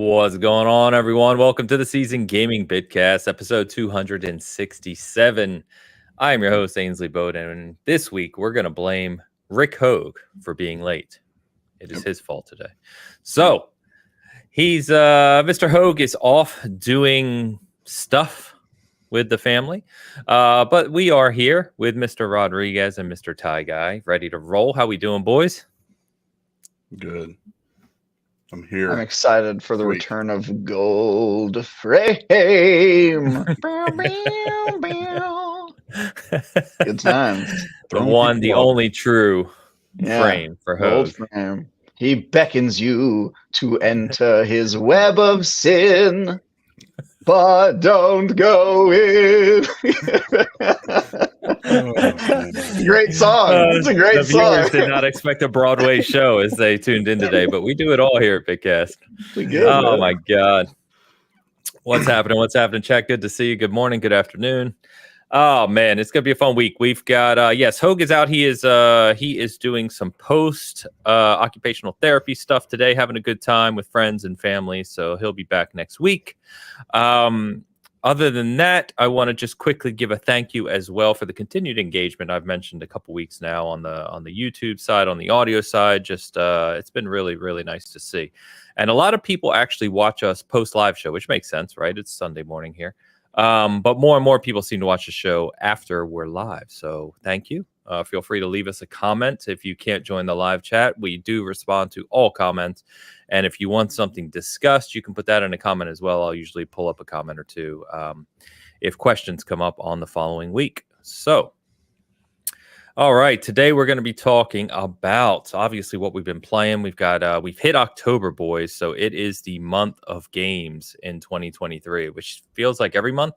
What's going on, everyone? Welcome to the Season Gaming Bitcast, episode 267. I am your host, Ainsley Bowden, and this week we're going to blame Rick Hoeg for being late. It is his fault today. So, he's Mr. Hoeg is off doing stuff with the family, but we are here with Mr. Rodriguez and Mr. Ty Guy, ready to roll. How we doing, boys? Good. I'm here. I'm excited for the return of Gold Frame. Good times. The one, the only true frame for Hoeg. Gold Frame. He beckons you to enter his web of sin, but don't go in. Great song. It's a great song. The viewers did not expect a Broadway show as they tuned in today, but we do it all here at Bitcast. Oh my God. What's happening? What's happening, chat? Good to see you. Good morning. Good afternoon. Oh man, it's gonna be a fun week. We've got yes, Hoeg is out. He is doing some post occupational therapy stuff today, having a good time with friends and family. So he'll be back next week. Other than that, I want to just quickly give a thank you as well for the continued engagement I've mentioned a couple weeks now on the YouTube side, on the audio side. Just it's been really, really nice to see. And a lot of people actually watch us post live show, which makes sense, right? It's Sunday morning here. But more and more people seem to watch the show after we're live. So thank you. Feel free to leave us a comment. If you can't join the live chat, we do respond to all comments. And if you want something discussed, you can put that in a comment as well. I'll usually pull up a comment or two if questions come up on the following week. So, all right, today we're going to be talking about obviously what we've been playing. We've hit October, boys. So it is the month of games in 2023, which feels like every month.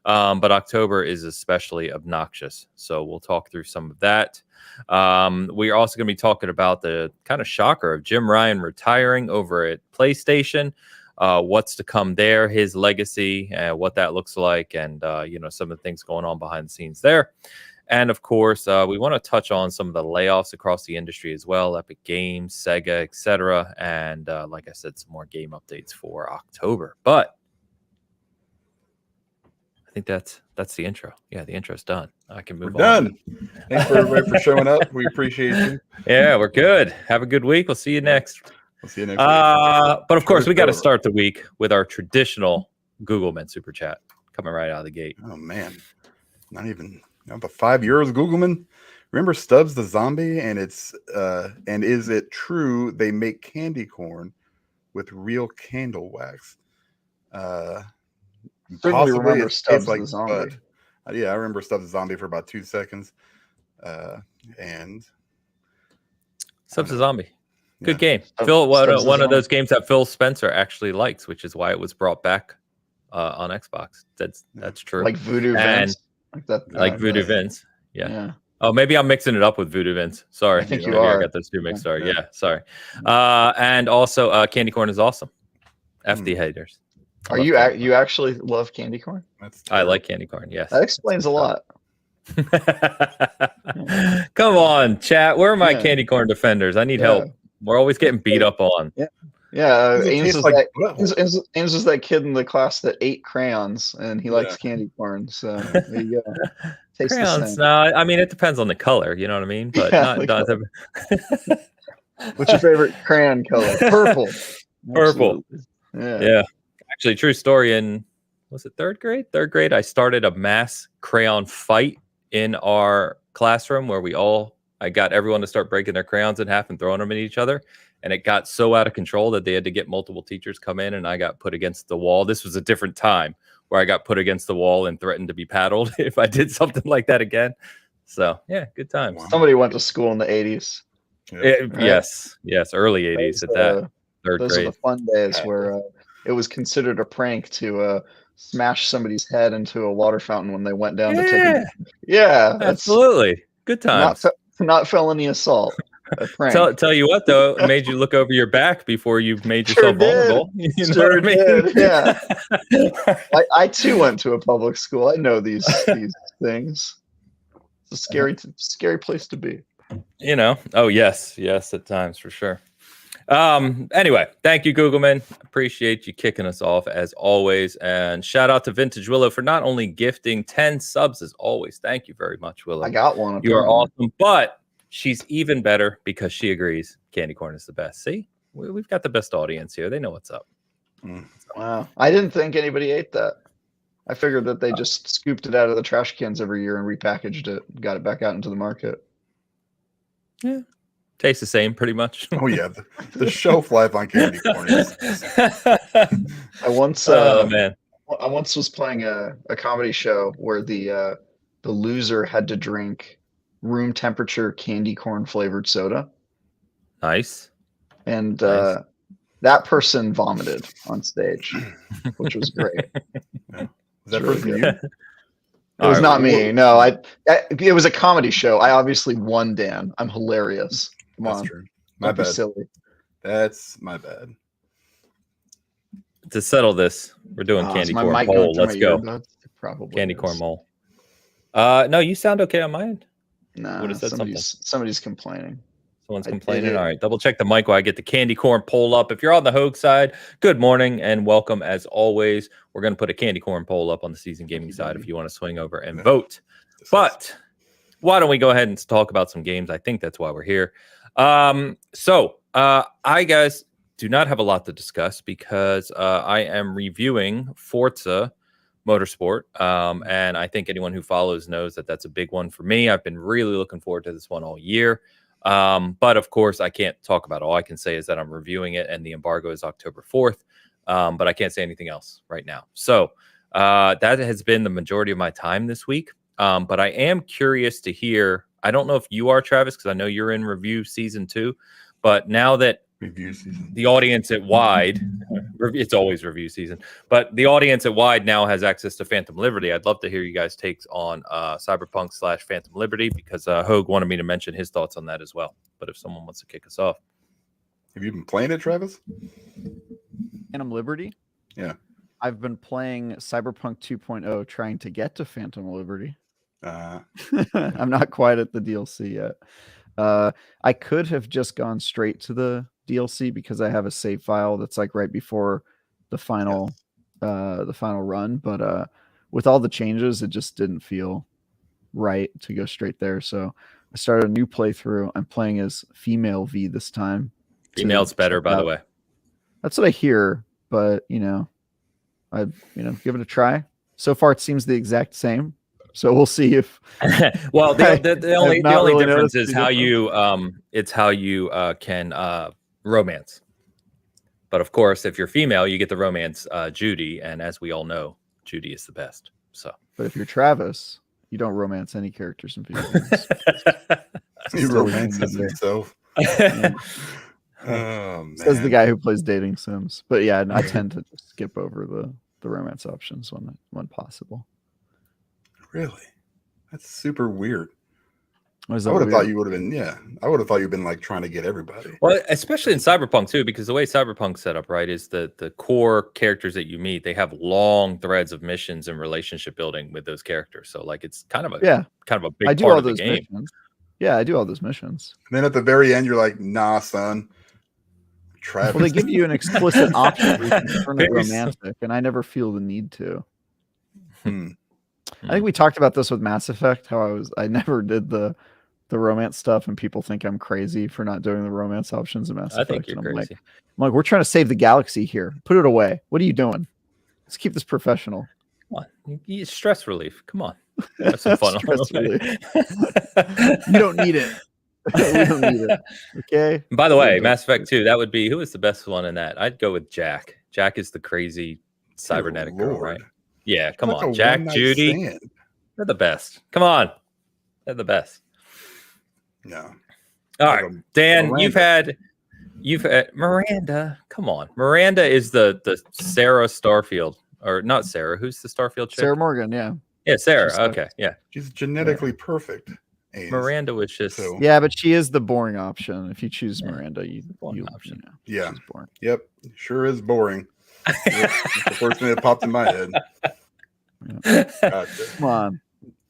But October is especially obnoxious. So we'll talk through some of that. We are also going to be talking about the kind of shocker of Jim Ryan retiring over at PlayStation. What's to come there, his legacy, what that looks like, and some of the things going on behind the scenes there. And of course, we want to touch on some of the layoffs across the industry as well, Epic Games, Sega, etc. And like I said, some more game updates for October. But I think that's the intro. Yeah, the intro's done. I can move on. Done. Thanks for everybody for showing up. We appreciate you. Yeah, we're good. Have a good week. We'll see you next. We'll see you next week. But of course, we got to start the week with our traditional Google Men Super Chat coming right out of the gate. Oh man, not even but 5 years. Googleman, remember Stubbs the zombie? And it's and is it true they make candy corn with real candle wax? Certainly remember Stubbs the zombie. Yeah, I remember Stubbs the zombie for about 2 seconds. And Stubbs the zombie, good game. Phil, one of those games that Phil Spencer actually likes, which is why it was brought back on Xbox. That's true. Like Voodoo Vince, like Voodoo Vince. Yeah. Oh, maybe I'm mixing it up with Voodoo Vince. Sorry, I think you are. I got those two mixed up. Yeah, sorry. And also, candy corn is awesome. F the haters. You actually love candy corn? I like candy corn. Yes, that explains a lot. Come on, chat. Where are my candy corn defenders? I need help. We're always getting beat up on. Yeah. Ains was that kid in the class that ate crayons, and he likes candy corn. So there you go. Tastes crayons? No, I mean it depends on the color. You know what I mean? But what's your favorite crayon color? Purple. Purple. Absolutely. Yeah. Actually, true story. Was it third grade? Third grade, I started a mass crayon fight in our classroom where I got everyone to start breaking their crayons in half and throwing them at each other. And it got so out of control that they had to get multiple teachers come in, and I got put against the wall. This was a different time where I got put against the wall and threatened to be paddled if I did something like that again. So yeah, good times. Wow. Somebody went to school in the 80s. Right? Yes, early 80s at that third grade. Those are the fun days where it was considered a prank to smash somebody's head into a water fountain when they went down to take a... Yeah, absolutely. Good times. Not felony assault. A prank. Tell you what, though, it made you look over your back before you made yourself vulnerable. You know what I mean? Did. Yeah. I too went to a public school. I know these things. It's a scary place to be. Oh yes, at times for sure. Anyway, thank you, Googleman. Appreciate you kicking us off as always. And shout out to Vintage Willow for not only gifting 10 subs as always. Thank you very much, Willow. I got one. You are awesome. But she's even better because she agrees candy corn is the best. See, we've got the best audience here. They know what's up. Wow. I didn't think anybody ate that. I figured that they just scooped it out of the trash cans every year and repackaged it, got it back out into the market. Yeah. Tastes the same, pretty much. Oh yeah, the shelf life on candy corn is. I once was playing a comedy show where the loser had to drink room temperature candy corn flavored soda. Nice. And that person vomited on stage, which was great. Yeah. Was that person you? It was not me. No, it was a comedy show. I obviously won, Dan. I'm hilarious. Come on. True. My bad. Silly. That's my bad. To settle this, we're doing candy corn poll. Let's go. Probably candy corn poll. No, you sound okay on my end. No, somebody's complaining. Someone's complaining. All right, double check the mic while I get the candy corn poll up. If you're on the Hoeg side, good morning and welcome as always. We're going to put a candy corn poll up on the Season Gaming side if you want to swing over and vote. But why don't we go ahead and talk about some games? I think that's why we're here. I guys do not have a lot to discuss because I am reviewing Forza Motorsport, and I think anyone who follows knows that that's a big one for me. I've been really looking forward to this one all year. But of course, I can't talk about it. All I can say is that I'm reviewing it, and the embargo is October 4th. But I can't say anything else right now. So that has been the majority of my time this week. But I am curious to hear. I don't know if you are, Travis, because I know you're in review season 2. But now that the audience at Wide, it's always review season, but the audience at Wide now has access to Phantom Liberty. I'd love to hear you guys' takes on Cyberpunk / Phantom Liberty, because Hoeg wanted me to mention his thoughts on that as well. But if someone wants to kick us off. Have you been playing it, Travis? Phantom Liberty? Yeah. I've been playing Cyberpunk 2.0 trying to get to Phantom Liberty. I'm not quite at the DLC yet. I could have just gone straight to the DLC because I have a save file that's like right before the final run, but with all the changes it just didn't feel right to go straight there. So I started a new playthrough. I'm playing as female V this time. Female's better, by the way. That's what I hear, but I've give it a try. So far it seems the exact same. So we'll see if. Well, the only difference is how you can romance. But of course, if you're female, you get the romance Judy, and as we all know, Judy is the best. So, but if you're Travis, you don't romance any characters in video games. He romances himself. Yeah. Oh, man. Says the guy who plays dating sims. But yeah, I tend to just skip over the romance options when possible. Really? That's super weird. I would have thought you would have been, I would have thought you've been like trying to get everybody. Well, especially in Cyberpunk too, because the way Cyberpunk's set up, right, is the core characters that you meet, they have long threads of missions and relationship building with those characters. So like it's kind of a big part of the game. Missions. Yeah, I do all those missions. And then at the very end, you're like, nah, son. Travis. Well, they give you an explicit option where you can turn it romantic, and I never feel the need to. I think we talked about this with Mass Effect, how I never did the romance stuff, and people think I'm crazy for not doing the romance options in Mass Effect. I think you're crazy. I'm like, we're trying to save the galaxy here. Put it away. What are you doing? Let's keep this professional. Come on. Stress relief. Come on. Have some fun. You don't need it. We don't need it. Okay. And by the way, Mass Effect 2, that would be, who is the best one in that? I'd go with Jack. Jack is the crazy cybernetic girl, right? Yeah, come on. Jack, Judy. They're the best. Come on. They're the best. No. All right. Dan, Miranda. You've had Miranda. Come on. Miranda is the Sarah Starfield. Or not Sarah. Who's the Starfield chick? Sarah Morgan, yeah. Yeah, Sarah. Okay. Yeah. She's genetically perfect. Ains. Miranda was just yeah, but she is the boring option. If you choose Miranda, you option. Yeah. She's boring. Yep. Sure is boring. That's the first thing that popped in my head. Come on.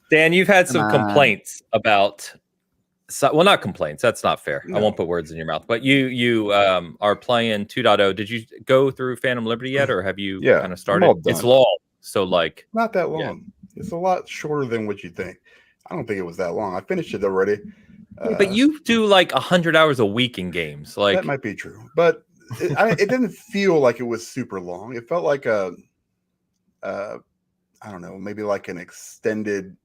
Dan, you've had some complaints about well, not complaints. That's not fair. No. I won't put words in your mouth. But you are playing 2.0. Did you go through Phantom Liberty yet, or have you kind of started? It's long, so like not that long. Yeah. It's a lot shorter than what you think. I don't think it was that long. I finished it already. But you do like 100 hours a week in games. Like that might be true, but it didn't feel like it was super long. It felt like I don't know, maybe like an extended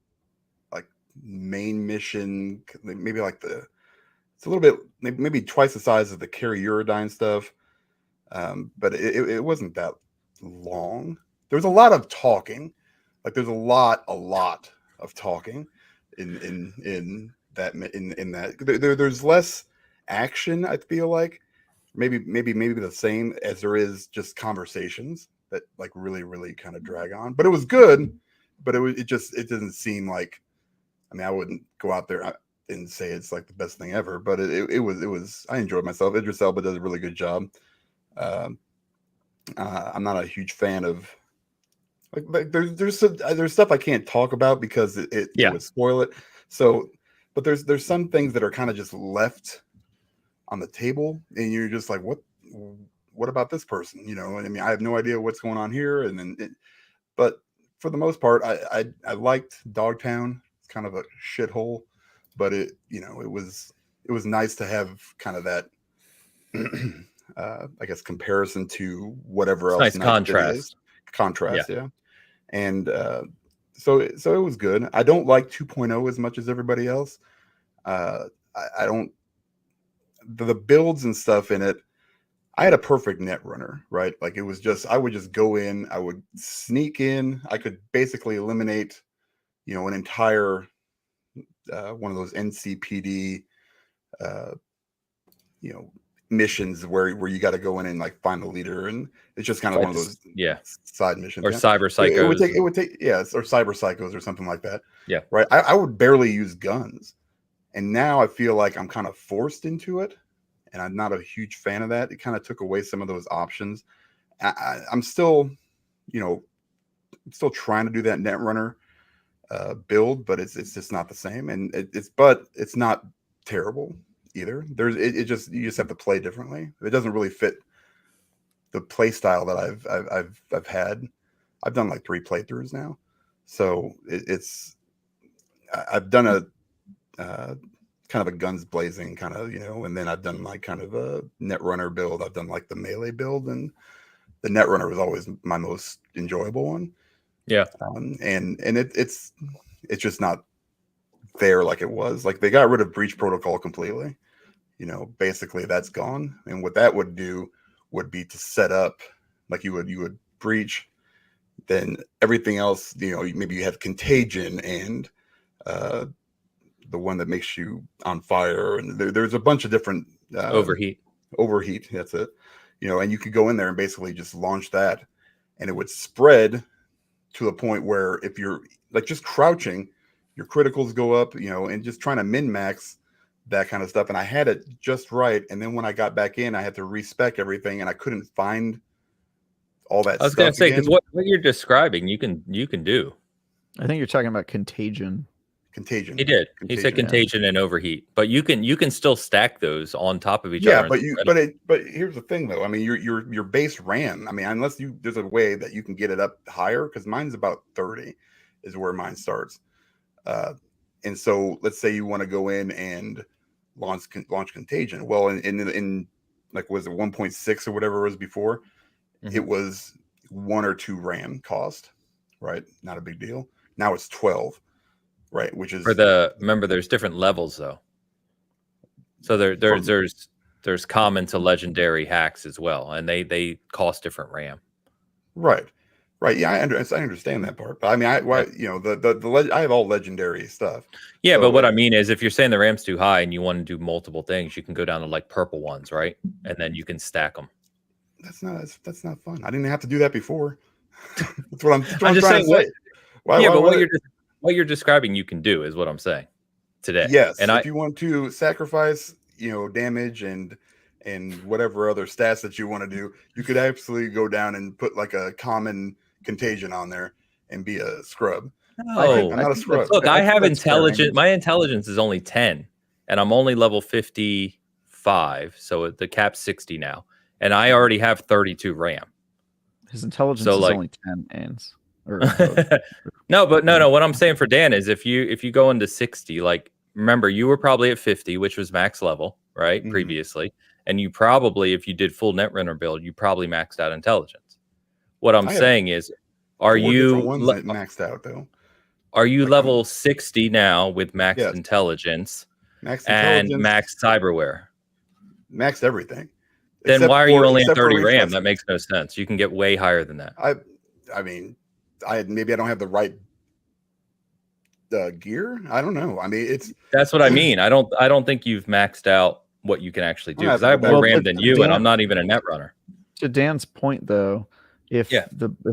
like main mission, maybe like it's a little bit maybe twice the size of the Carry Eurodyne stuff, but it wasn't that long. There was a lot of talking, like there's a lot of talking in that. There's less action. I feel like maybe the same as there is just conversations that like really kind of drag on. But it was good. But it didn't seem like. I mean, I wouldn't go out there and say it's like the best thing ever. But it was. I enjoyed myself. Idris Elba does a really good job. I'm not a huge fan of. Like there's stuff I can't talk about because it would spoil it. So, but there's some things that are kind of just left on the table, and you're just like, what about this person? You know, and I mean, I have no idea what's going on here. And then, but for the most part, I liked Dogtown. It's kind of a shithole, but it was nice to have kind of that, I guess, comparison to whatever else. Nice contrast, yeah. And so it was good. I don't like 2.0 as much as everybody else. I don't. The builds and stuff in it, I had a perfect net runner, right? Like it was just, I would just go in, I would sneak in, I could basically eliminate, an entire one of those NCPD, missions where you got to go in and like find the leader, and it's just kind of one of those side missions or cyber psychos. It would take or cyber psychos or something like that. Yeah, right. I would barely use guns. And now I feel like I'm kind of forced into it, and I'm not a huge fan of that. It kind of took away some of those options. I'm still, still trying to do that Netrunner build, but it's just not the same. And it's not terrible either. You just have to play differently. It doesn't really fit the play style that I've had. I've done like 3 playthroughs now, so I've done a kind of a guns blazing kind of, and then I've done like kind of a Netrunner build. I've done like the melee build, and the Netrunner was always my most enjoyable one. Yeah. And it's just not there like it was. Like they got rid of breach protocol completely. Basically that's gone. And what that would do would be to set up like you would breach, then everything else, maybe you have contagion and the one that makes you on fire, and there's a bunch of different overheat, that's it, and you could go in there and basically just launch that, and it would spread to a point where if you're like just crouching, your criticals go up, and just trying to min-max that kind of stuff. And I had it just right, and then when I got back in, I had to respec everything, and I couldn't find all that stuff. I was going to say, because what you're describing, you can do. I think you're talking about Contagion. He did. He said contagion and overheat, but you can still stack those on top of each other. But here's the thing though. I mean, your base RAM. I mean, unless there's a way that you can get it up higher, because mine's about 30 is where mine starts. And so let's say you want to go in and launch contagion. Well, in like, was it 1.6 or whatever it was before? Mm-hmm. It was 1 or 2 RAM cost, right? Not a big deal. Now it's 12. Right, which is remember there's different levels though. So there's common to legendary hacks as well, and they cost different RAM. Right. Yeah, I understand that part. But I mean, I have all legendary stuff. Yeah, so, but what I mean is, if you're saying the RAM's too high and you want to do multiple things, you can go down to like purple ones, right? And then you can stack them. That's not fun. I didn't have to do that before. That's what I'm just trying saying. To say. What you're describing, you can do is what I'm saying today. Yes, and if you want to sacrifice, damage and whatever other stats that you want to do, you could absolutely go down and put like a common contagion on there and be a scrub. No, I'm not a scrub. Look, I have intelligence. My intelligence is only 10, and I'm only level 55, so the cap's 60 now, and I already have 32 RAM. His intelligence is only 10, Ains. No, what I'm saying for Dan is if you go into 60, like, remember, you were probably at 50, which was max level, right? Mm-hmm. Previously. And you probably, if you did full Netrunner build, you probably maxed out intelligence. What I'm saying is, are you ones that maxed out though? Are you like level 60 now with maxed intelligence, and maxed cyberware? Maxed everything. Then why are you only at 30 RAM? That makes no sense. You can get way higher than that. I mean, maybe I don't have the right gear. I don't know. I mean, that's what I mean. I don't think you've maxed out what you can actually do, because I have more RAM than you, and I'm not even a Netrunner. To Dan's point, though, if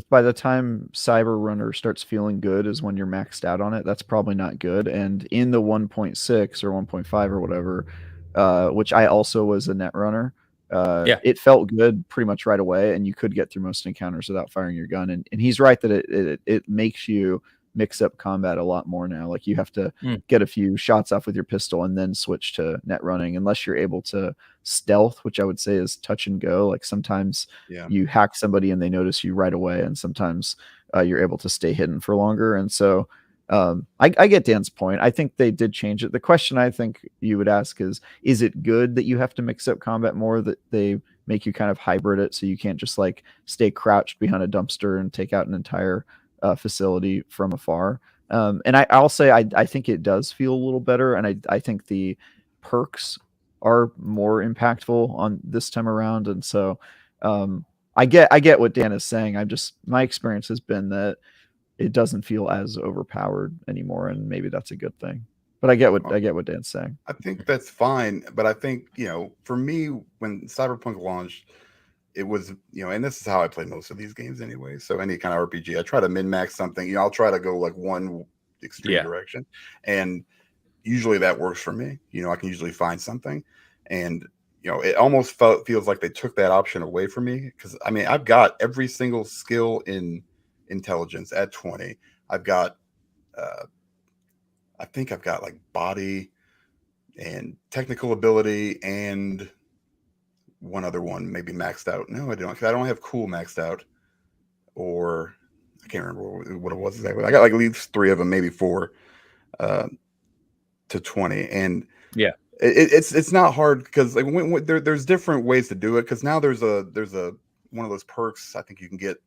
by the time Cyberrunner starts feeling good is when you're maxed out on it, that's probably not good. And in the 1.6 or 1.5 or whatever, which I also was a Netrunner, it felt good pretty much right away, and you could get through most encounters without firing your gun. And he's right that it makes you mix up combat a lot more now. Like, you have to get a few shots off with your pistol and then switch to net running, unless you're able to stealth, which I would say is touch and go. Like, sometimes you hack somebody and they notice you right away, and sometimes you're able to stay hidden for longer. And so I get Dan's point. I think they did change it. The question I think you would ask is it good that you have to mix up combat more, that they make you kind of hybrid it so you can't just like stay crouched behind a dumpster and take out an entire facility from afar? And I'll say I think it does feel a little better, and I think the perks are more impactful on this time around. And so I get what Dan is saying. My experience has been that it doesn't feel as overpowered anymore, and maybe that's a good thing. But I get what Dan's saying. I think that's fine, but I think, for me, when Cyberpunk launched, it was, and this is how I play most of these games anyway. So any kind of RPG, I try to min-max something. I'll try to go like one extreme direction, and usually that works for me. I can usually find something, and it almost feels like they took that option away from me, because I mean, I've got every single skill in intelligence at 20. I've got I think I've got like body and technical ability and one other one maybe maxed out. No, I don't, because I don't have cool maxed out, or I can't remember what it was exactly. I got like at least 3 of them, maybe 4 to 20. And it's not hard, because like when there's different ways to do it, because now there's a one of those perks I think you can get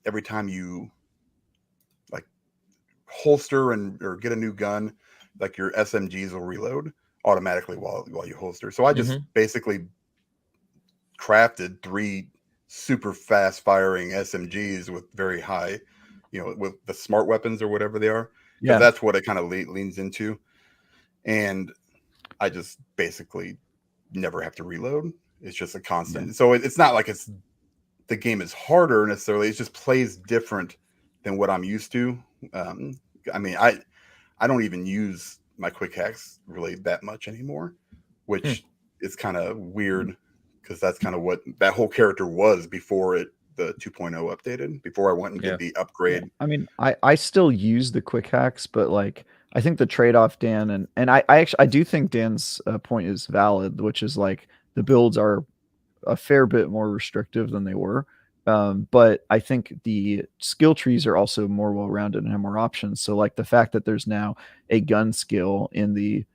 every time you like holster or get a new gun, like your SMGs will reload automatically while you holster. So I just basically crafted 3 super fast firing SMGs with very high, with the smart weapons or whatever they are. Yeah, that's what it kind of leans into. And I just basically never have to reload. It's just a constant. Yeah. So it's not like the game is harder necessarily. It just plays different than what I'm used to. I mean, I don't even use my quick hacks really that much anymore, which is kind of weird, because that's kind of what that whole character was before the 2.0 updated, before I went and did the upgrade. Yeah. I mean, I still use the quick hacks, but like, I think the trade-off, Dan, and I do think Dan's point is valid, which is like the builds are a fair bit more restrictive than they were. But I think the skill trees are also more well-rounded and have more options. So like the fact that there's now a gun skill in the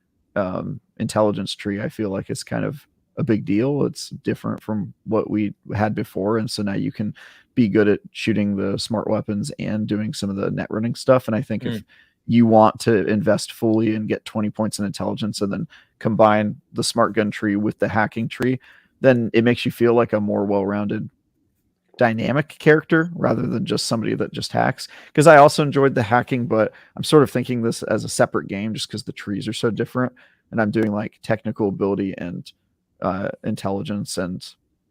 intelligence tree, I feel like it's kind of a big deal. It's different from what we had before. And so now you can be good at shooting the smart weapons and doing some of the net running stuff. And I think if you want to invest fully and get 20 points in intelligence and then combine the smart gun tree with the hacking tree, then it makes you feel like a more well-rounded dynamic character rather than just somebody that just hacks. Because I also enjoyed the hacking, but I'm sort of thinking this as a separate game just because the trees are so different, and I'm doing like technical ability and intelligence and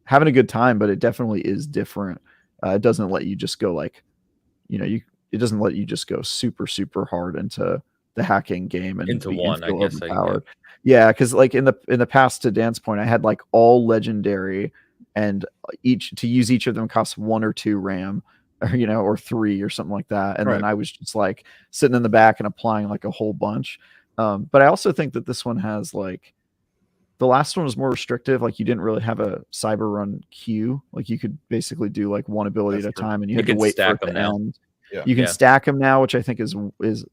having a good time, but it definitely is different. It doesn't let you just go like, it doesn't let you just go super, super hard into the hacking game and into one, I guess. Yeah, because like in the past, to Dan's point, I had like all legendary, and each of them costs 1 or 2 RAM, or 3 or something like that. And then I was just like sitting in the back and applying like a whole bunch. But I also think that this one has like, the last one was more restrictive. Like you didn't really have a cyber run queue. Like you could basically do like one ability at a time, and you had to wait for it to end. Yeah. You can stack them now, which I think is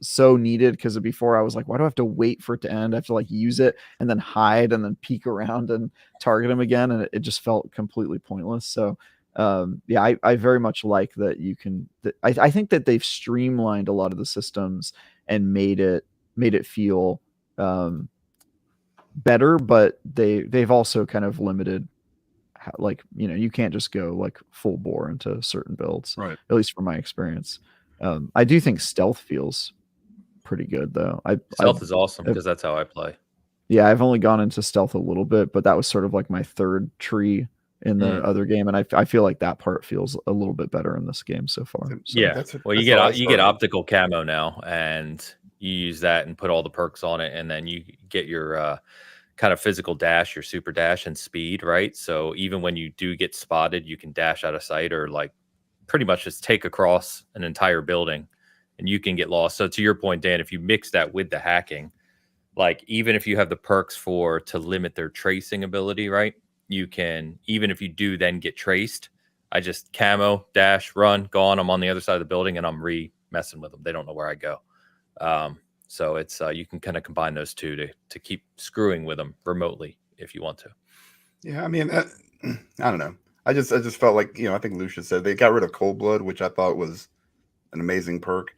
so needed, because before I was like, why do I have to wait for it to end? I have to like use it and then hide and then peek around and target them again, and it just felt completely pointless. So yeah, I very much like that you can. I think that they've streamlined a lot of the systems and made it feel better, but they've also kind of limited, like, you know, you can't just go like full bore into certain builds, right? At least from my experience. I do think stealth feels pretty good though. Stealth is awesome because that's how I play. Yeah, I've only gone into stealth a little bit, but that was sort of like my third tree in the other game, and I feel like that part feels a little bit better in this game so far. So yeah, well, you get optical camo now, and you use that and put all the perks on it, and then you get your kind of physical dash, your super dash and speed, right? So even when you do get spotted, you can dash out of sight, or like pretty much just take across an entire building and you can get lost. So to your point, Dan, if you mix that with the hacking, like even if you have the perks to limit their tracing ability, right? You can, even if you do then get traced, I just camo, dash, run, gone. I'm on the other side of the building and I'm messing with them. They don't know where I go. So it's you can kind of combine those two to keep screwing with them remotely if you want to. Yeah, I mean, I don't know. I just felt like, you know, I think Lucius said they got rid of Cold Blood, which I thought was an amazing perk.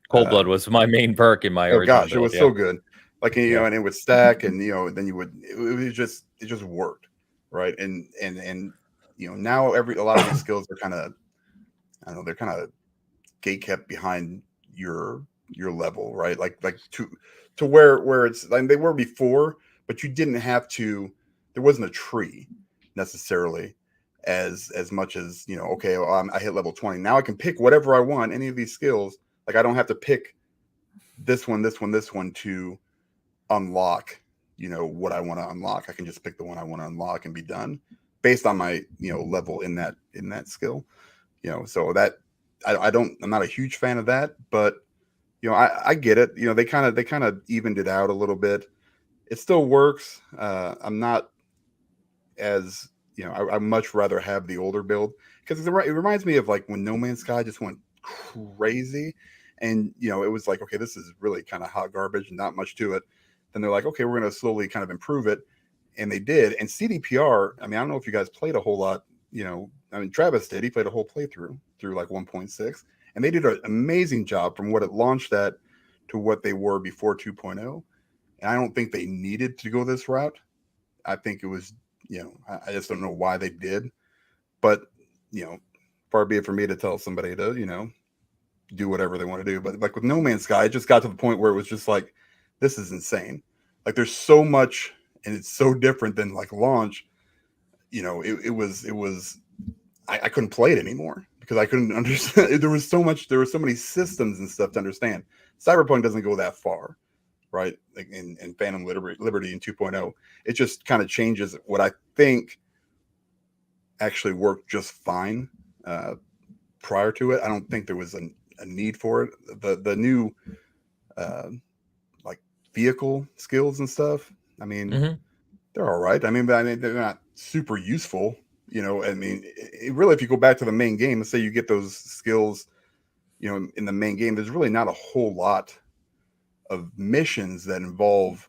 Cold Blood was my main perk in my original build. It was so good. Like, you know, and it would stack, and you know, then it just worked, right? And you know, now a lot of these skills are kind of, I don't know, they're kind of gate kept behind your level, right? Like to where it's like they were before, but you didn't have to. There wasn't a tree necessarily as much as, you know. Okay, well, I hit level 20. Now I can pick whatever I want. Any of these skills, like I don't have to pick this one to unlock, you know, what I want to unlock. I can just pick the one I want to unlock and be done based on my, you know, level in that skill, you know. So that I'm not a huge fan of that, but you know, I get it. You know, they kind of evened it out a little bit. It still works. I'm not as, you know, I much rather have the older build, because it reminds me of like when No Man's Sky just went crazy, and you know, it was like, okay, this is really kind of hot garbage and not much to it. Then they're like, okay, we're going to slowly kind of improve it, and they did. And CDPR, I mean, I don't know if you guys played a whole lot. You know, I mean, Travis did. He played a whole playthrough through like 1.6, and they did an amazing job from what it launched at to what they were before 2.0. And I don't think they needed to go this route. I think it was, you know, I just don't know why they did. But, you know, far be it for me to tell somebody to, you know, do whatever they want to do. But like with No Man's Sky, it just got to the point where it was just like, this is insane. Like there's so much, and it's so different than like launch. You know, it was I couldn't play it anymore because I couldn't understand. There was so many systems and stuff to understand. Cyberpunk doesn't go that far, right? Like in Phantom Liberty in 2.0, it just kind of changes what I think actually worked just fine prior to it. I don't think there was a need for it. The new like vehicle skills and stuff, I mean, they're all right. I mean, they're not super useful. You know, I mean, really, if you go back to the main game, let's say you get those skills, you know, in the main game, there's really not a whole lot of missions that involve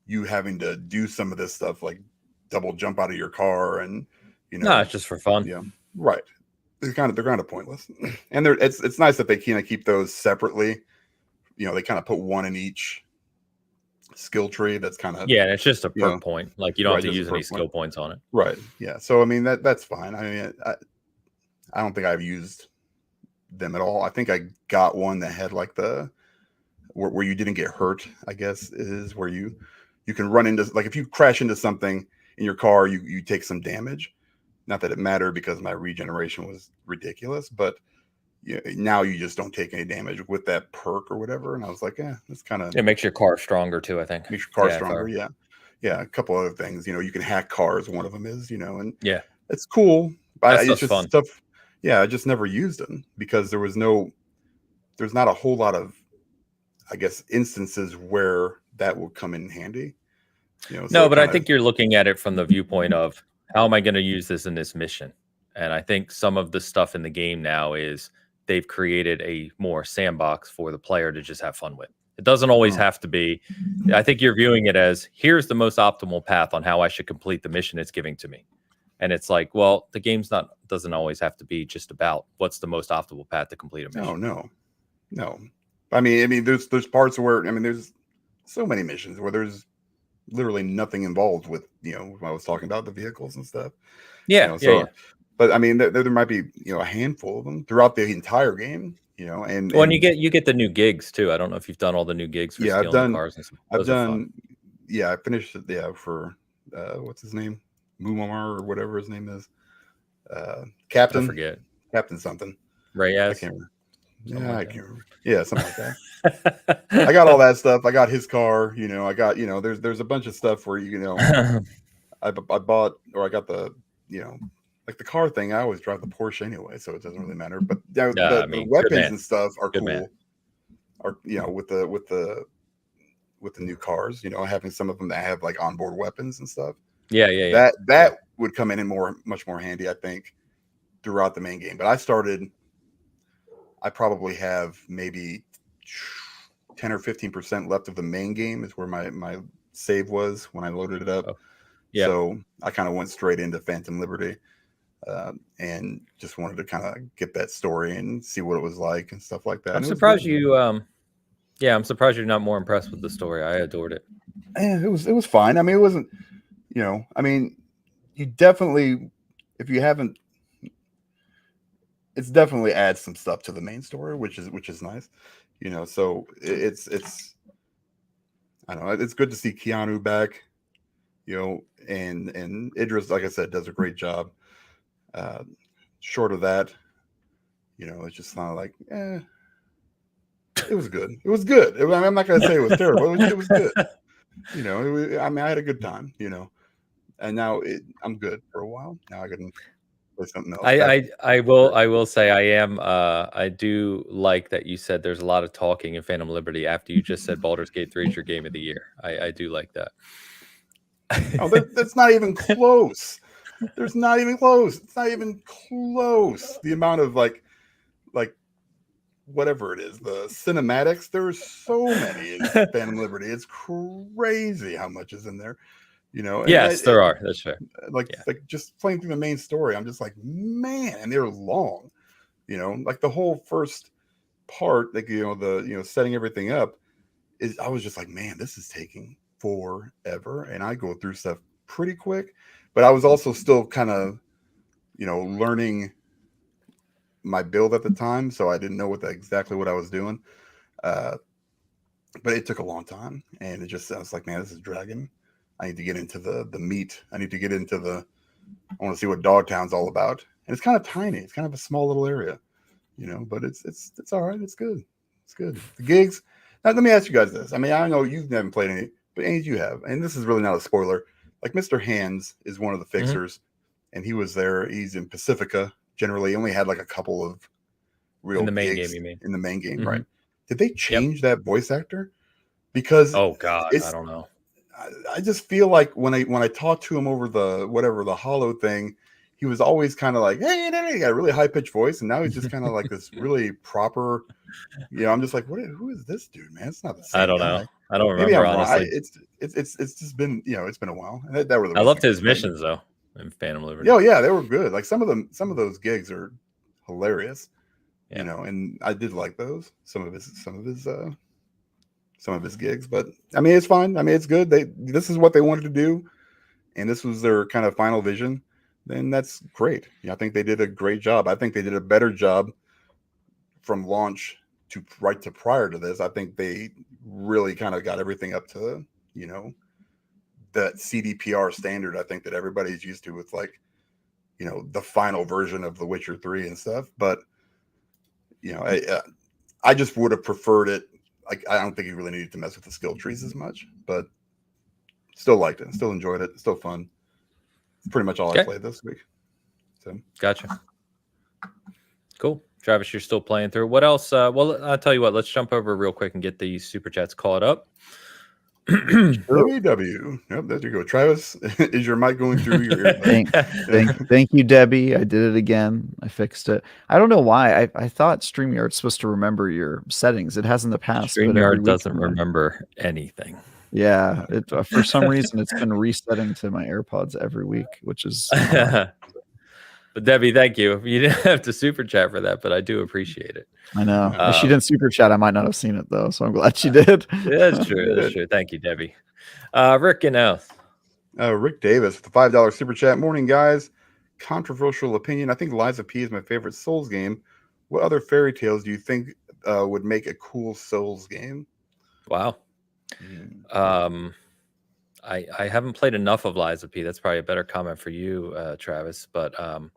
you having to do some of this stuff, like double jump out of your car, and you know, no, it's just for fun. Yeah, right. They're kind of pointless, and it's nice that they kind of keep those separately. You know, they kind of put one in each skill tree. That's kind of, yeah, it's just a perk point. Like you don't have to use any skill points on it. Right. Yeah. So I mean that's fine. I mean, I don't think I've used them at all. I think I got one that had like the where you didn't get hurt, I guess, is where you can run into, like if you crash into something in your car, you take some damage. Not that it mattered because my regeneration was ridiculous, but now you just don't take any damage with that perk or whatever. And I was like, that's kind of, it makes your car stronger too, I think. Makes your car stronger. Yeah. A couple other things, you know, you can hack cars. One of them is, you know, and yeah, it's cool. But it's just fun stuff. Yeah. I just never used them because there's not a whole lot of, I guess, instances where that will come in handy. No, but I think you're looking at it from the viewpoint of how am I going to use this in this mission? And I think some of the stuff in the game now is they've created a more sandbox for the player to just have fun with. It doesn't always have to be. I think you're viewing it as here's the most optimal path on how I should complete the mission it's giving to me. And it's like, well, the game's doesn't always have to be just about what's the most optimal path to complete a mission. No. I mean, there's parts where there's so many missions where there's literally nothing involved with when I was talking about the vehicles and stuff. Yeah. But I mean, there might be a handful of them throughout the entire game. And you get the new gigs too. I don't know if you've done all the new gigs for stealing the cars and stuff. I've done. Yeah, I finished it. Yeah, for what's his name, Mumar or whatever his name is, Captain. I forget. Captain something. Reyes. I can't remember. I can't remember. Yeah, something like that. I got all that stuff. I got his car. I got there's a bunch of stuff where I bought or I got the like the car thing. I always drive the Porsche anyway, so it doesn't really matter. But the weapons and stuff are cool. Man. Are with the new cars, having some of them that have like onboard weapons and stuff. Yeah. That would come in much more handy, I think, throughout the main game. But I probably have maybe 10 or 15% left of the main game is where my save was when I loaded it up. Oh, yeah. So I kind of went straight into Phantom Liberty and just wanted to kind of get that story and see what it was like and stuff like that. I'm surprised you. I'm surprised you're not more impressed with the story. I adored it. Yeah, it was fine. I mean, it wasn't. You definitely, if you haven't. It's definitely adds some stuff to the main story, which is nice, So it's I don't know. It's good to see Keanu back, and Idris, like I said, does a great job. Short of that, it's just kind of like, it was good. It was good. I'm not gonna say it was terrible. It was good. I had a good time. And now I'm good for a while. Now I can. Something else. I will say I do like that you said there's a lot of talking in Phantom Liberty after you just said Baldur's Gate 3 is your game of the year. I do like that. Oh, that's not even close. There's not even close. It's not even close. The amount of like whatever it is, the cinematics, there's so many in Phantom Liberty. It's crazy how much is in there. Yes, there are. That's fair. Like just playing through the main story, I'm just like, man, and they're long. Like the whole first part, like the setting everything up is. I was just like, man, this is taking forever, and I go through stuff pretty quick. But I was also still kind of, learning my build at the time, so I didn't know exactly what I was doing. But it took a long time, and I was like, man, this is dragging. I need to get into the meat. I need to get into I want to see what Dogtown's all about. And it's kind of tiny. It's kind of a small little area, but it's all right. It's good. It's good. The gigs. Now, let me ask you guys this. I mean, I know you haven't played any, but Ains, you have. And this is really not a spoiler. Like Mr. Hands is one of the fixers, and he was there. He's in Pacifica. Generally, he only had like a couple of real in the main gigs game, you mean? In the main game, right? Did they change that voice actor? Because I don't know. I just feel like when I talked to him over the hollow thing, he was always kind of like, hey, he got a really high pitched voice, and now he's just kind of like this really proper. I'm just like, who is this dude, man? It's not the same. I don't know. I don't remember. Maybe honestly, it's just been it's been a while. I loved his missions though in Phantom Liberty. Oh yeah, they were good. Like some of those gigs are hilarious. And I did like those. Some of his gigs, but I mean, it's fine. I mean, it's good. This is what they wanted to do, and this was their kind of final vision. Then that's great. I think they did a great job. I think they did a better job from launch to prior to this. I think they really kind of got everything up to that CDPR standard. I think that everybody's used to with the final version of The Witcher 3 and stuff. But I just would have preferred it. Like, I don't think he really needed to mess with the skill trees as much, but still liked it, still enjoyed it, still fun. It's pretty much all I played this week. So gotcha. Cool. Travis, you're still playing through. What else? Well, I'll tell you what, let's jump over real quick and get these super chats caught up. WW. Yep, there you go. Travis, is your mic going through your earbud? Thank you, Debbie. I did it again. I fixed it. I don't know why. I thought StreamYard's supposed to remember your settings. It has in the past. StreamYard doesn't remember anything. Yeah, for some reason it's been resetting to my AirPods every week, which is. But Debbie, thank you. You didn't have to super chat for that, but I do appreciate it. I know. If she didn't super chat, I might not have seen it though. So I'm glad she did. That's true. That's true. Thank you, Debbie. Rick and Else. Rick Davis with the $5 super chat. Morning, guys. Controversial opinion. I think Lies of P is my favorite Souls game. What other fairy tales do you think would make a cool Souls game? Wow. I haven't played enough of Lies of P. That's probably a better comment for you, Travis. But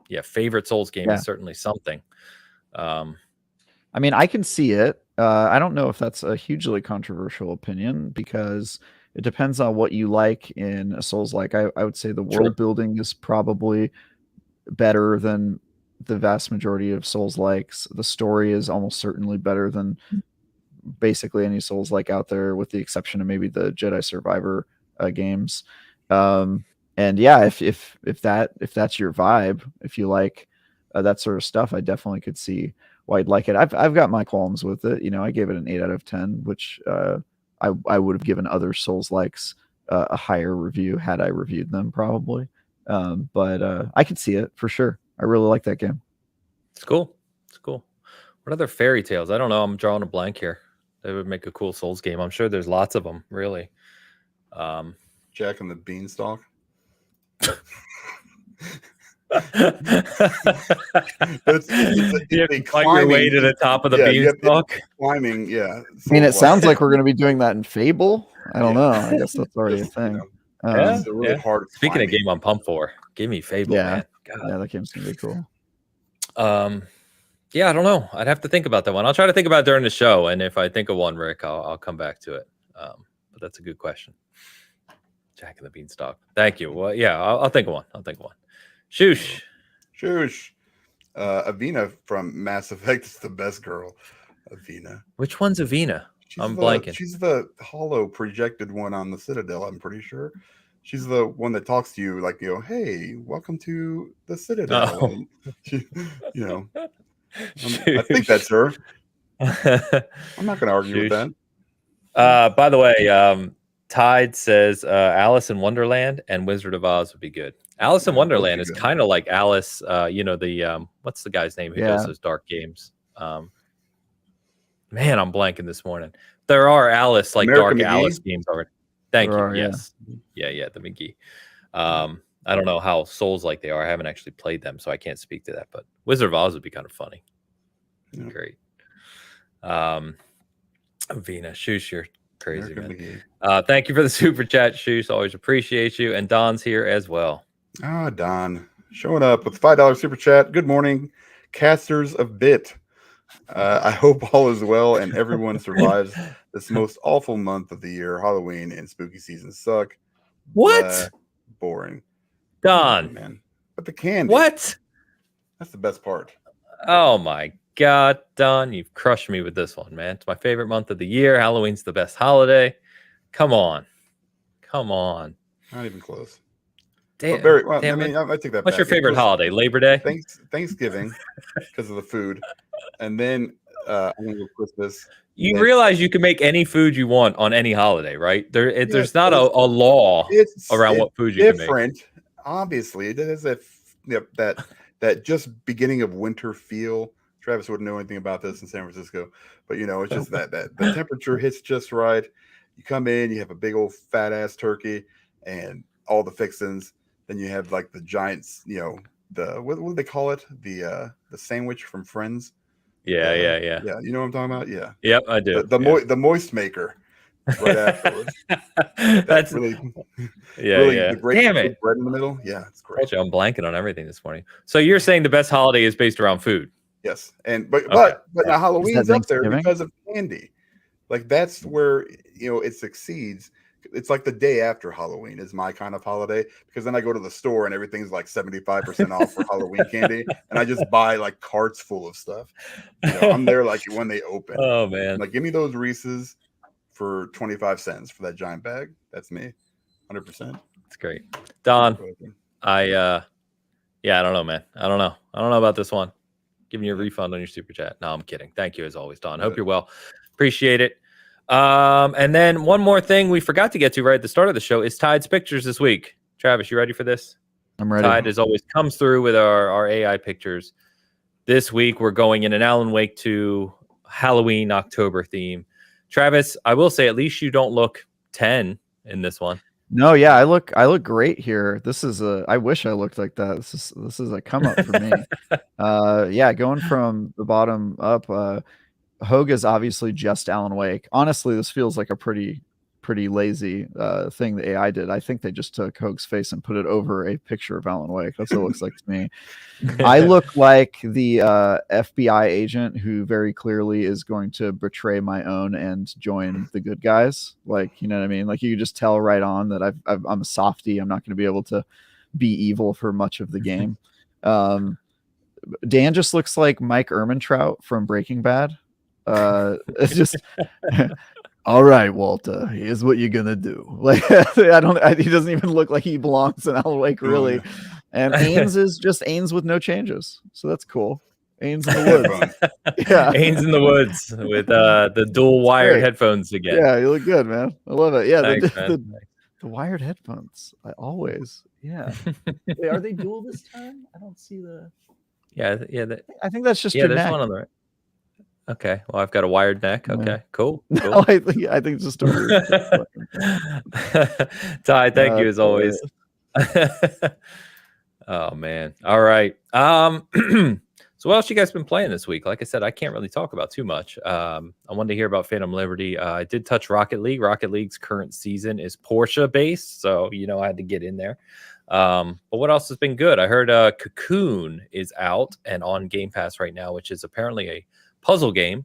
yeah, favorite Souls game is certainly something. I mean, I can see it. I don't know if that's a hugely controversial opinion because it depends on what you like in a Souls-like. I would say the world building is probably better than the vast majority of Souls-likes. The story is almost certainly better than basically any Souls-like out there, with the exception of maybe the Jedi Survivor games. And yeah, if that's your vibe, if you like that sort of stuff, I definitely could see why I'd like it. I've got my qualms with it. You know, I gave it an 8 out of 10, which I would have given other Souls-likes a higher review had I reviewed them probably. But I could see it for sure. I really like that game. It's cool. It's cool. What other fairy tales? I don't know. I'm drawing a blank here. They would make a cool Souls game. I'm sure there's lots of them, really. Jack and the Beanstalk. You have to climb your way to the top of the beanstalk. Climbing, yeah. I mean, it sounds like we're going to be doing that in Fable. I don't know. I guess that's already a thing. It's really hard. Speaking of game I'm pumped for, give me Fable, man. God. Yeah, that game's gonna be cool. Yeah, I don't know. I'd have to think about that one. I'll try to think about it during the show, and if I think of one, Rick, I'll come back to it. But that's a good question. Jack and the Beanstalk. Thank you. Well, yeah, I'll think of one. Shoosh. Avina from Mass Effect is the best girl. Avina. Which one's Avina? I'm blanking. She's the hollow projected one on the Citadel, I'm pretty sure. She's the one that talks to you like, hey, welcome to the Citadel. Oh. I think that's her. I'm not going to argue with that. By the way, Tide says Alice in Wonderland and Wizard of Oz would be good. Alice in Wonderland is kind of like Alice, the what's the guy's name who does those dark games? Man, I'm blanking this morning. There are Alice, like America dark McGee? Alice games already. Thank you. Yes. Yeah, the McGee. I don't know how Souls like they are. I haven't actually played them, so I can't speak to that. But Wizard of Oz would be kind of funny. Yeah. Great. Avina, Shoosh, you're crazy, man. Thank you for the super chat, Shoosh. Always appreciate you. And Don's here as well. Don showing up with $5 super chat. Good morning, casters of Bit. I hope all is well and everyone survives this most awful month of the year. Halloween and spooky season suck. What? Boring. Don. Man. But the candy. What? That's the best part. Oh my God, Don. You've crushed me with this one, man. It's my favorite month of the year. Halloween's the best holiday. Come on. Not even close. Damn, I take that What's your favorite holiday? Labor Day? Thanksgiving, because of the food. And then I'm going to go Christmas. You realize you can make any food you want on any holiday, right? There's not a law around what food you can make. Different, obviously. It is that just beginning of winter feel. Travis wouldn't know anything about this in San Francisco, but it's just that the temperature hits just right. You come in, you have a big old fat ass turkey and all the fixings. Then you have like the giants, what do they call it? The sandwich from Friends. Yeah. Yeah, you know what I'm talking about? Yeah. Yep, I do. The moist maker right afterwards. That's really the great Damn it. Bread in the middle. Yeah, it's great. I'm blanking on everything this morning. So you're saying the best holiday is based around food? Yes. But now Halloween's up there because of candy. Like that's where it succeeds. It's like the day after Halloween is my kind of holiday, because then I go to the store and everything's like 75% off for Halloween candy, and I just buy like carts full of stuff. I'm there like when they open. Oh man! Like give me those Reese's for 25 cents for that giant bag. That's me, 100%. That's great, Don. I don't know, man. I don't know about this one. Giving you a refund on your super chat. No, I'm kidding. Thank you as always, Don. Hope you're well. Appreciate it. And then one more thing we forgot to get to right at the start of the show is Tide's pictures this week. Travis, you ready for this? I'm ready. Tide as always comes through with our AI pictures. This week we're going in an Alan Wake 2 Halloween October theme. Travis, I will say at least you don't look 10 in this one. No, yeah, I look great here. This is I wish I looked like that. This is a come up for me. Yeah, going from the bottom up, Hoeg is obviously just Alan Wake. Honestly, this feels like a pretty lazy thing the AI did. I think they just took Hoeg's face and put it over a picture of Alan Wake. That's what it looks like to me. I look like the FBI agent who very clearly is going to betray my own and join the good guys. Like, you know what I mean? Like, you just tell right on that I'm a softie. I'm not going to be able to be evil for much of the game. Dan just looks like Mike Ehrmantraut from Breaking Bad. It's just all right, Walter, here's what you're gonna do. Like, he doesn't even look like he belongs in Alan Wake, really. And Ains is just Ains with no changes, so that's cool. Ains in the woods. Yeah, Ains in the woods with the dual wired headphones again. Yeah, you look good, man. I love it. Yeah, Thanks, the wired headphones. I always. Yeah. Wait, are they dual this time? I don't see the. Yeah. I think that's just your there's neck. one on the right. Okay, well, I've got a wired neck. Okay, cool. No, I think it's just a weird. Ty, thank you as always. Oh man. All right. So what else you guys been playing this week? Like I said, I can't really talk about too much. I wanted to hear about Phantom Liberty. I did touch Rocket League. Rocket League's current season is Porsche based, so I had to get in there. But what else has been good? I heard Cocoon is out and on Game Pass right now, which is apparently a puzzle game,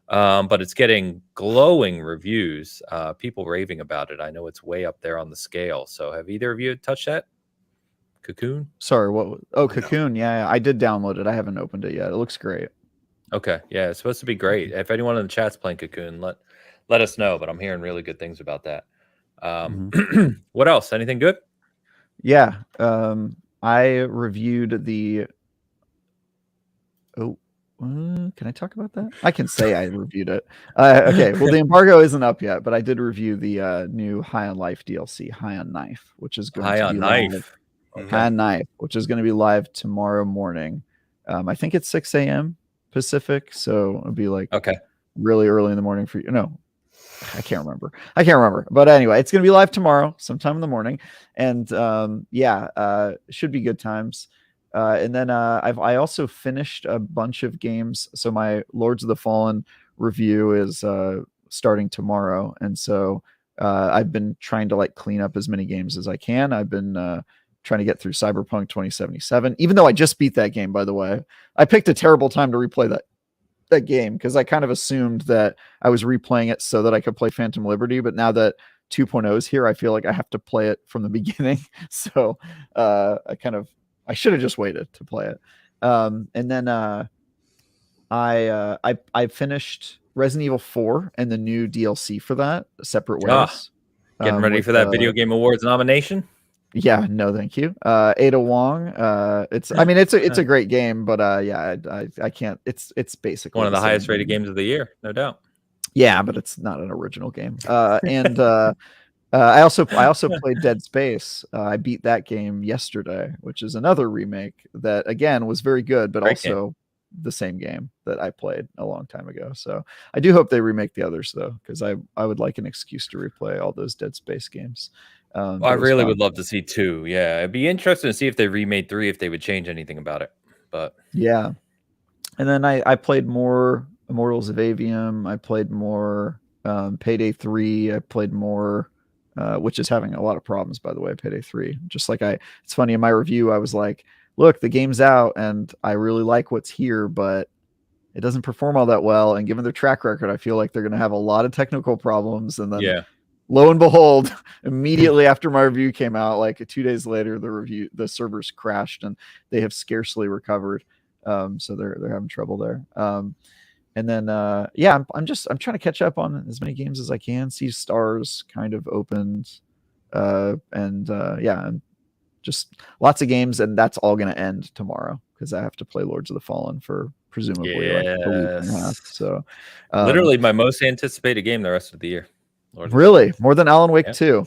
but it's getting glowing reviews. People raving about it. I know it's way up there on the scale. So have either of you touched that? Cocoon? Sorry, what? Oh, Cocoon. Yeah, I did download it. I haven't opened it yet. It looks great. Okay, yeah, it's supposed to be great. If anyone in the chat's playing Cocoon, let us know. But I'm hearing really good things about that. What else? Anything good? Yeah, I reviewed the. Oh. Can I talk about that? I can say I reviewed it. Okay, well, the embargo isn't up yet, but I did review the new High on Life DLC, High on Knife, which is going to be live. High on Knife, which is going to be live tomorrow morning. I think it's 6 a.m. Pacific, so it'll be like really early in the morning for you. No, I can't remember. But anyway, it's going to be live tomorrow, sometime in the morning, and should be good times. And then I also finished a bunch of games. So my Lords of the Fallen review is starting tomorrow, and so I've been trying to clean up as many games as I can. I've been trying to get through Cyberpunk 2077, even though I just beat that game. By the way, I picked a terrible time to replay that game because I kind of assumed that I was replaying it so that I could play Phantom Liberty. But now that 2.0 is here, I feel like I have to play it from the beginning. So I should have just waited to play it. And then I finished Resident Evil 4 and the new DLC for that, Separate Ways. Getting ready for that Video Game Awards nomination? Yeah, no, thank you. Ada Wong. It's a great game, but I can't. It's basically one of the highest rated games of the year, no doubt. Yeah, but it's not an original game. I also played Dead Space. I beat that game yesterday, which is another remake that again was very good, but also the same game that I played a long time ago. So I do hope they remake the others though, because I would like an excuse to replay all those Dead Space games. I really would love to see 2. Yeah, it'd be interesting to see if they remade 3, if they would change anything about it. But yeah, and then I played more Immortals of Avium. I played more Payday 3. I played more. Which is having a lot of problems, by the way, Payday 3. Just like it's funny, in my review, I was like, look, the game's out and I really like what's here, but it doesn't perform all that well. And given their track record, I feel like they're going to have a lot of technical problems. And then lo and behold, immediately after my review came out, like 2 days later, the servers crashed and they have scarcely recovered. So they're having trouble there. And then I'm trying to catch up on as many games as I can. Sea Stars kind of opened, and just lots of games, and that's all going to end tomorrow because I have to play Lords of the Fallen for presumably like a week and a half. So literally my most anticipated game the rest of the year. Really? More than Alan Wake 2?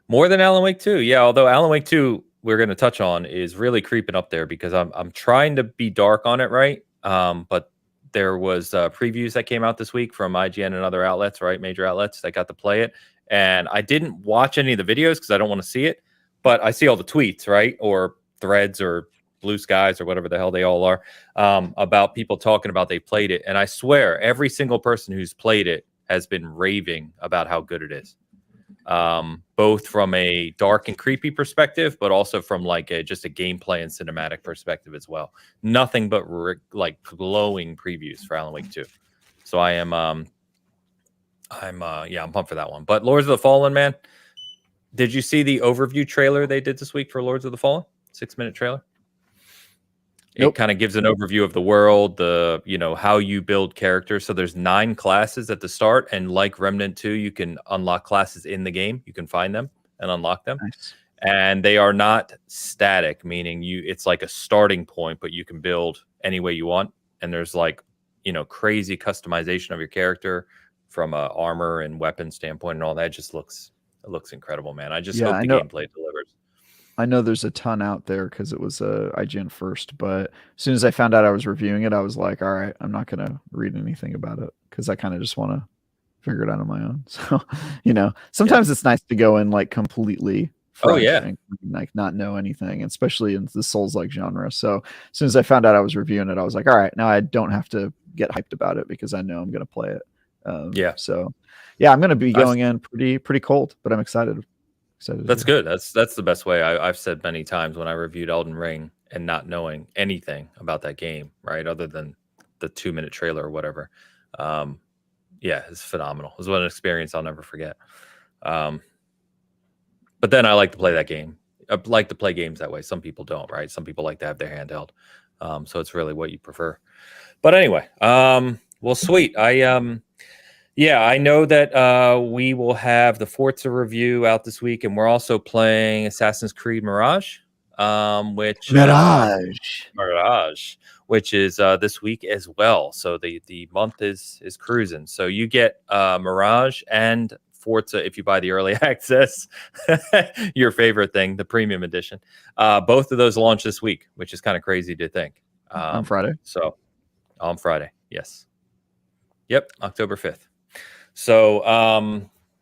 More than Alan Wake 2, yeah. Although Alan Wake 2, we're going to touch on, is really creeping up there because I'm trying to be dark on it, right? But there was previews that came out this week from IGN and other outlets, right? Major outlets that got to play it. And I didn't watch any of the videos because I don't want to see it. But I see all the tweets, right? Or threads or Blue Skies or whatever the hell they all are, about people talking about they played it. And I swear every single person who's played it has been raving about how good it is. Both from a dark and creepy perspective, but also from like just a gameplay and cinematic perspective as well. Nothing but like glowing previews for Alan Wake 2. So I am, I'm pumped for that one. But Lords of the Fallen, man, did you see the overview trailer they did this week for Lords of the Fallen? 6-minute trailer. Nope. It kind of gives an overview of the world, how you build characters. So there's 9 classes at the start, and like Remnant 2, you can unlock classes in the game. You can find them and unlock them. Nice. And they are not static, meaning it's like a starting point, but you can build any way you want. And there's like, crazy customization of your character from a armor and weapon standpoint and all that. It looks incredible, man. I just hope the gameplay delivers. I know there's a ton out there because it was IGN first, but as soon as I found out I was reviewing it, I was like, all right, I'm not going to read anything about it because I kind of just want to figure it out on my own. So, sometimes it's nice to go in like completely fresh and like not know anything, especially in the Souls-like genre. So as soon as I found out I was reviewing it, I was like, all right, now I don't have to get hyped about it because I know I'm going to play it. So I'm going to be going in pretty cold, but I'm excited. That's good. That's the best way. I've said many times when I reviewed Elden Ring and not knowing anything about that game, right, other than the 2-minute trailer or whatever. It's phenomenal. It was an experience I'll never forget. But then I like to play that game. I like to play games that way. Some people don't, right? Some people like to have their handheld. So it's really what you prefer. But anyway, well, sweet. I know that we will have the Forza review out this week, and we're also playing Assassin's Creed Mirage, which is this week as well. So the month is cruising. So you get Mirage and Forza if you buy the early access, your favorite thing, the premium edition. Both of those launch this week, which is kind of crazy to think. On Friday. So on Friday, yes. Yep, October 5th. So,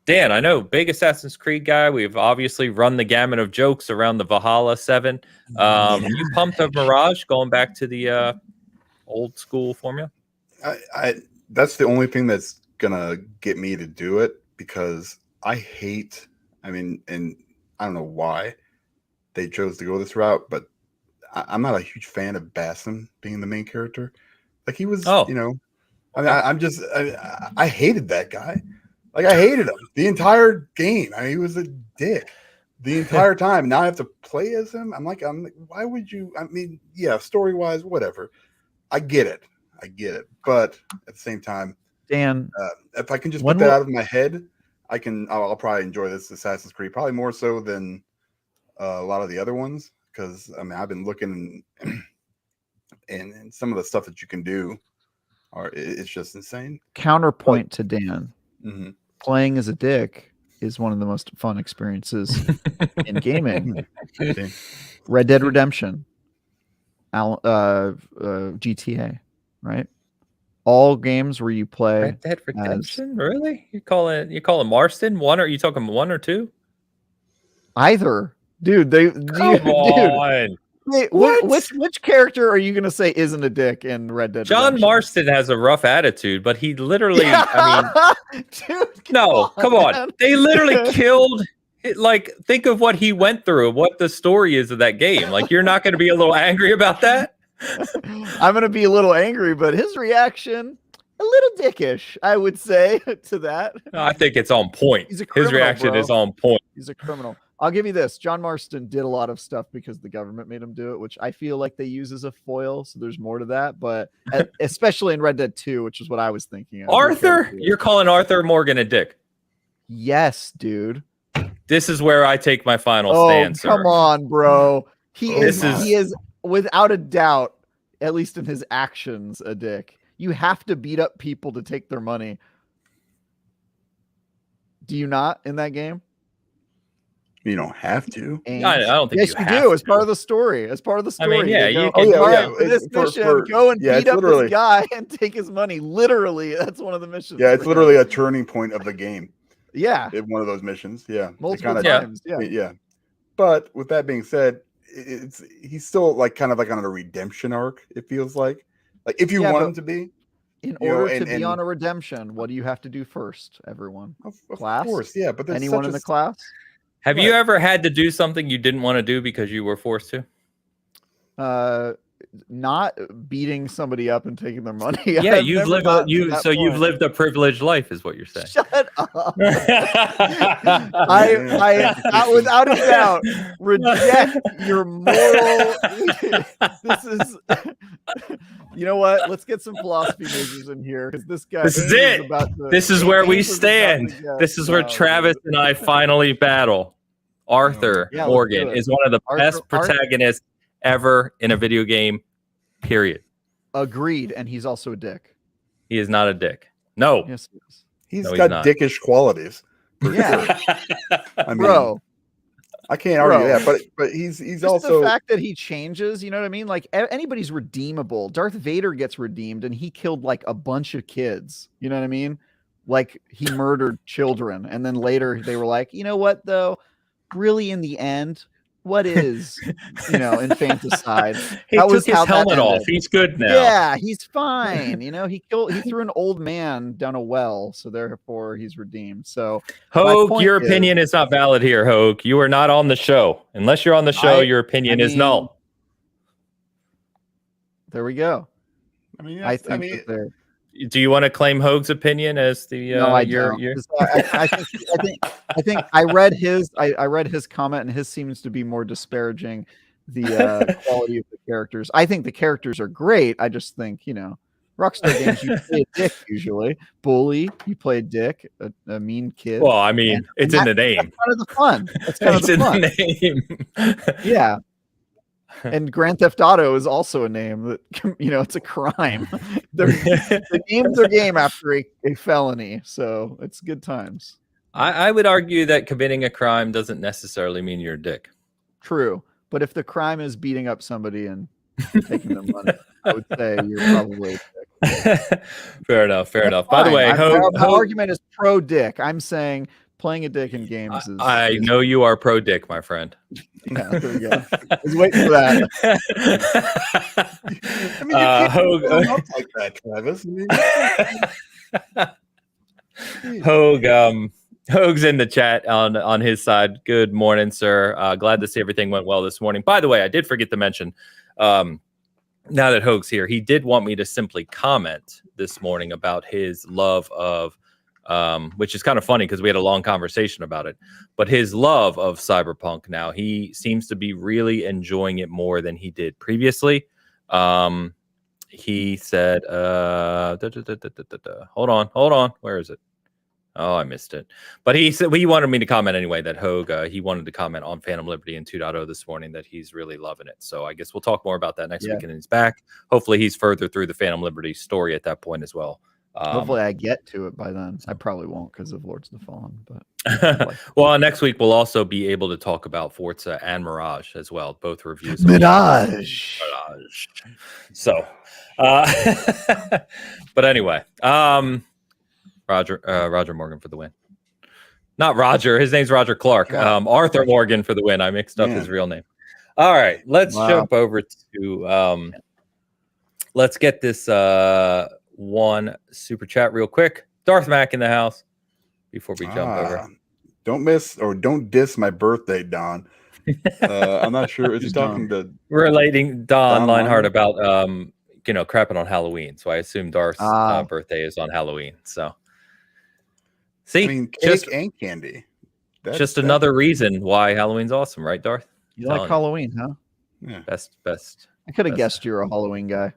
Dan, I know, big Assassin's Creed guy. We've obviously run the gamut of jokes around the Valhalla 7. You pumped up Mirage going back to the old school formula? That's the only thing that's gonna get me to do it because and I don't know why they chose to go this route, but I'm not a huge fan of Basim being the main character. Like he was, I hated that guy. Like I hated him the entire game. He was a dick the entire time. Now I have to play as him. I'm like, why would you? Story wise, whatever. I get it. But at the same time, Dan, if I can just put that out of my head, I'll probably enjoy this Assassin's Creed probably more so than a lot of the other ones because I've been looking and some of the stuff that you can do. It's just insane. Counterpoint to Dan. Mm-hmm. Playing as a dick is one of the most fun experiences in gaming. Red Dead Redemption, GTA, right? All games where you play Red Dead Redemption. Really? You call it Marston? One? Or are you talking 1 or 2? Either, dude. Come on. Wait, which character are you going to say isn't a dick in Red Dead John Redemption? Marston has a rough attitude, but he literally, dude, come on. They literally killed, think of what he went through, what the story is of that game. Like, you're not going to be a little angry about that? I'm going to be a little angry, but his reaction, a little dickish, I would say, to that. No, I think it's on point. He's a criminal, his reaction is on point. He's a criminal. I'll give you this. John Marston did a lot of stuff because the government made him do it, which I feel like they use as a foil. So there's more to that. But especially in Red Dead 2, which is what I was thinking of. Arthur? You're calling Arthur Morgan a dick? Yes, dude. This is where I take my final stand, sir. Come on, bro. He is without a doubt, at least in his actions, a dick. You have to beat up people to take their money. Do you not in that game? You don't have to. I don't think yes, you do. As part of the story. As part of the story. I mean, yeah, you can. This mission, go and beat up this guy and take his money. Literally, that's one of the missions. Yeah, it's literally a turning point of the game. Yeah, it's one of those missions. Yeah, multiple times. Yeah. But with that being said, he's still like kind of like on a redemption arc. It feels like if you want him to be. In order to be on a redemption, what do you have to do first, everyone? Of course, yeah. But anyone in the class? Have you ever had to do something you didn't want to do because you were forced to? Not beating somebody up and taking their money. Yeah, you've lived a privileged life, is what you're saying. Shut up. I without a doubt reject your moral. This is. You know what? Let's get some philosophy majors in here because this guy. This is it. This is where we stand. This is where Travis and I finally battle. Arthur Morgan is one of the best protagonists ever in a video game, period. Agreed. And he's also a dick. He is not a dick. No. Yes, he is. He's got dickish qualities. Yeah. I mean, bro. I can't argue that, but he's just also the fact that he changes, you know what I mean? Like anybody's redeemable. Darth Vader gets redeemed and he killed like a bunch of kids. You know what I mean? Like he murdered children. And then later they were like, you know what though? Really in the end, what is, infanticide? He took his helmet off. He's good now. Yeah, he's fine. He threw an old man down a well, so therefore he's redeemed. So Hoeg, your opinion is not valid here, Hoeg. You are not on the show. Unless you're on the show, your opinion is null. There we go. I think do you want to claim Hoeg's opinion as the no, I don't. I think I read his comment and his seems to be more disparaging the quality of the characters. I think the characters are great. I just think, Rockstar games, you play a dick usually. Bully, you play a dick, a mean kid. Well, I mean, it's in the name. That's kind of the fun. That's kind of the fun. The name. Yeah. And Grand Theft Auto is also a name that, it's a crime. The games are game after a felony. So it's good times. I would argue that committing a crime doesn't necessarily mean you're a dick. True. But if the crime is beating up somebody and taking their money, I would say you're probably a dick. Fair enough. That's By the way, my argument is pro dick. I'm saying playing a dick in games is. I know you are pro dick, my friend. Yeah, there we go. I was waiting for that. I mean, you can't up like that, Travis. Hoeg's in the chat on his side. Good morning, sir. Glad to see everything went well this morning. By the way, I did forget to mention, now that Hoeg's here, he did want me to simply comment this morning about his love of, which is kind of funny because we had a long conversation about it, but his love of Cyberpunk now, he seems to be really enjoying it more than he did previously. He said, hold on. Where is it? Oh, I missed it. But he said he wanted me to comment anyway that Hoeg, he wanted to comment on Phantom Liberty and 2.0 this morning that he's really loving it. So I guess we'll talk more about that next week when he's back. Hopefully he's further through the Phantom Liberty story at that point as well. Hopefully I get to it by then. I probably won't because of Lords of the Fallen. But well, next week we'll also be able to talk about Forza and Mirage as well. Both reviews. Mirage. So, but anyway, Roger Morgan for the win. Not Roger. His name's Roger Clark. Arthur Morgan for the win. I mixed up his real name. All right, let's jump over to. Let's get this one super chat real quick. Darth Mac in the house before we jump over. Don't miss or don't diss my birthday, Don. I'm not sure. Is he talking to relating Don Leinhardt about crapping on Halloween? So I assume Darth's birthday is on Halloween. So see, I mean, cake and candy. Just another reason why Halloween's awesome, right, Darth? You like Halloween, huh? Yeah. Best. I could have guessed you're a Halloween guy.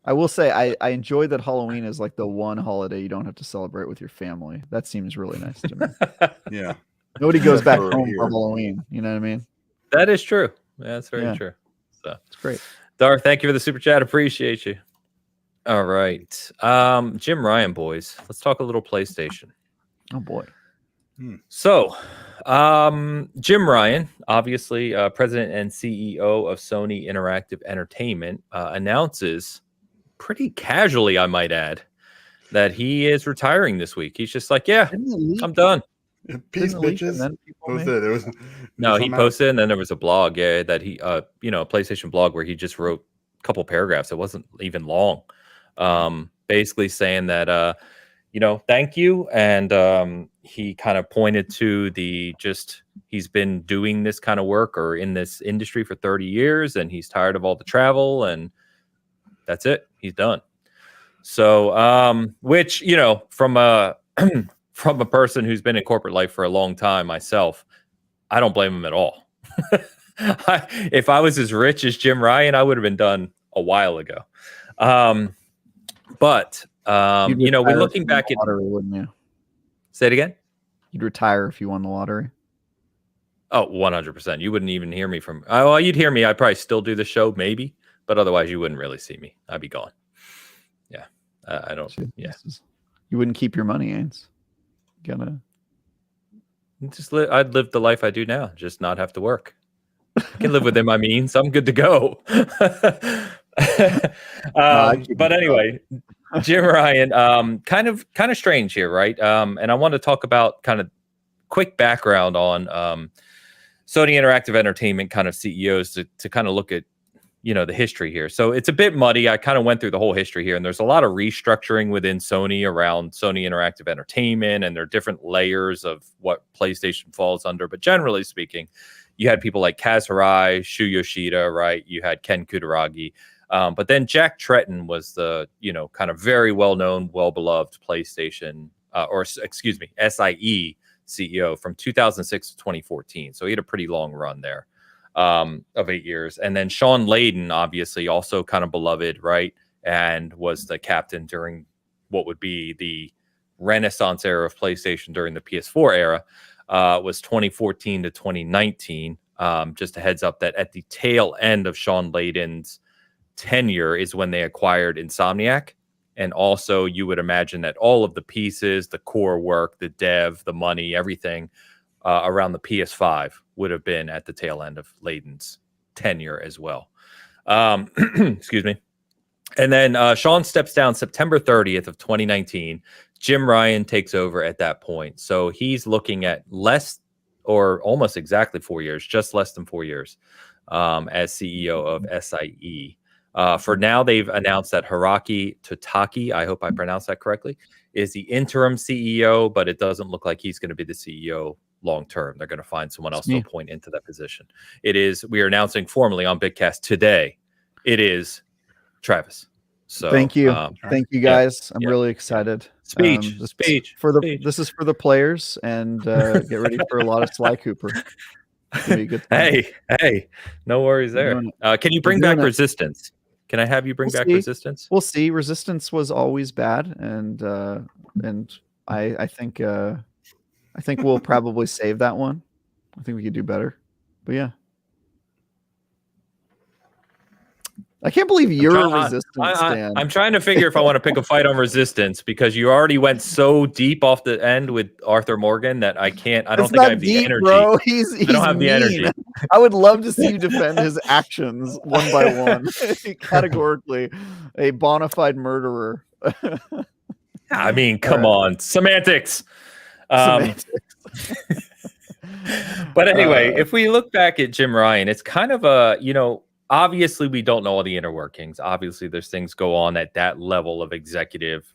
I will say I enjoy that Halloween is like the one holiday you don't have to celebrate with your family. That seems really nice to me. Yeah. Nobody goes back home for Halloween. You know what I mean? That is true. That's very true. So it's great. Darth, thank you for the super chat. Appreciate you. All right. Jim Ryan, boys. Let's talk a little PlayStation. Oh boy. So Jim Ryan, obviously president and CEO of Sony Interactive Entertainment, announces pretty casually, I might add, that he is retiring this week. He's just like, yeah, I'm done. Peace, bitches. No, he posted, and then there was a blog, that he, a PlayStation blog where he just wrote a couple paragraphs. It wasn't even long. Basically saying that, thank you. And he kind of pointed to he's been doing this kind of work or in this industry for 30 years, and he's tired of all the travel, and that's it. He's done. So, which, from a person who's been in corporate life for a long time myself, I don't blame him at all. If I was as rich as Jim Ryan, I would have been done a while ago. But we're looking back at lottery, wouldn't you? Say it again. You'd retire if you won the lottery. Oh, 100%. You wouldn't even hear me from. Well, you'd hear me. I'd probably still do the show, maybe, but otherwise, you wouldn't really see me. I'd be gone. Yeah, I don't. Yeah, you wouldn't keep your money, Ains. I'd live the life I do now, just not have to work. I can live within my means. I'm good to go. But anyway, Jim Ryan, kind of strange here, right? And I want to talk about kind of quick background on Sony Interactive Entertainment kind of CEOs to kind of look at the history here. So it's a bit muddy. I kind of went through the whole history here, and there's a lot of restructuring within Sony around Sony Interactive Entertainment, and there are different layers of what PlayStation falls under. But generally speaking, you had people like Kaz Hirai, Shu Yoshida, right? You had Ken Kutaragi. But then Jack Tretton was the, kind of very well-known, well-beloved PlayStation, SIE CEO from 2006 to 2014. So he had a pretty long run there of 8 years. And then Sean Layden, obviously, also kind of beloved, right? And was the captain during what would be the Renaissance era of PlayStation during the PS4 era, was 2014 to 2019. Just a heads up that at the tail end of Sean Layden's tenure is when they acquired Insomniac. And also you would imagine that all of the pieces, the core work, the dev, the money, everything around the PS5 would have been at the tail end of Layden's tenure as well. Excuse me. And then Sean steps down September 30th of 2019. Jim Ryan takes over at that point. So he's looking at less or almost exactly 4 years, just less than 4 years as CEO of SIE. For now, they've announced that Hiroki Totaki, I hope I pronounced that correctly, is the interim CEO, but it doesn't look like he's going to be the CEO long term. They're going to find someone else to appoint into that position. We are announcing formally on Bitcast today, it is Travis. So thank you. Thank you guys. I'm really excited. Speech. This is for the players, and get ready for a lot of Sly Cooper. Hey, no worries there. Can you bring back Resistance? Can I have you bring back Resistance? We'll see. Resistance was always bad, and I think we'll probably save that one. I think we could do better. But yeah. I can't believe you're a Resistance fan. I'm trying to figure if I want to pick a fight on Resistance because you already went so deep off the end with Arthur Morgan that I can't. I don't think I have the energy. Bro. I don't have the energy. I would love to see you defend his actions one by one. Categorically, a bona fide murderer. I mean, come on, semantics. But anyway, if we look back at Jim Ryan, it's kind of a obviously, we don't know all the inner workings. Obviously, there's things go on at that level of executive,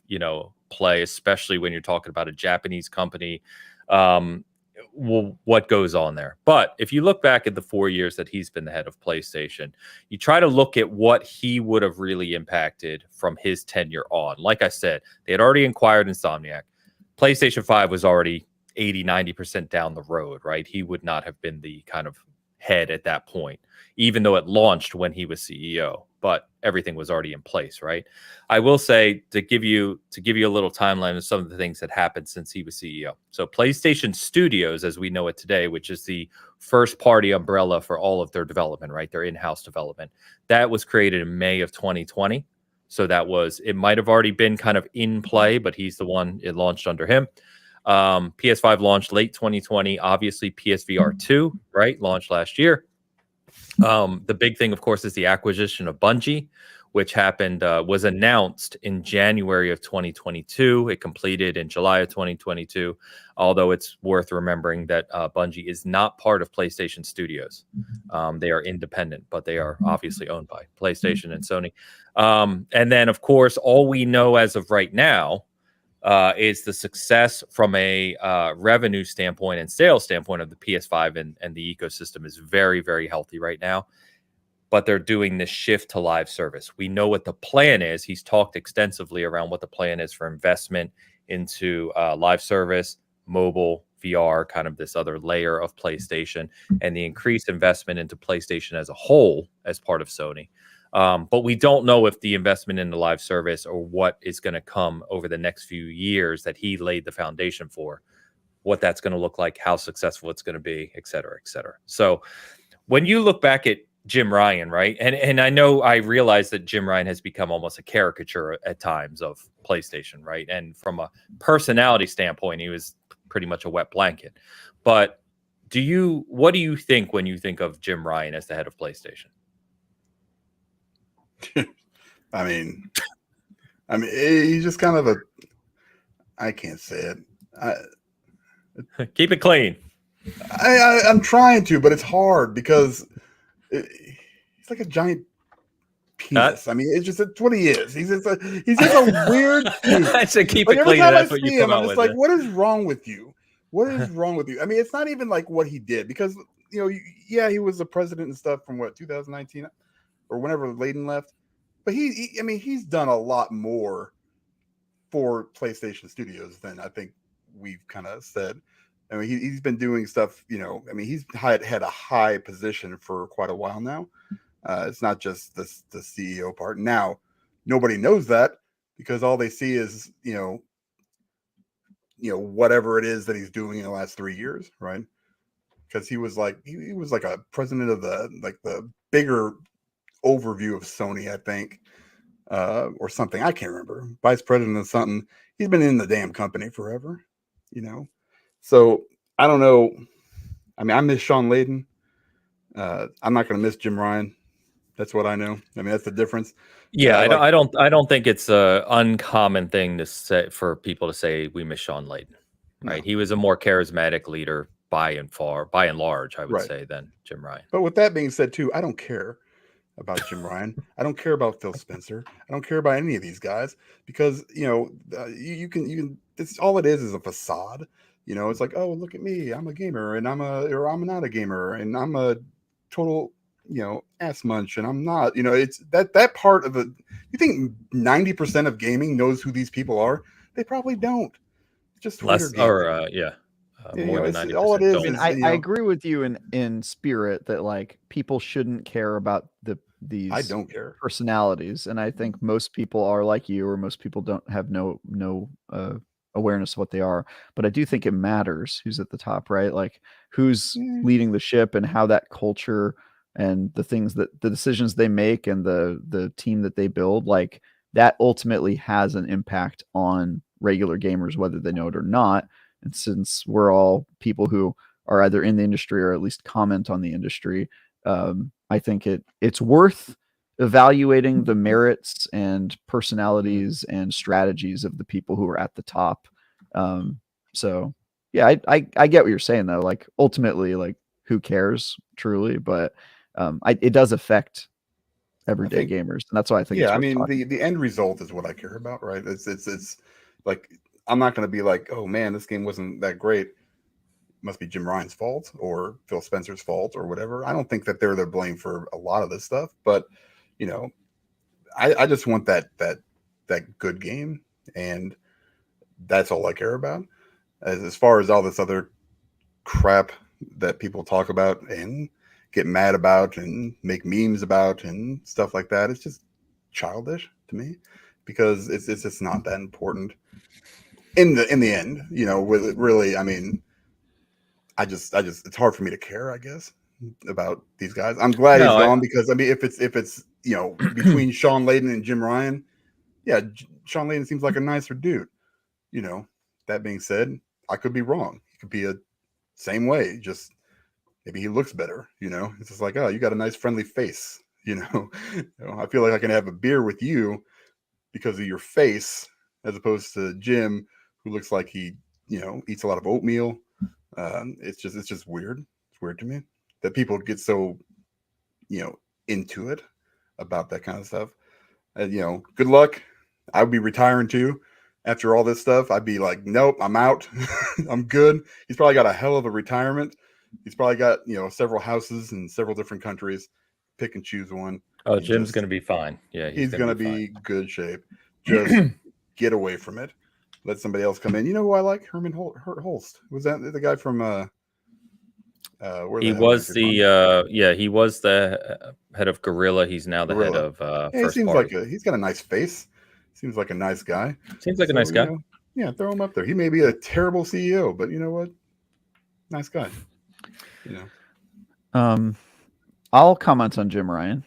play, especially when you're talking about a Japanese company. What goes on there? But if you look back at the 4 years that he's been the head of PlayStation, you try to look at what he would have really impacted from his tenure on. Like I said, they had already acquired Insomniac. PlayStation 5 was already 80-90% down the road, right? He would not have been the kind of head at that point, even though it launched when he was CEO, but everything was already in place, right? I will say, to give you a little timeline of some of the things that happened since he was CEO. So PlayStation Studios, as we know it today, which is the first party umbrella for all of their development, right? Their in-house development, that was created in May of 2020. So it might have already been kind of in play, but he's the one, it launched under him. PS5 launched late 2020. Obviously, PSVR 2, right, launched last year. The big thing, of course, is the acquisition of Bungie, which happened, was announced in January of 2022. It completed in July of 2022, although it's worth remembering that Bungie is not part of PlayStation Studios. They are independent, but they are obviously owned by PlayStation and Sony. And then, of course, all we know as of right now is the success from a revenue standpoint and sales standpoint of the PS5 and the ecosystem is very, very healthy right now. But they're doing this shift to live service. We know what the plan is. He's talked extensively around what the plan is for investment into live service, mobile, VR, kind of this other layer of PlayStation, and the increased investment into PlayStation as a whole as part of Sony. But we don't know if the investment in the live service or what is going to come over the next few years that he laid the foundation for, what that's going to look like, how successful it's going to be, et cetera, et cetera. So when you look back at Jim Ryan, right? And I realize that Jim Ryan has become almost a caricature at times of PlayStation, right? And from a personality standpoint, he was pretty much a wet blanket. But what do you think when you think of Jim Ryan as the head of PlayStation? I mean, he's just kind of I can't say it. Keep it clean. I'm trying to, but it's hard because he's like a giant penis. I mean, it's what he is. He's just a weird dude. I said keep like, it clean. Every time That's I what see you him, come I'm out just with. like, what is wrong with you? What is wrong with you? I mean, it's not even like what he did because, yeah, he was the president and stuff from 2019 or whenever Layden left. But he's done a lot more for PlayStation Studios than I think we've kind of said. I mean, he's been doing stuff, he's had a high position for quite a while now. It's not just the CEO part. Now, nobody knows that because all they see is, whatever it is that he's doing in the last 3 years, right? Because he was like a president of the bigger overview of Sony, I think, or something. I can't remember. Vice president of something. He's been in the damn company forever, So I don't know. I mean, I miss Sean Layden. I'm not going to miss Jim Ryan. That's what I know. I mean, that's the difference. Yeah, I don't think it's a uncommon thing to say for people to say we miss Sean Layden. Right? No. He was a more charismatic leader by and large, I would say, than Jim Ryan. But with that being said, too, I don't care about Jim Ryan. I don't care about Phil Spencer. I don't care about any of these guys because you can. It's all it is a facade. It's like, oh, look at me, I'm a gamer, and I'm not a gamer, and I'm a total ass munch, and I'm not. It's that part of the. You think 90% of gaming knows who these people are? They probably don't. Just less or more than 90%. All it is. I agree with you in spirit that like people shouldn't care about these. I don't care personalities, and I think most people are like you, or most people don't have no awareness of what they are. But I do think it matters who's at the top, right? Like who's leading the ship and how that culture and the decisions they make and the team that they build, like that ultimately has an impact on regular gamers, whether they know it or not. And since we're all people who are either in the industry or at least comment on the industry, I think it's worth evaluating the merits and personalities and strategies of the people who are at the top. So yeah, I get what you're saying though. Like ultimately, like who cares truly, but it does affect everyday gamers, and that's why I think. Yeah, I mean the end result is what I care about, right? It's like I'm not going to be like, oh man, this game wasn't that great. It must be Jim Ryan's fault or Phil Spencer's fault or whatever. I don't think that they're the blame for a lot of this stuff, but I just want that good game, and that's all I care about. as far as all this other crap that people talk about and get mad about and make memes about and stuff like that, it's just childish to me, because it's just not that important in the end. With it really, I mean, I just it's hard for me to care, I guess, about these guys. I'm glad he's gone, because I mean, if it's between Sean Layden and Jim Ryan, yeah, Sean Layden seems like a nicer dude. That being said, I could be wrong. He could be a same way, just maybe he looks better. It's just like, oh, you got a nice friendly face. I feel like I can have a beer with you because of your face, as opposed to Jim, who looks like he eats a lot of oatmeal. It's just weird. It's weird to me that people get so into it about that kind of stuff. Good luck. I would be retiring too. After all this stuff, I'd be like, nope, I'm out. I'm good. He's probably got a hell of a retirement. He's probably got, several houses in several different countries. Pick and choose one. Oh, Jim's going to be fine. Yeah, he's going to be good shape. Just get away from it. Let somebody else come in. You know who I like? Herman Holst. Was that the guy from he was the head of Gorilla. He's now the head of First seems Party. Like he's got a nice face. Seems like a nice guy. Seems like a nice guy. Throw him up there. He may be a terrible CEO, but you know what? Nice guy. I'll comment on Jim Ryan.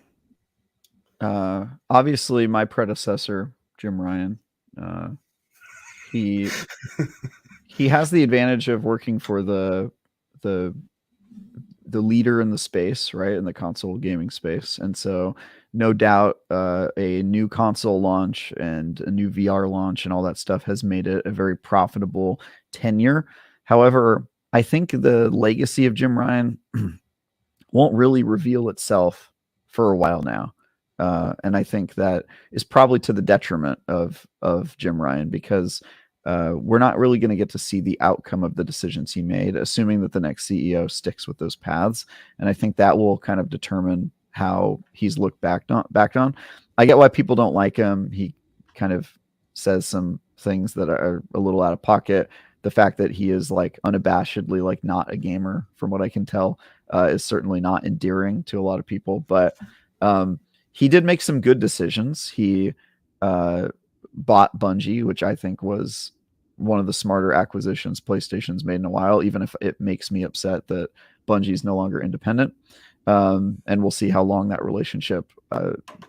Obviously, my predecessor, Jim Ryan, he has the advantage of working for the leader in the space, right, in the console gaming space, and so no doubt a new console launch and a new VR launch and all that stuff has made it a very profitable tenure. However, I think the legacy of Jim Ryan won't really reveal itself for a while now. And I think that is probably to the detriment of Jim Ryan, because we're not really going to get to see the outcome of the decisions he made, assuming that the next CEO sticks with those paths. And I think that will kind of determine how he's looked back on. I get why people don't like him. He kind of says some things that are a little out of pocket. The fact that he is like unabashedly like not a gamer, from what I can tell, is certainly not endearing to a lot of people. But he did make some good decisions. He bought Bungie, which I think was one of the smarter acquisitions PlayStation's made in a while, even if it makes me upset that Bungie is no longer independent. And we'll see how long that relationship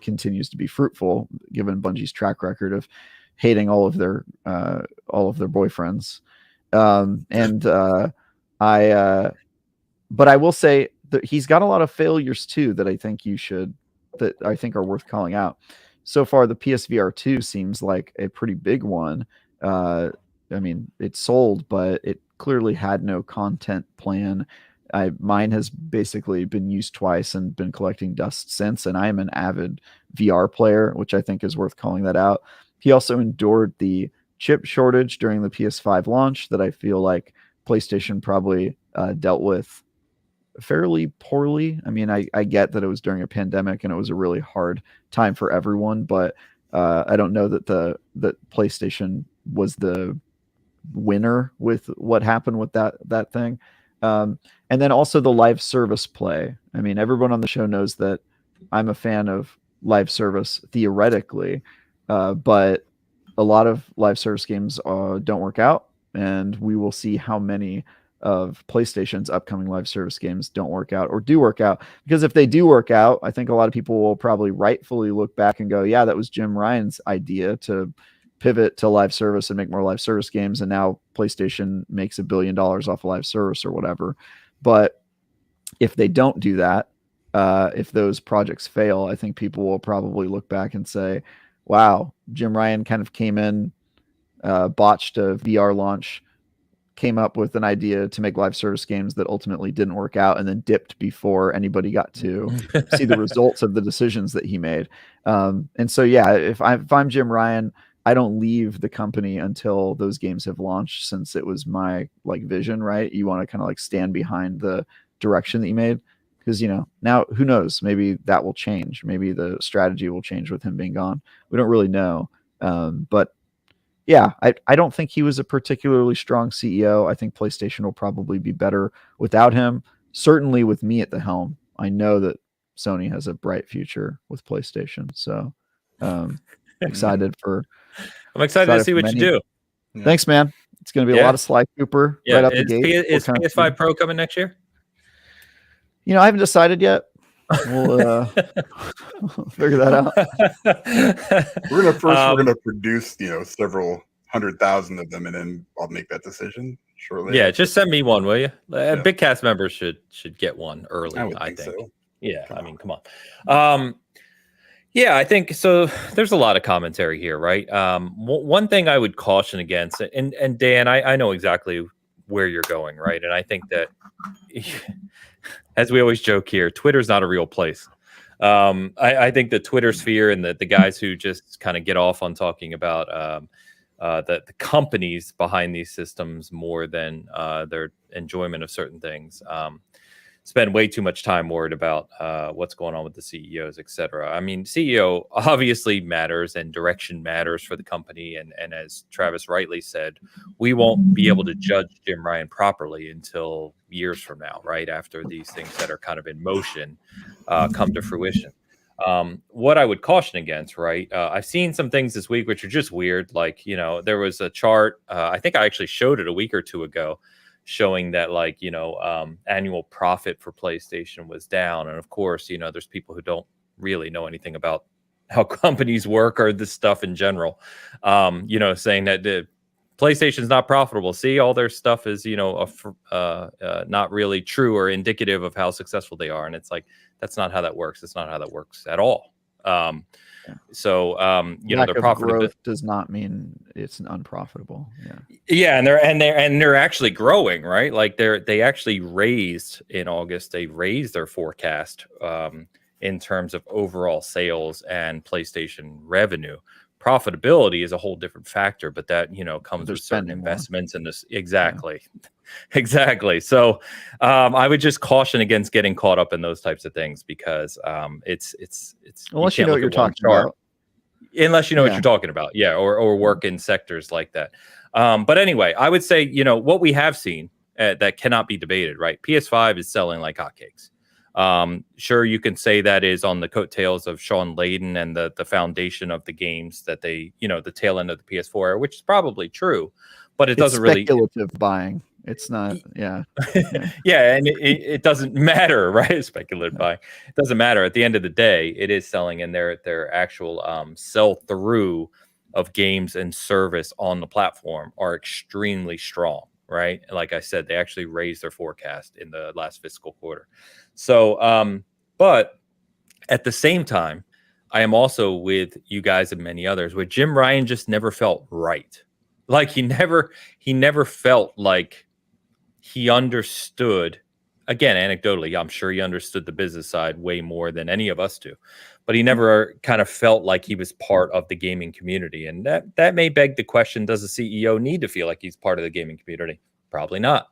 continues to be fruitful, given Bungie's track record of hating all of their boyfriends. But I will say that he's got a lot of failures too that I think are worth calling out. So far, the PSVR 2 seems like a pretty big one. I mean, it sold, but it clearly had no content plan. Mine has basically been used twice and been collecting dust since, and I am an avid VR player, which I think is worth calling that out. He also endured the chip shortage during the PS5 launch that I feel like PlayStation probably dealt with fairly poorly. I mean, I get that it was during a pandemic and it was a really hard time for everyone, but I don't know that that PlayStation was the winner with what happened with that thing. And then also the live service play. I mean, everyone on the show knows that I'm a fan of live service theoretically, but a lot of live service games don't work out, and we will see how many of PlayStation's upcoming live service games don't work out or do work out. Because if they do work out, I think a lot of people will probably rightfully look back and go, yeah, that was Jim Ryan's idea to pivot to live service and make more live service games, and now PlayStation makes $1 billion off of live service or whatever. But if they don't do that, if those projects fail, I think people will probably look back and say, wow, Jim Ryan kind of came in, botched a VR launch, came up with an idea to make live service games that ultimately didn't work out, and then dipped before anybody got to see the results of the decisions that he made. And so, yeah, if I'm Jim Ryan, I don't leave the company until those games have launched, since it was my vision, right? You want to kind of stand behind the direction that you made, because now who knows, maybe that will change, maybe the strategy will change with him being gone. We don't really know. But yeah, I don't think he was a particularly strong CEO. I think PlayStation will probably be better without him. Certainly with me at the helm, I know that Sony has a bright future with PlayStation. So excited for. I'm excited to see what you do. Yeah. Thanks, man. It's going to be a lot of Sly Cooper right out the gate. Is PS5 Pro coming next year? You know, I haven't decided yet. We'll figure that out. We're gonna produce, several 100,000 of them, and then I'll make that decision shortly. Yeah, just send me one, will you? Bitcast members should get one early. I think. So. Yeah, come on. Yeah, I think so. There's a lot of commentary here, right? One thing I would caution against, and Dan, I know exactly where you're going, right? And I think that, as we always joke here, Twitter's not a real place. I think the Twitter sphere and the guys who just kind of get off on talking about the companies behind these systems more than their enjoyment of certain things spend way too much time worried about what's going on with the CEOs, et cetera. I mean, CEO obviously matters and direction matters for the company. And as Travis rightly said, we won't be able to judge Jim Ryan properly until years from now, right? After these things that are kind of in motion come to fruition. What I would caution against, right? I've seen some things this week which are just weird. Like, there was a chart, I think I actually showed it a week or two ago, showing that annual profit for PlayStation was down. And of course, there's people who don't really know anything about how companies work or this stuff in general, saying that the PlayStation's not profitable. See, all their stuff is, not really true or indicative of how successful they are. And it's like, that's not how that works. It's not how that works at all. So lack their of growth does not mean it's unprofitable. And they're actually growing, right? Like they actually raised in August. They raised their forecast in terms of overall sales and PlayStation revenue. Profitability is a whole different factor, but that comes with certain investments in this. Exactly. So I would just caution against getting caught up in those types of things because it's unless you know what you're talking about. Unless you know what you're talking about, or work in sectors like that. But anyway, I would say what we have seen that cannot be debated, right? PS5 is selling like hotcakes. Sure, you can say that is on the coattails of Sean Layden and the foundation of the games that they, the tail end of the PS4 era, which is probably true, but it's doesn't really speculative buying. It's not, and it doesn't matter, right? Speculative buying. It doesn't matter. At the end of the day, it is selling, and their actual sell through of games and service on the platform are extremely strong. Right. Like I said, they actually raised their forecast in the last fiscal quarter. So, but at the same time, I am also with you guys and many others where Jim Ryan just never felt right. Like he never felt like he understood. Again, anecdotally, I'm sure he understood the business side way more than any of us do, but he never kind of felt like he was part of the gaming community. And that may beg the question, does a CEO need to feel like he's part of the gaming community? Probably not.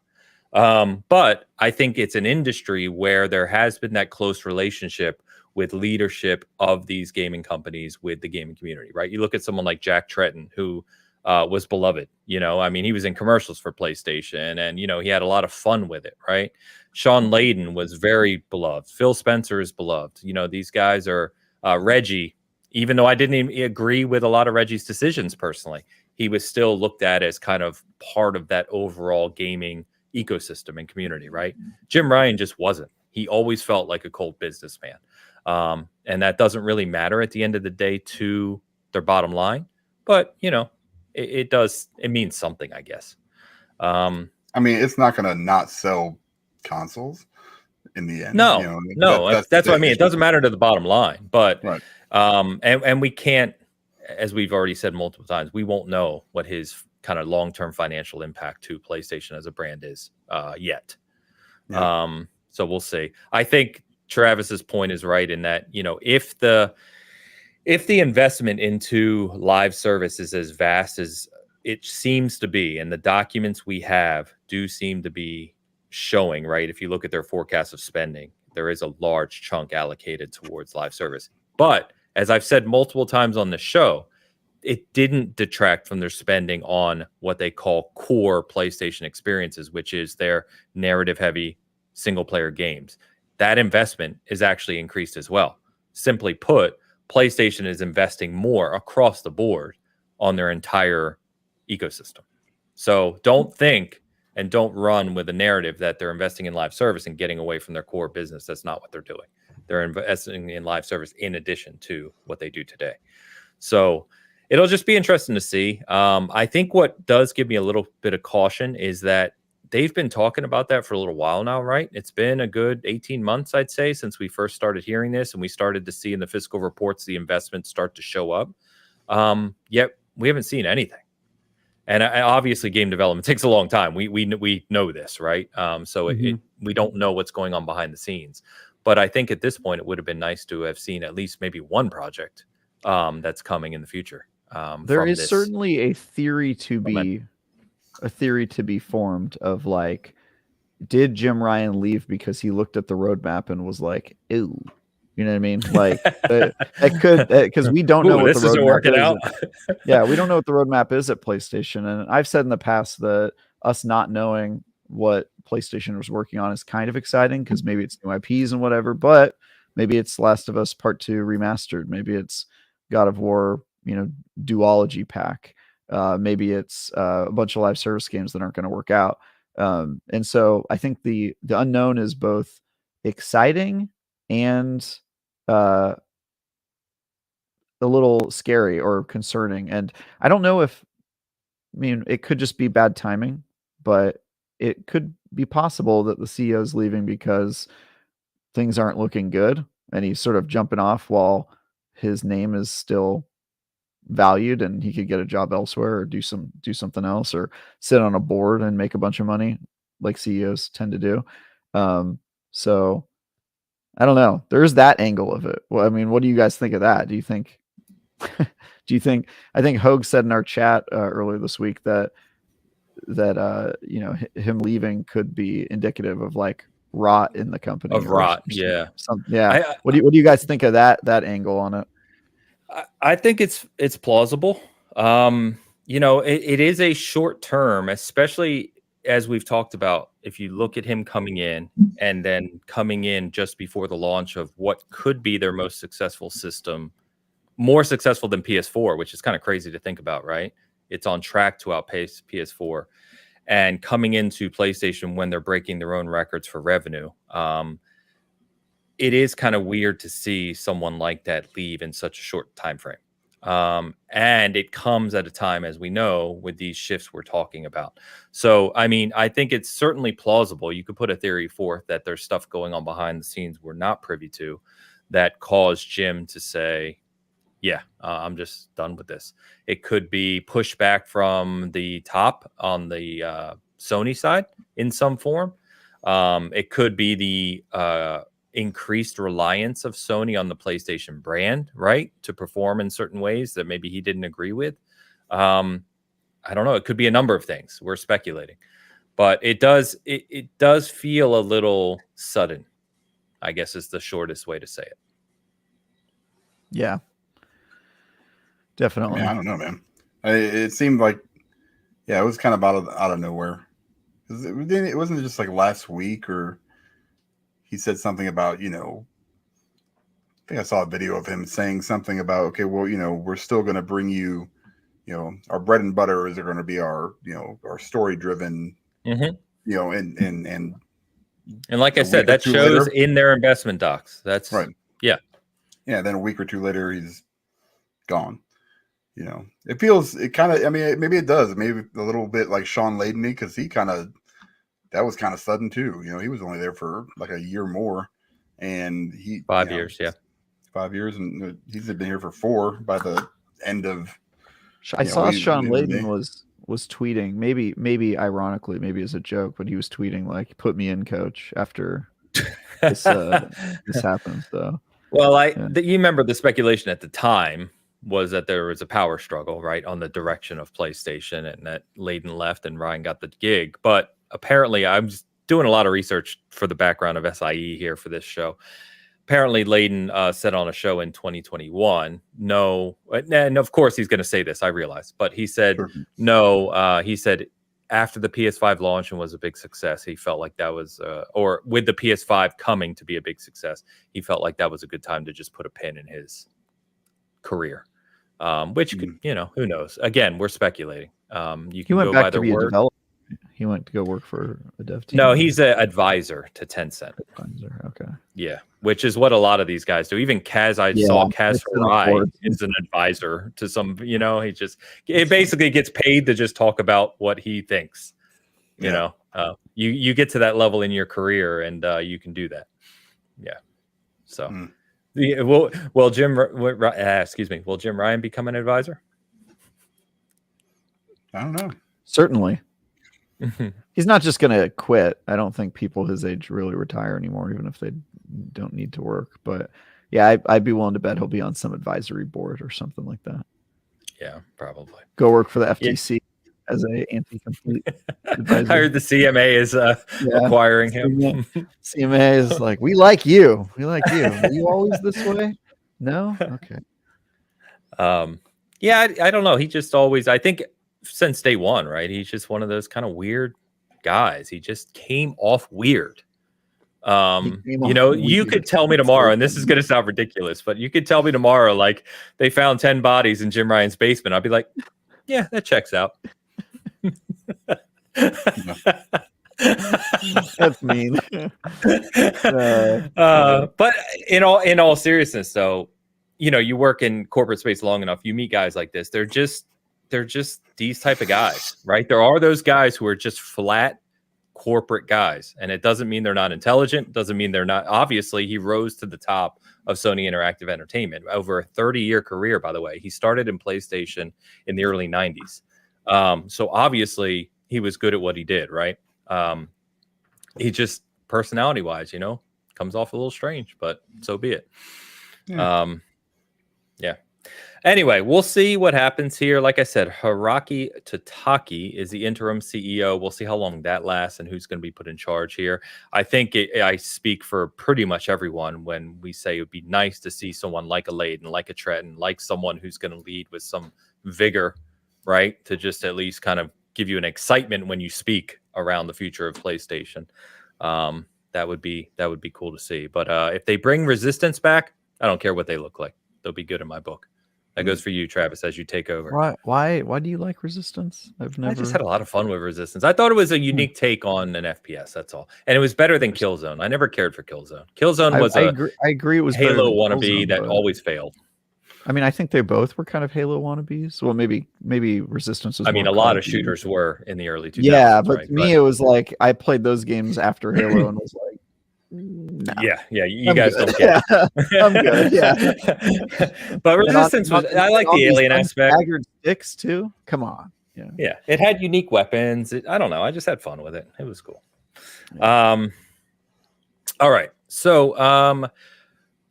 But I think it's an industry where there has been that close relationship with leadership of these gaming companies with the gaming community, right? You look at someone like Jack Tretton, who was beloved. He was in commercials for PlayStation and, he had a lot of fun with it, right? Sean Layden was very beloved. Phil Spencer is beloved. These guys are Reggie, even though I didn't even agree with a lot of Reggie's decisions personally, he was still looked at as kind of part of that overall gaming ecosystem and community, right? Jim Ryan just wasn't. He always felt like a cold businessman. And that doesn't really matter at the end of the day to their bottom line. But, it does. It means something, I guess. It's not going to not sell consoles in the end. No, that's what I mean. It doesn't matter to the bottom line, but right. And we can't, as we've already said multiple times, we won't know what his kind of long-term financial impact to PlayStation as a brand is yet. Yeah. So we'll see. I think Travis's point is right in that, if the investment into live service is as vast as it seems to be, and the documents we have do seem to be showing, right? If you look at their forecast of spending, there is a large chunk allocated towards live service. But as I've said multiple times on the show, it didn't detract from their spending on what they call core PlayStation experiences, which is their narrative-heavy single-player games. That investment is actually increased as well. Simply put, PlayStation is investing more across the board on their entire ecosystem. So don't think and don't run with a narrative that they're investing in live service and getting away from their core business. That's not what they're doing. They're investing in live service in addition to what they do today. So it'll just be interesting to see. I think what does give me a little bit of caution is that they've been talking about that for a little while now, right? It's been a good 18 months, I'd say, since we first started hearing this, and we started to see in the fiscal reports the investments start to show up. Yet we haven't seen anything. And obviously, game development takes a long time. We know this, right? So we don't know what's going on behind the scenes. But I think at this point, it would have been nice to have seen at least maybe one project that's coming in the future. There is certainly a theory to be formed of like, did Jim Ryan leave because he looked at the roadmap and was like, "Ew," you know what I mean? Like that could, because we don't know what the roadmap is. Out. Yeah, we don't know what the roadmap is at PlayStation, and I've said in the past that us not knowing what PlayStation was working on is kind of exciting because maybe it's new IPs and whatever, but maybe it's Last of Us Part 2 remastered, maybe it's God of War, duology pack. Maybe it's a bunch of live service games that aren't going to work out. And so I think the unknown is both exciting and a little scary or concerning. And I don't know it could just be bad timing, but it could be possible that the CEO is leaving because things aren't looking good and he's sort of jumping off while his name is still valued and he could get a job elsewhere or do something else or sit on a board and make a bunch of money like CEOs tend to do. So I don't know. There's that angle of it. Well, I mean, what do you guys think of that? Do you think I think Hoeg said in our chat earlier this week that him leaving could be indicative of like rot in the company. Of rot, yeah. What do you guys think of that angle on it? I think it's plausible. It is a short term, especially as we've talked about. If you look at him coming in and then coming in just before the launch of what could be their most successful system, more successful than PS4, which is kind of crazy to think about, right? It's on track to outpace PS4, and coming into PlayStation when they're breaking their own records for revenue. It is kind of weird to see someone like that leave in such a short time frame. And it comes at a time, as we know, with these shifts we're talking about. So, I mean, I think it's certainly plausible. You could put a theory forth that there's stuff going on behind the scenes we're not privy to that caused Jim to say, yeah, I'm just done with this. It could be pushback from the top on the Sony side in some form. It could be the increased reliance of Sony on the PlayStation brand, right, to perform in certain ways that maybe he didn't agree with. I don't know. It could be a number of things. We're speculating, but it does feel a little sudden, I guess is the shortest way to say it. Yeah, definitely. I don't know, man. It seemed like, it was kind of out of nowhere. It wasn't just like last week, or he said something about, I think I saw a video of him saying something about, okay, well, we're still going to bring you, our bread and butter is going to be our, our story driven, and like I said, that shows in their investment docs. That's right. Yeah. Yeah. Then a week or two later, he's gone. It feels, maybe it does. Maybe a little bit like Sean Layden, because that was kind of sudden too. He was only there for like a year more, and 5 years. Yeah. 5 years. And he's been here for 4 by the end of. I saw Sean Layden was tweeting, maybe ironically, maybe as a joke, but he was tweeting like, "Put me in, coach," after this happened. So, well, you remember the speculation at the time was that there was a power struggle, right, on the direction of PlayStation, and that Layden left and Ryan got the gig. But apparently, I'm just doing a lot of research for the background of SIE here for this show. apparently Layden said on a show in 2021, no, and of course he's going to say this, I realize, but he said no. He said after the PS5 launch and was a big success, he felt like that was, or with the PS5 coming to be a big success, he felt like that was a good time to just put a pin in his career. Which could, who knows? Again, we're speculating. You can go by their word. He went to go work for a dev team. No, he's an advisor to Tencent. Okay. Yeah, which is what a lot of these guys do. Even Kaz, saw Kaz Hirai is an advisor to some. It basically gets paid to just talk about what he thinks. You get to that level in your career, and you can do that. Yeah. So, will Jim Ryan become an advisor? I don't know. Certainly. He's not just going to quit. I don't think people his age really retire anymore, even if they don't need to work. But yeah, I'd be willing to bet he'll be on some advisory board or something like that. Yeah, probably. Go work for the FTC as a anti-complete advisor. I heard the CMA is acquiring him. CMA is like, we like you. We like you. Are you always this way? No? Okay. Yeah, I don't know. He just always, I think, since day one, right? He's just one of those kind of weird guys. He just came off weird. You could tell me tomorrow, and this is going to sound ridiculous, but you could tell me tomorrow, like they found 10 bodies in Jim Ryan's basement. I'd be like, yeah, that checks out. That's mean. But in all seriousness, though, you work in corporate space long enough, you meet guys like this. They're just these type of guys, right? There are those guys who are just flat corporate guys, and it doesn't mean they're not intelligent. Doesn't mean they're not. Obviously, he rose to the top of Sony Interactive Entertainment over a 30-year career. By the way, he started in PlayStation in the early 90s. So obviously, he was good at what he did, right? He just personality-wise, comes off a little strange, but so be it. Yeah. Anyway, we'll see what happens here. Like I said, Hiroki Tataki is the interim CEO. We'll see how long that lasts and who's going to be put in charge here. I think I speak for pretty much everyone when we say it would be nice to see someone like a Layden, like a Trenton, like someone who's going to lead with some vigor, right? To just at least kind of give you an excitement when you speak around the future of PlayStation. That would be cool to see. But if they bring Resistance back, I don't care what they look like. They'll be good in my book. That goes for you, Travis, as you take over. Why do you like Resistance? I just had a lot of fun with Resistance. I thought it was a unique take on an FPS. That's all, and it was better than Killzone. I never cared for Killzone. Killzone was I agree. It was Halo wannabe that always failed. I mean, I think they both were kind of Halo wannabes. Well, maybe Resistance was. I mean, a lot of shooters were in the early 2000s. Yeah, but to me, it was like I played those games after Halo and was like. No. Yeah, you guys don't get it. I'm good, yeah. But Resistance was, I like the alien aspect. Staggered sticks too. Come on. Yeah. It had unique weapons. I don't know. I just had fun with it. It was cool. All right. So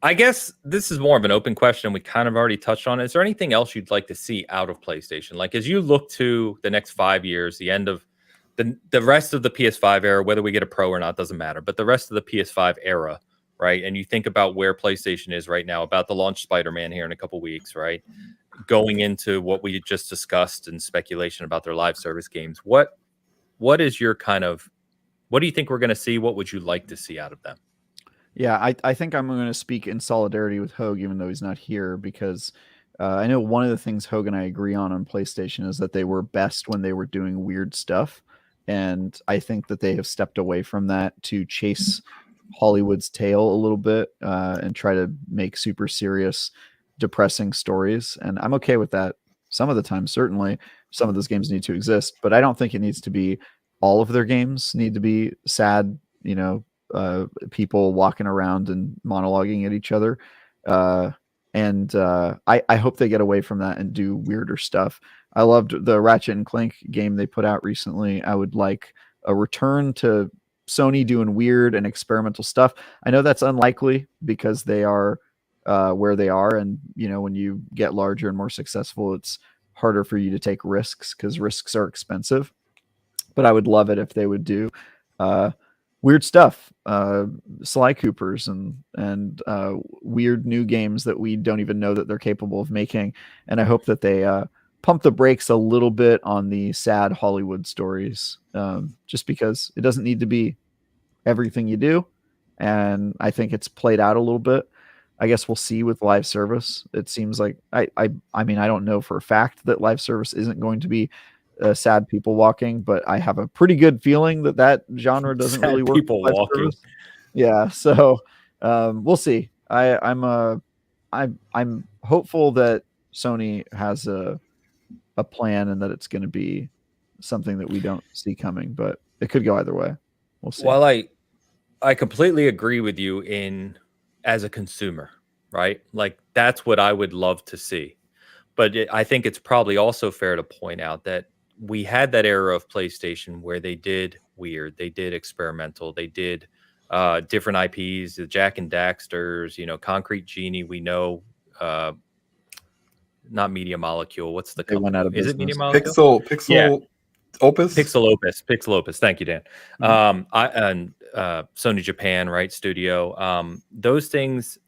I guess this is more of an open question. We kind of already touched on it. Is there anything else you'd like to see out of PlayStation? Like as you look to the next 5 years, the end of the rest of the PS5 era, whether we get a Pro or not, doesn't matter. But the rest of the PS5 era, right? And you think about where PlayStation is right now, about the launch Spider-Man here in a couple weeks, right? Going into what we just discussed and speculation about their live service games. What is your what do you think we're going to see? What would you like to see out of them? Yeah, I think I'm going to speak in solidarity with Hoeg, even though he's not here, because I know one of the things Hoeg and I agree on PlayStation is that they were best when they were doing weird stuff. And I think that they have stepped away from that to chase Hollywood's tail a little bit and try to make super serious, depressing stories. And I'm okay with that. Some of the time, certainly, some of those games need to exist, but I don't think it needs to be all of their games need to be sad, people walking around and monologuing at each other. And I hope they get away from that and do weirder stuff. I loved the Ratchet and Clank game they put out recently. I would like a return to Sony doing weird and experimental stuff. I know that's unlikely because they are where they are. And, when you get larger and more successful, it's harder for you to take risks because risks are expensive. But I would love it if they would do weird stuff, Sly Coopers and weird new games that we don't even know that they're capable of making. And I hope that they pump the brakes a little bit on the sad Hollywood stories, just because it doesn't need to be everything you do. And I think it's played out a little bit. I guess we'll see with live service. It seems like I mean, I don't know for a fact that live service isn't going to be sad people walking, but I have a pretty good feeling that genre doesn't sad really work. People walking. Service. Yeah, so we'll see. I'm hopeful that Sony has a plan and that it's going to be something that we don't see coming, but it could go either way. We'll see. Well, I completely agree with you as a consumer, right? Like that's what I would love to see. But I think it's probably also fair to point out that we had that era of PlayStation where they did weird, they did experimental, they did different IPs, the Jack and Daxters, Concrete Genie. We know, not Media Molecule. What's the company? Is it Media Molecule? Pixel. Yeah. Opus. Pixel Opus. Thank you, Dan. Sony Japan, right? Studio. Those things,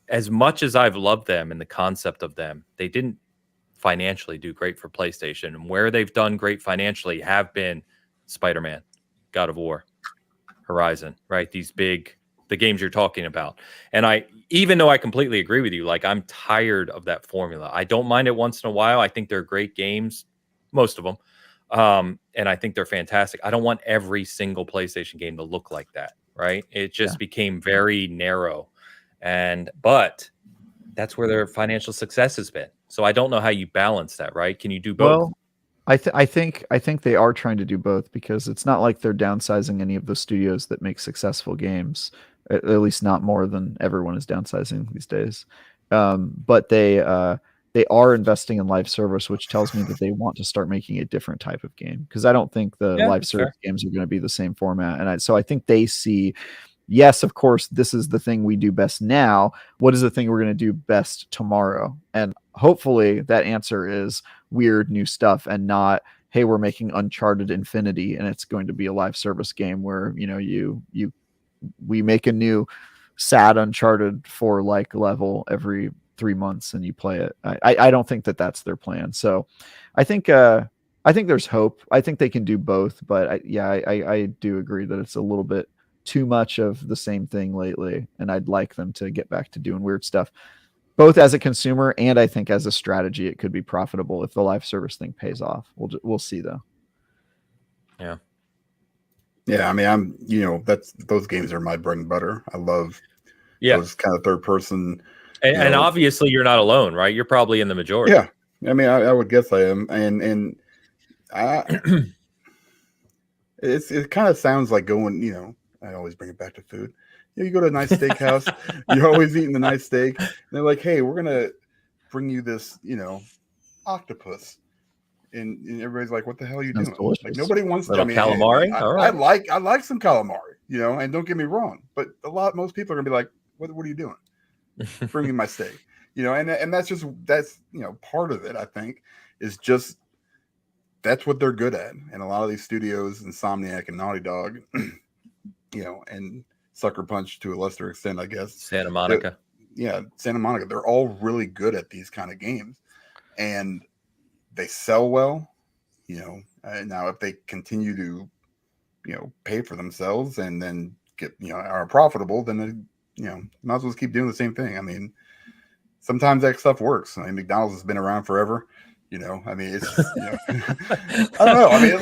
as much as I've loved them and the concept of them, they didn't financially do great for PlayStation. And where they've done great financially have been Spider-Man, God of War, Horizon, right? The games you're talking about. And even though I completely agree with you, like I'm tired of that formula. I don't mind it once in a while. I think they're great games, most of them. And I think they're fantastic. I don't want every single PlayStation game to look like that, right? It just became very narrow. But that's where their financial success has been. So I don't know how you balance that, right? Can you do both? Well, I think they are trying to do both, because it's not like they're downsizing any of the studios that make successful games, at least not more than everyone is downsizing these days. But they are investing in live service, which tells me that they want to start making a different type of game, because I don't think the live service games are going to be the same format. And so I think they see, yes, of course, this is the thing we do best now. What is the thing we're going to do best tomorrow? And hopefully that answer is weird new stuff, and not, hey, we're making Uncharted Infinity and it's going to be a live service game where, we make a new sad Uncharted 4 like level every 3 months and you play it. I don't think that that's their plan. So I think there's hope. I think they can do both, but I do agree that it's a little bit too much of the same thing lately, and I'd like them to get back to doing weird stuff, both as a consumer and I think as a strategy. It could be profitable if the live service thing pays off. We'll see though. Yeah, I mean, those games are my bread and butter. I love those kind of third person. And obviously you're not alone, right? You're probably in the majority. Yeah. I mean, I would guess I am. And it kind of sounds like going, I always bring it back to food. You go to a nice steakhouse, you're always eating the nice steak. And they're like, hey, we're going to bring you this, octopus. And everybody's like, what the hell are you doing? Like, nobody wants to. Calamari? All right. I like some calamari, and don't get me wrong. But most people are going to be like, what are you doing? Bring me my steak, and that's part of it. I think is just that's what they're good at, and a lot of these studios, Insomniac and Naughty Dog, and Sucker Punch to a lesser extent, I guess. Santa Monica, they're all really good at these kind of games, and they sell well. Now if they continue to, pay for themselves and then get are profitable, then they, might as well keep doing the same thing. I mean, sometimes that stuff works. I mean, McDonald's has been around forever. I mean, it's I don't know. I mean,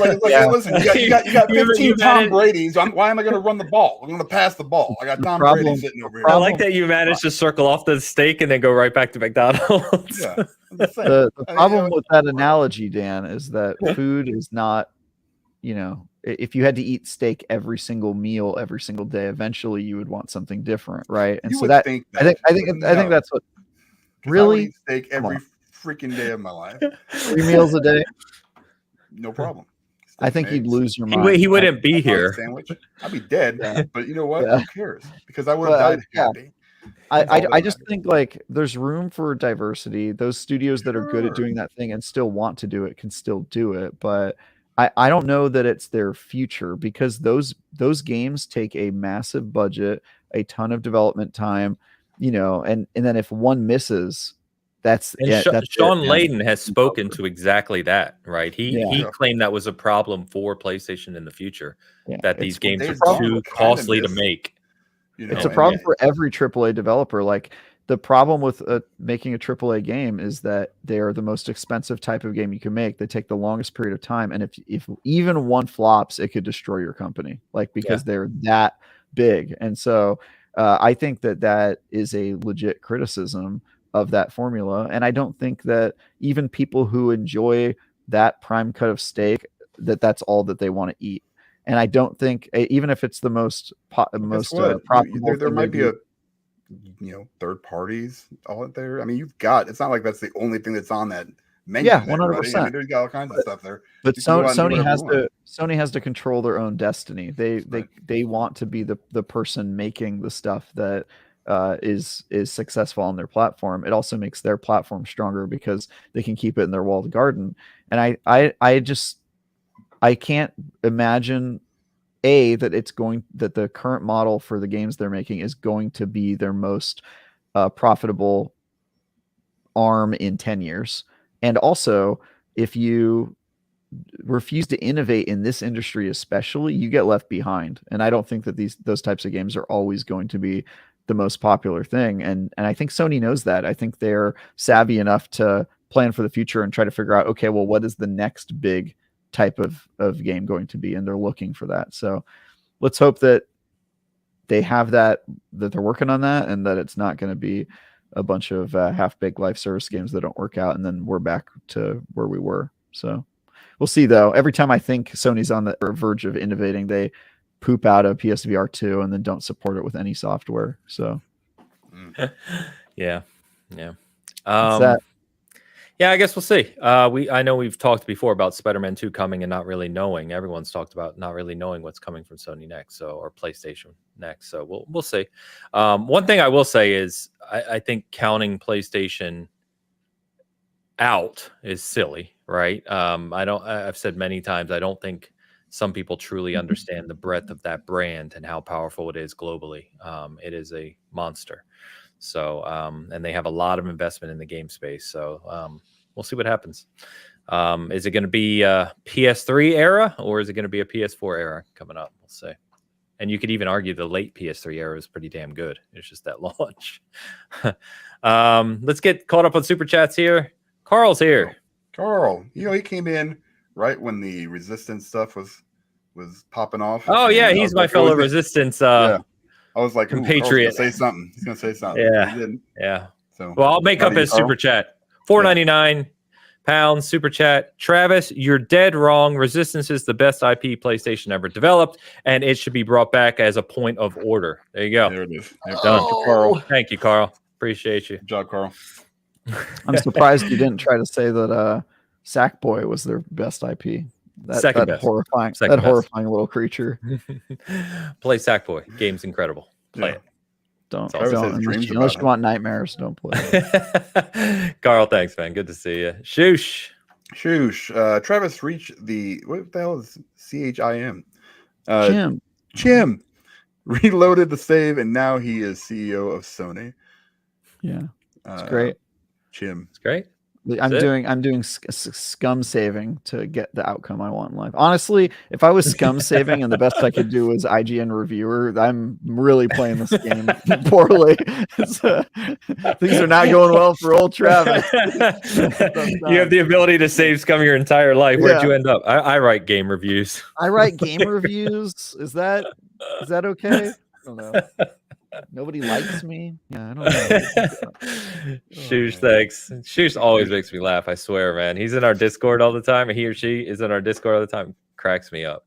listen, you got 15 Tom Brady's. Why am I going to run the ball? I'm going to pass the ball. I got Tom Brady sitting over here. I like that you managed to circle off the steak and then go right back to McDonald's. Yeah. The problem with that analogy, Dan, is that food is not, if you had to eat steak every single meal every single day, eventually you would want something different, right? And so I think that's what really I would eat steak every freaking day of my life. 3 meals a day, no problem. I think you'd lose your mind. He wouldn't be here. Sandwich. I'd be dead. But you know what? Who cares? Because I would have died happy. I just think like there's room for diversity. Those studios that are good at doing that thing and still want to do it can still do it. But I don't know that it's their future, because those games take a massive budget, a ton of development time, and then if one misses, that's Sean Layden has spoken to exactly that, right? He claimed that was a problem for PlayStation in the future, that these games are too costly to make. It's a problem for every AAA developer. Like, the problem with making a AAA game is that they are the most expensive type of game you can make. They take the longest period of time, and if even one flops, it could destroy your company, because they're that big. And so I think that is a legit criticism of that formula. And I don't think that even people who enjoy that prime cut of steak, that's all that they want to eat. And I don't think, even if it's the most profitable, there might be third parties all out there. I mean, it's not like that's the only thing that's on that menu. Yeah, 100%. I mean, there's got all kinds of stuff there. But Sony has to control their own destiny. They want to be the person making the stuff that is successful on their platform. It also makes their platform stronger because they can keep it in their walled garden. And I can't imagine that the current model for the games they're making is going to be their most profitable arm in 10 years. And also, if you refuse to innovate in this industry, especially, you get left behind. And I don't think that those types of games are always going to be the most popular thing. And I think Sony knows that. I think they're savvy enough to plan for the future and try to figure out, okay, well, what is the next big type of game going to be? And they're looking for that. So let's hope that they have that they're working on that, and that it's not going to be a bunch of half-baked live service games that don't work out, and then we're back to where we were. So we'll see, though. Every time I think Sony's on the verge of innovating, they poop out a PSVR 2 and then don't support it with any software. So yeah. Yeah, I guess we'll see. I know we've talked before about Spider-Man 2 coming and not really knowing. Everyone's talked about not really knowing what's coming from Sony next, or PlayStation next. So we'll see. One thing I will say is I think counting PlayStation out is silly, right? I've said many times, I don't think some people truly understand the breadth of that brand and how powerful it is globally. It is a monster. So, and they have a lot of investment in the game space. So, we'll see what happens. Is it going to be a PS3 era, or is it going to be a PS4 era coming up? We'll see. And you could even argue the late PS3 era is pretty damn good. It's just that launch. Let's get caught up on super chats here. Carl's here. Carl, he came in right when the Resistance stuff was popping off. Oh yeah, he's my fellow Resistance. Yeah. I was like, compatriot. He's gonna say something. Yeah. Yeah. So, well, I'll make up his super chat. £4.99 super chat. Travis, you're dead wrong. Resistance is the best IP PlayStation ever developed, and it should be brought back as a point of order. There you go. There it is. Yep. Done. Carl. Thank you, Carl. Appreciate you. Good job, Carl. I'm surprised you didn't try to say that Sackboy was their best IP. Second best. Horrifying little creature. Play Sackboy. Game's incredible. Play it. Don't. Unless you want nightmares, don't play it. Carl, thanks, man. Good to see you. Shoosh. Travis reached what the hell is CHIM? Chim reloaded the save, and now he is CEO of Sony. Yeah, it's great. Chim, it's great. I'm doing scum saving to get the outcome I want in life. Honestly, if I was scum saving and the best I could do was IGN reviewer, I'm really playing this game poorly. Things are not going well for old Travis. You have the ability to save scum your entire life. Where'd you end up? I write game reviews. I write game reviews. Is that okay? I don't know. Nobody likes me. Yeah, I don't know. Shoosh, thanks. Shoosh always makes me laugh. I swear, man. He's in our Discord all the time. He or she is in our Discord all the time. Cracks me up.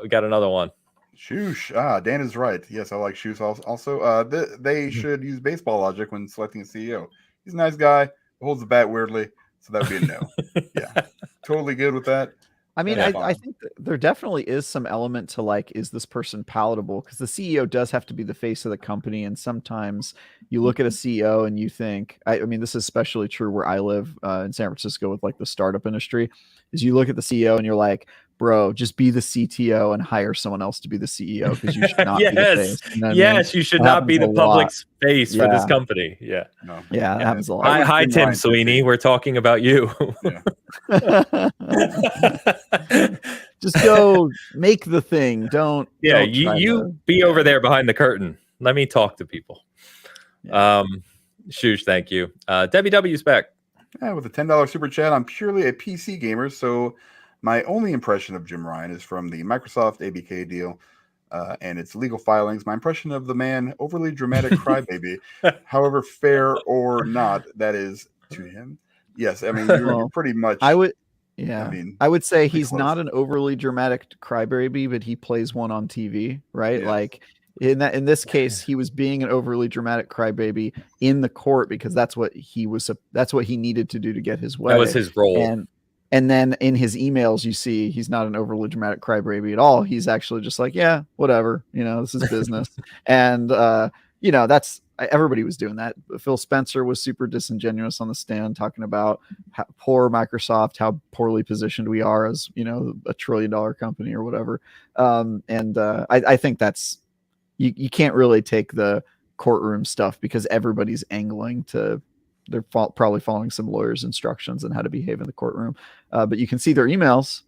We got another one. Shoosh. Dan is right. Yes, I like Shoosh also. They should use baseball logic when selecting a CEO. He's a nice guy. Holds the bat weirdly, so that would be a no. Yeah, totally good with that. I mean, I think there definitely is some element to is this person palatable? Because the CEO does have to be the face of the company. And sometimes you look at a CEO and you think, I mean, this is especially true where I live in San Francisco with the startup industry, is you look at the CEO and you're like, bro, just be the CTO and hire someone else to be the CEO because you should not yes, be the face. You know what I mean? You should not be the public face for this company. Yeah, no. Yeah, that happens a lot. Hi, Tim Sweeney. We're talking about you. Just go make the thing. Don't. Yeah, don't you be over there behind the curtain. Let me talk to people. Yeah. Shush, thank you. Debbie W's back. Yeah, with a $10 super chat. I'm purely a PC gamer, so my only impression of Jim Ryan is from the Microsoft ABK deal and its legal filings. My impression of the man, overly dramatic crybaby, however fair or not that is to him. Yes, I mean, you're pretty much... I would say he's not an overly dramatic crybaby, but he plays one on TV, right? Yes. Like in this case, he was being an overly dramatic crybaby in the court because that's what he needed to do to get his way. That was his role. And then in his emails, you see he's not an overly dramatic crybaby at all. He's actually just like, yeah, whatever, this is business. And that's everybody was doing that. Phil Spencer was super disingenuous on the stand, talking about how poor Microsoft, how poorly positioned we are as $1 trillion company or whatever. I think that's you can't really take the courtroom stuff because everybody's angling to. They're probably following some lawyer's instructions on how to behave in the courtroom. But you can see their emails.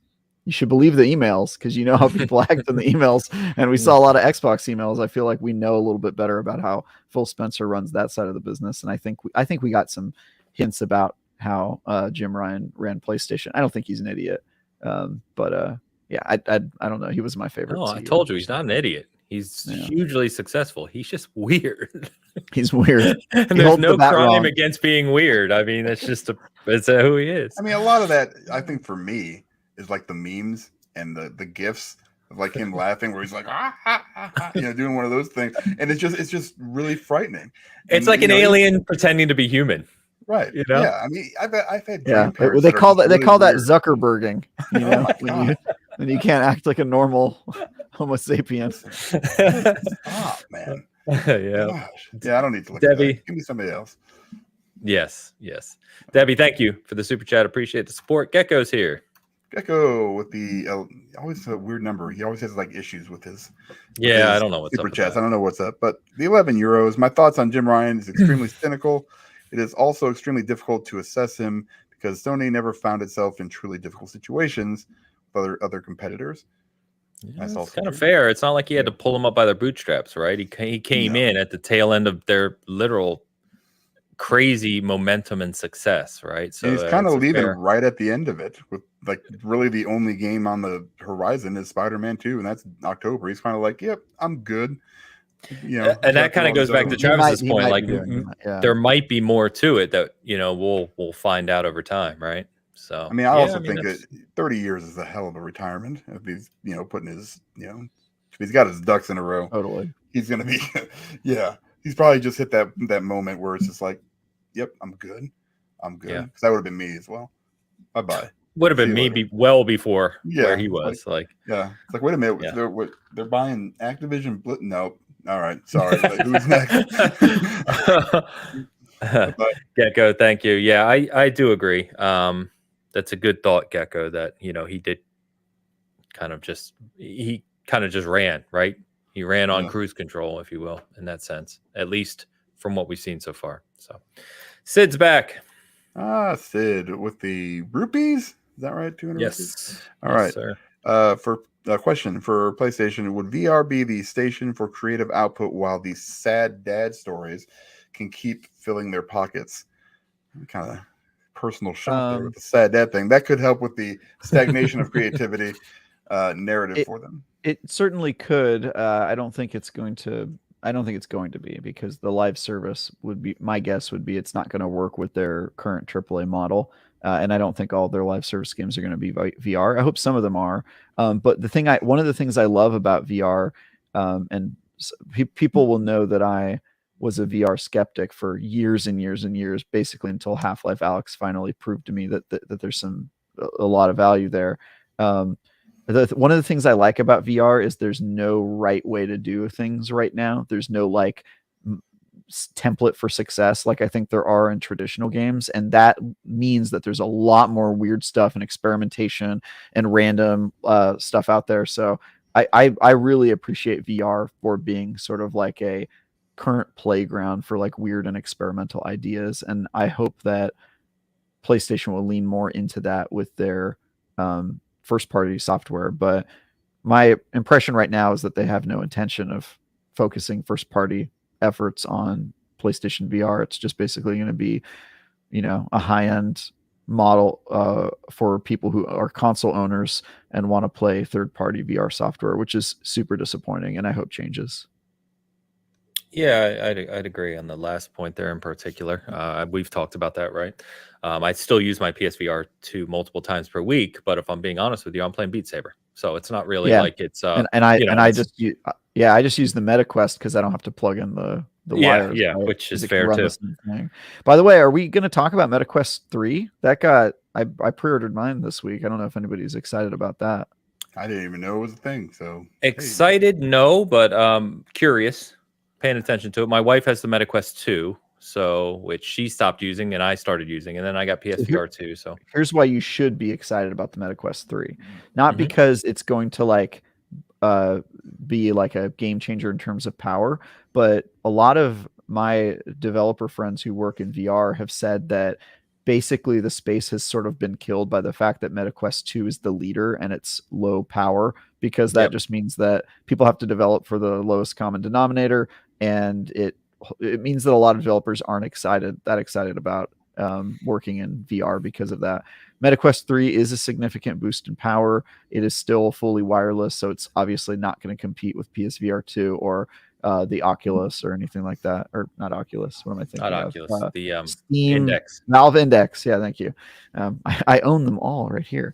You should believe the emails because you know how people act in the emails. And we saw a lot of Xbox emails. I feel like we know a little bit better about how Phil Spencer runs that side of the business. And I think we got some hints about how Jim Ryan ran PlayStation. I don't think he's an idiot. I don't know. He was my favorite. No, I told you he's not an idiot. He's hugely successful. He's just weird. He's weird. And there's no crime against being weird. I mean, it's just it's who he is. I mean, a lot of that, I think, for me, is like the memes and the gifs of like him laughing, where he's like, doing one of those things, and it's just really frightening. It's like an alien pretending to be human. Right. Yeah. I mean, I've had they call that Zuckerberging. When you can't act like a normal Homo sapiens. Stop, man. Yeah. Gosh. Yeah, I don't need to look Debbie. At that. Give me somebody else. Yes. Debbie, thank you for the super chat. Appreciate the support. Gecko's here. Gecko with the always a weird number. He always has like issues with his I don't know what's super up chats. I don't know what's up, but the 11 euros. My thoughts on Jim Ryan is extremely cynical. It is also extremely difficult to assess him because Sony never found itself in truly difficult situations with other competitors. Yeah, it's kind of fair. It's not like he had to pull them up by their bootstraps, right? He came in at the tail end of their literal crazy momentum and success, right? So he's kind of leaving right at the end of it with like really the only game on the horizon is Spider-Man 2, and that's October. He's kind of like, yep, I'm good. And that kind of goes back to Travis's point. Like there might be more to it that we'll find out over time, right? So I mean, I also think that 30 years is a hell of a retirement. If he's putting his if he's got his ducks in a row, totally, he's gonna be he's probably just hit that moment where it's just like, yep, I'm good, because that would have been me as well. Bye. Would have been me well before where he was. It's like, wait a minute, they're buying Activision. No, all right, sorry. Who's next? Gecko, thank you. Yeah, I do agree. That's a good thought, Gecko. That he did kind of just ran, right? He ran on cruise control, if you will, in that sense, at least from what we've seen so far. So, Sid's back. Sid with the rupees. Is that right? 200. Yes. All right. Sir. For a question for PlayStation, would VR be the station for creative output while these sad dad stories can keep filling their pockets? Kind of personal shot there with the sad dad thing. That could help with the stagnation of creativity narrative for them. It certainly could. I don't think it's going to be because the live service would be, my guess would be, it's not going to work with their current AAA model. And I don't think all their live service games are going to be VR. I hope some of them are. But one of the things I love about VR, and people will know that I was a VR skeptic for years and years and years, basically until Half-Life Alyx finally proved to me that there's a lot of value there. One of the things I like about VR is there's no right way to do things right now. There's no template for success like I think there are in traditional games, and that means that there's a lot more weird stuff and experimentation and random stuff out there. So I really appreciate VR for being sort of like a current playground for like weird and experimental ideas, and I hope that PlayStation will lean more into that with their first party software. But my impression right now is that they have no intention of focusing first party efforts on PlayStation VR. It's just basically going to be, a high end model for people who are console owners and want to play third party VR software, which is super disappointing, and I hope changes. Yeah, I'd agree on the last point there in particular. We've talked about that, right? I still use my PSVR 2 multiple times per week, but if I'm being honest with you, I'm playing Beat Saber, so it's not really like it's. I just use the MetaQuest because I don't have to plug in the wires. Yeah, right? Which is fair too. By the way, are we going to talk about MetaQuest 3? That got I pre-ordered mine this week. I don't know if anybody's excited about that. I didn't even know it was a thing. So excited, no, but curious. Paying attention to it. My wife has the MetaQuest 2, which she stopped using and I started using, and then I got PSVR 2. So here's why you should be excited about the MetaQuest 3. Not because it's going to be like a game changer in terms of power, but a lot of my developer friends who work in VR have said that basically the space has sort of been killed by the fact that MetaQuest 2 is the leader and it's low power, because that just means that people have to develop for the lowest common denominator, and it means that a lot of developers aren't excited about working in VR because of that. MetaQuest 3 is a significant boost in power. It is still fully wireless, so it's obviously not going to compete with PSVR 2 or the Oculus or anything like that. Or not Oculus. What am I thinking? Not Oculus. The Steam Index. Valve Index. Yeah, thank you. I own them all right here.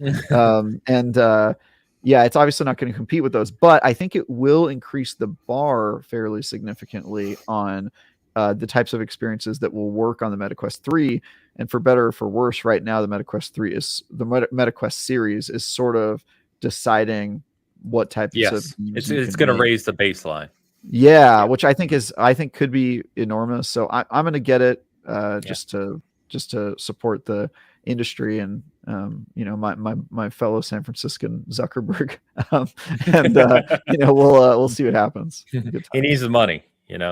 It's obviously not going to compete with those, but I think it will increase the bar fairly significantly on the types of experiences that will work on the MetaQuest 3. And for better or for worse, right now the MetaQuest 3 is the MetaQuest series is sort of deciding what types of it's going to raise the baseline. Which I think could be enormous. So I'm going to get it just to support the industry and my fellow San Franciscan Zuckerberg, we'll see what happens. He needs the money,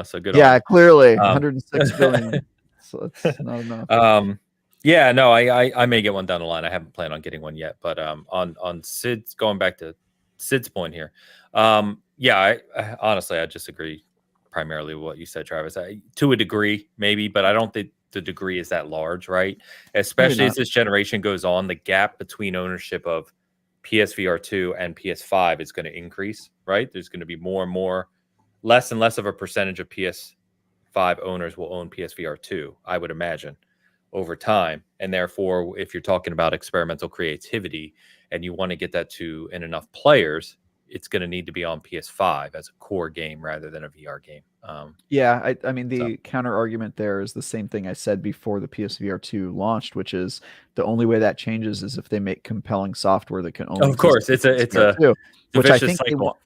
so good. Yeah, clearly 106 billion. So it's not enough. I may get one down the line. I haven't planned on getting one yet, but on Sid's, going back to Sid's point here, I honestly I disagree primarily with what you said, Travis. To a degree, maybe, but I don't think the degree is that large, right? Especially as this generation goes on, the gap between ownership of PSVR 2 and PS5 is going to increase, right? There's going to be more and more, less and less of a percentage of PS5 owners will own PSVR 2, I would imagine, over time. And therefore, if you're talking about experimental creativity and you want to get that to enough players, it's going to need to be on PS5 as a core game rather than a VR game. I mean, the counter argument there is the same thing I said before the PSVR 2 launched, which is the only way that changes is if they make compelling software that can only. Of course, it's a vicious cycle.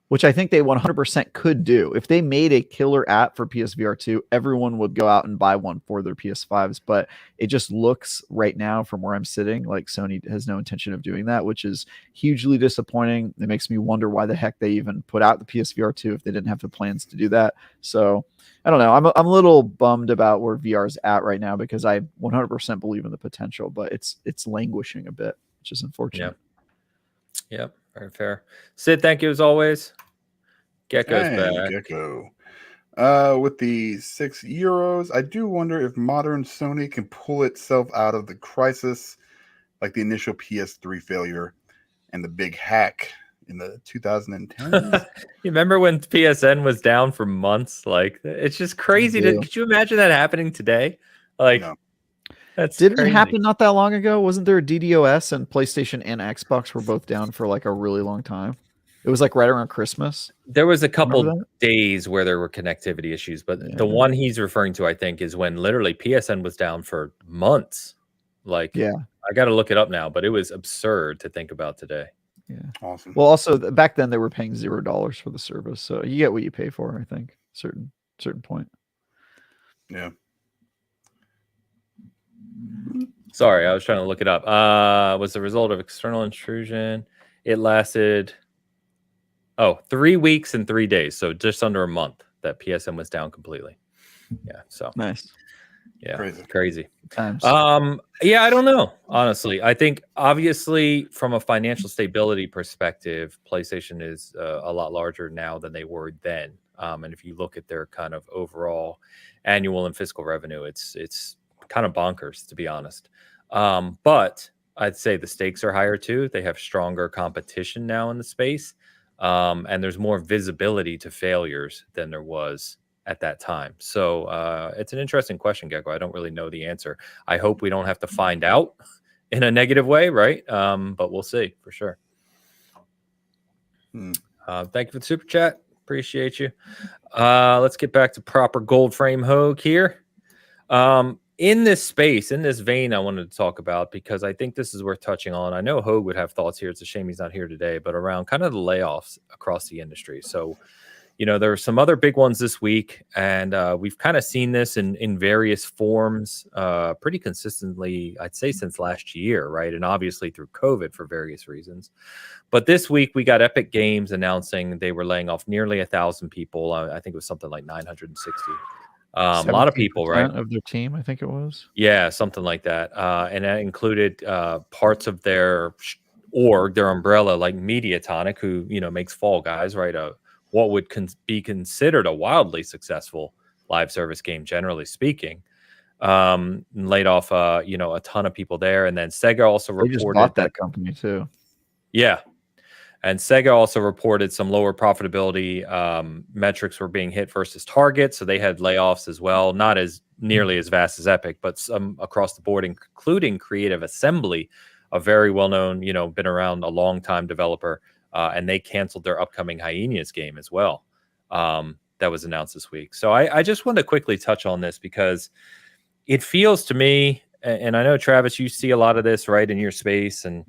Which I think they 100% could do. If they made a killer app for PSVR 2, everyone would go out and buy one for their PS5s. But it just looks right now from where I'm sitting like Sony has no intention of doing that, which is hugely disappointing. It makes me wonder why the heck they even put out the PSVR 2 if they didn't have the plans to do that. So I don't know. I'm a little bummed about where VR is at right now because I 100% believe in the potential, but it's languishing a bit, which is unfortunate. Yep. Very fair. Sid, thank you as always. Gecko's back. Gecko. With the €6, I do wonder if modern Sony can pull itself out of the crisis like the initial PS3 failure and the big hack in the 2010s. You remember when PSN was down for months? Like, it's just crazy. Could you imagine that happening today? Like, no. Didn't it happen not that long ago? Wasn't there a DDoS and PlayStation and Xbox were both down for like a really long time? It was like right around Christmas. There was a couple days where there were connectivity issues, but the one he's referring to, I think, is when literally PSN was down for months. Like, I got to look it up now, but it was absurd to think about today. Yeah, awesome. Well, also back then they were paying $0 for the service, so you get what you pay for. I think certain point. Yeah. Sorry, I was trying to look it up. Was the result of external intrusion. It lasted 3 weeks and 3 days, so just under a month that PSN was down completely. Yeah, so nice. Yeah, crazy. Times. Yeah, I don't know. Honestly, I think obviously from a financial stability perspective, PlayStation is a lot larger now than they were then. And if you look at their kind of overall annual and fiscal revenue, it's kind of bonkers, to be honest. But I'd say the stakes are higher too. They have stronger competition now in the space, and there's more visibility to failures than there was at that time. So it's an interesting question, Gecko. I don't really know the answer. I hope we don't have to find out in a negative way, right? But we'll see for sure. Thank you for the super chat. Appreciate you. Let's get back to proper gold frame Hoeg here. In this space, in this vein, I wanted to talk about, because I think this is worth touching on. I know Hoeg would have thoughts here. It's a shame he's not here today, but around kind of the layoffs across the industry. So, there are some other big ones this week, and we've kind of seen this in various forms pretty consistently, I'd say, since last year, right? And obviously through COVID for various reasons. But this week, we got Epic Games announcing they were laying off nearly 1,000 people. I think it was something like 960. A lot of people, right? Of their team, I think it was. Yeah, something like that. And that included parts of their org, their umbrella, like Mediatonic, who, makes Fall Guys, right? What would be considered a wildly successful live service game, generally speaking. Laid off, a ton of people there. And then Sega also reported just bought that company too. Yeah. And Sega also reported some lower profitability metrics were being hit versus target. So they had layoffs as well, not as nearly as vast as Epic, but some across the board, including Creative Assembly, a very well-known, been around a long time developer. And they canceled their upcoming Hyenas game as well. That was announced this week. So I just want to quickly touch on this because it feels to me, and I know, Travis, you see a lot of this, right, in your space. And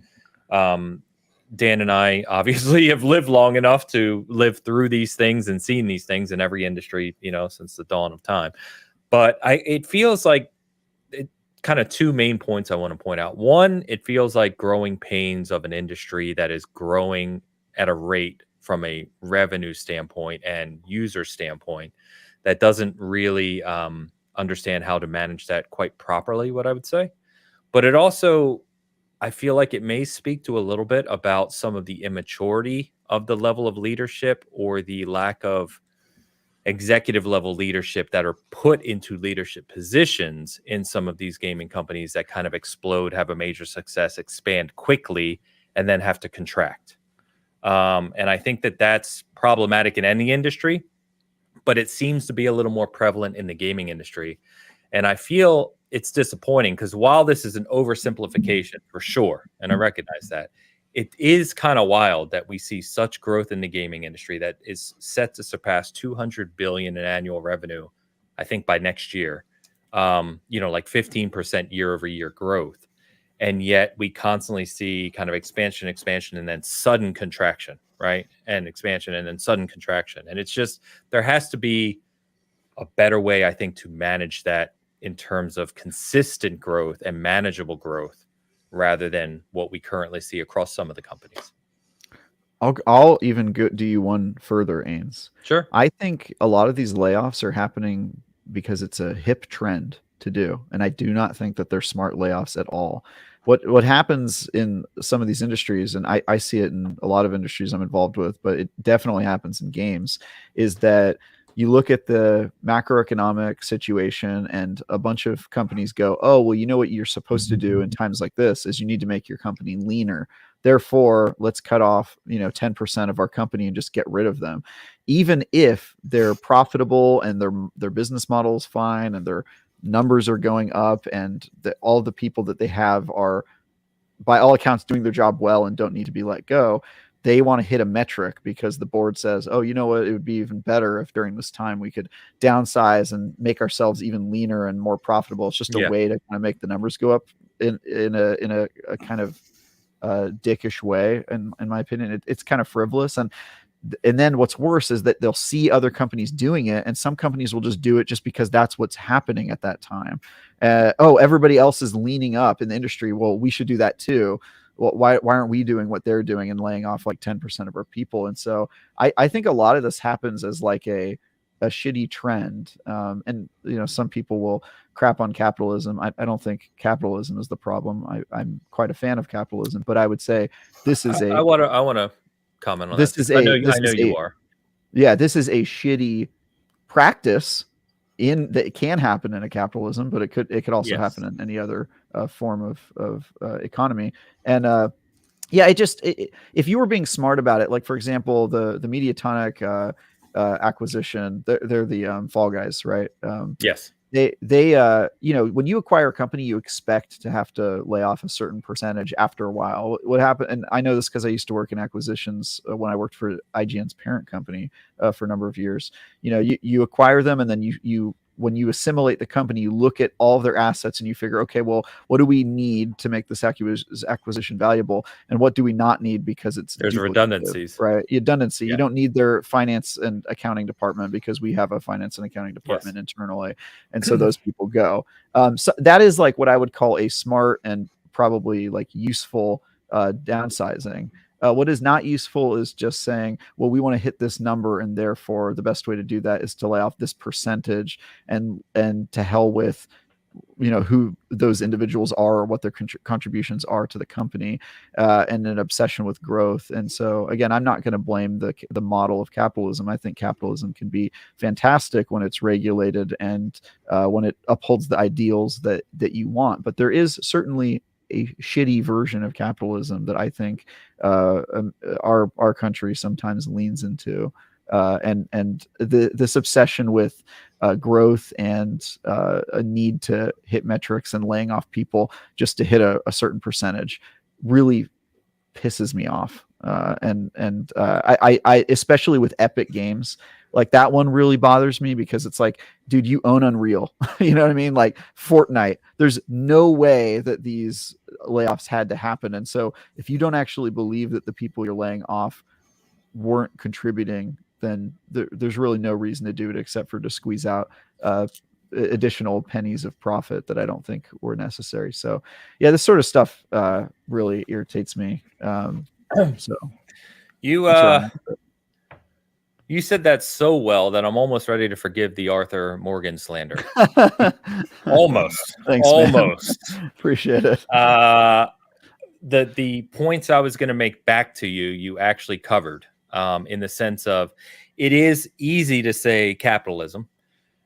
Dan and I obviously have lived long enough to live through these things and seen these things in every industry, since the dawn of time. But it feels like kind of two main points I want to point out. One, it feels like growing pains of an industry that is growing at a rate from a revenue standpoint and user standpoint that doesn't really understand how to manage that quite properly, what I would say. But it also, I feel like it may speak to a little bit about some of the immaturity of the level of leadership or the lack of executive level leadership that are put into leadership positions in some of these gaming companies that kind of explode, have a major success, expand quickly, and then have to contract. And I think that that's problematic in any industry, but it seems to be a little more prevalent in the gaming industry. And I feel it's disappointing because while this is an oversimplification for sure, and I recognize that, it is kind of wild that we see such growth in the gaming industry that is set to surpass 200 billion in annual revenue, I think, by next year. Like 15% year over year growth. And yet we constantly see kind of expansion, and then sudden contraction, right? And expansion and then sudden contraction. And it's just, there has to be a better way, I think, to manage that in terms of consistent growth and manageable growth, rather than what we currently see across some of the companies. I'll even do you one further, Ains. Sure. I think a lot of these layoffs are happening because it's a hip trend to do, and I do not think that they're smart layoffs at all. What happens in some of these industries, and I see it in a lot of industries I'm involved with, but it definitely happens in games, is that you look at the macroeconomic situation and a bunch of companies go, oh, well, you know what you're supposed to do in times like this is you need to make your company leaner. Therefore, let's cut off, 10% of our company and just get rid of them. Even if they're profitable and their business model is fine and their numbers are going up and all the people that they have are, by all accounts, doing their job well and don't need to be let go. They want to hit a metric because the board says, oh, you know what, it would be even better if during this time we could downsize and make ourselves even leaner and more profitable. It's just a way to kind of make the numbers go up in a kind of dickish way. And in my opinion, it's kind of frivolous. And and then what's worse is that they'll see other companies doing it, and some companies will just do it just because that's what's happening at that time. Everybody else is leaning up in the industry. Well, we should do that too. Well, why aren't we doing what they're doing and laying off like 10% of our people? And so I think a lot of this happens as like a shitty trend. And some people will crap on capitalism. I don't think capitalism is the problem. I'm quite a fan of capitalism, but I would say this is I want to comment on this. I know you are. Yeah, this is a shitty practice that it can happen in a capitalism, but it could also happen in any other form of economy. And if you were being smart about it, like for example, the Mediatonic acquisition, they're the Fall Guys, right? Yes. They when you acquire a company, you expect to have to lay off a certain percentage after a while. What happened, and I know this because I used to work in acquisitions when I worked for IGN's parent company for a number of years. You acquire them, and then you when you assimilate the company, you look at all of their assets and you figure, okay, well, what do we need to make this acquisition valuable, and what do we not need because there's redundancies, right? Redundancy. Yeah. You don't need their finance and accounting department because we have a finance and accounting department internally, and so those people go. So that is like what I would call a smart and probably like useful downsizing. What is not useful is just saying, well, we want to hit this number, and therefore the best way to do that is to lay off this percentage, and to hell with who those individuals are or what their contributions are to the company, and an obsession with growth. And so again, I'm not going to blame the model of capitalism. I think capitalism can be fantastic when it's regulated and when it upholds the ideals that you want. But there is certainly a shitty version of capitalism that I think our country sometimes leans into, and this obsession with growth and a need to hit metrics and laying off people just to hit a certain percentage really pisses me off. And I especially with Epic Games, like that one really bothers me because it's like, dude, you own Unreal. You know what I mean? Like Fortnite, there's no way that these layoffs had to happen. And so if you don't actually believe that the people you're laying off weren't contributing, then there's really no reason to do it except for to squeeze out additional pennies of profit that I don't think were necessary. So yeah, this sort of stuff really irritates me. So you said that so well that I'm almost ready to forgive the Arthur Morgan slander. Almost. Thanks, almost. Man. Appreciate it. The points I was going to make back to you actually covered, in the sense of it is easy to say capitalism,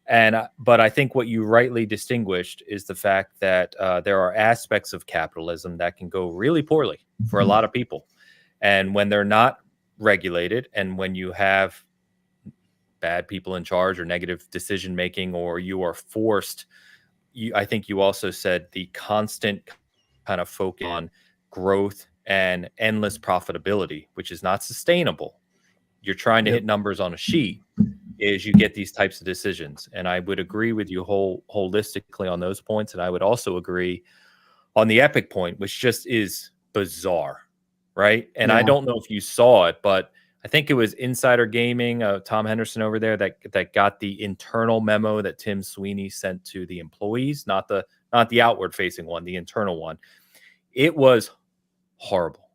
but I think what you rightly distinguished is the fact that there are aspects of capitalism that can go really poorly for a lot of people, and when they're not regulated, and when you have bad people in charge or negative decision making, or you are forced, I think you also said the constant kind of focus on growth and endless profitability, which is not sustainable. You're trying to hit numbers on a sheet, is you get these types of decisions. And I would agree with you holistically on those points. And I would also agree on the Epic point, which just is bizarre, right? And I don't know if you saw it, but I think it was Insider Gaming, Tom Henderson over there, that got the internal memo that Tim Sweeney sent to the employees, not the outward facing one, the internal one. It was horrible.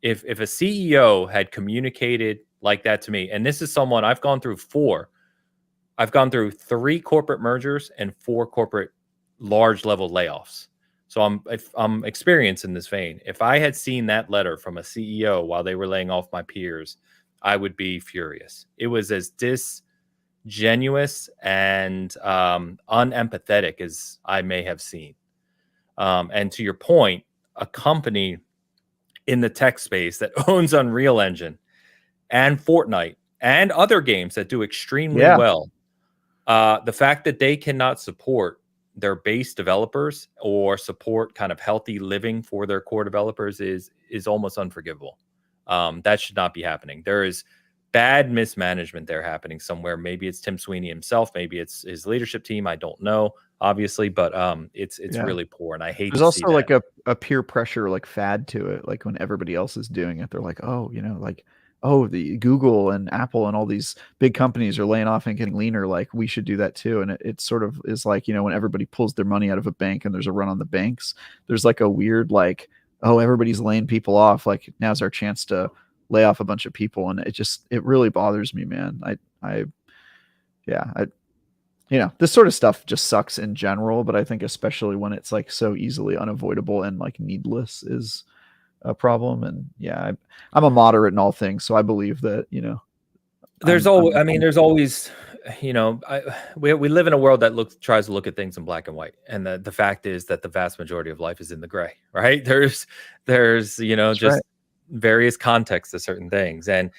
If a CEO had communicated like that to me, and this is someone I've gone through 3 corporate mergers and 4 corporate large level layoffs. So I'm experienced in this vein. If I had seen that letter from a CEO while they were laying off my peers, I would be furious. It was as disingenuous and unempathetic as I may have seen. And to your point, a company in the tech space that owns Unreal Engine and Fortnite and other games that do extremely well, the fact that they cannot support their base developers or support kind of healthy living for their core developers is almost unforgivable. That should not be happening. There is bad mismanagement there happening somewhere. Maybe it's Tim Sweeney himself. Maybe it's his leadership team. I don't know, obviously, but it's really poor, and I hate. There's also like a peer pressure like fad to it. Like when everybody else is doing it, they're like, oh, like oh, the Google and Apple and all these big companies are laying off and getting leaner, like we should do that too. And it sort of is like, when everybody pulls their money out of a bank and there's a run on the banks, there's like a weird, like, oh, everybody's laying people off, like now's our chance to lay off a bunch of people. And it really bothers me, man. This sort of stuff just sucks in general, but I think especially when it's like so easily unavoidable and like needless is a problem. And yeah, I'm a moderate in all things, so I believe that there's always we live in a world that tries to look at things in black and white, and the fact is that the vast majority of life is in the gray, right? There's just right. Various contexts to certain things, and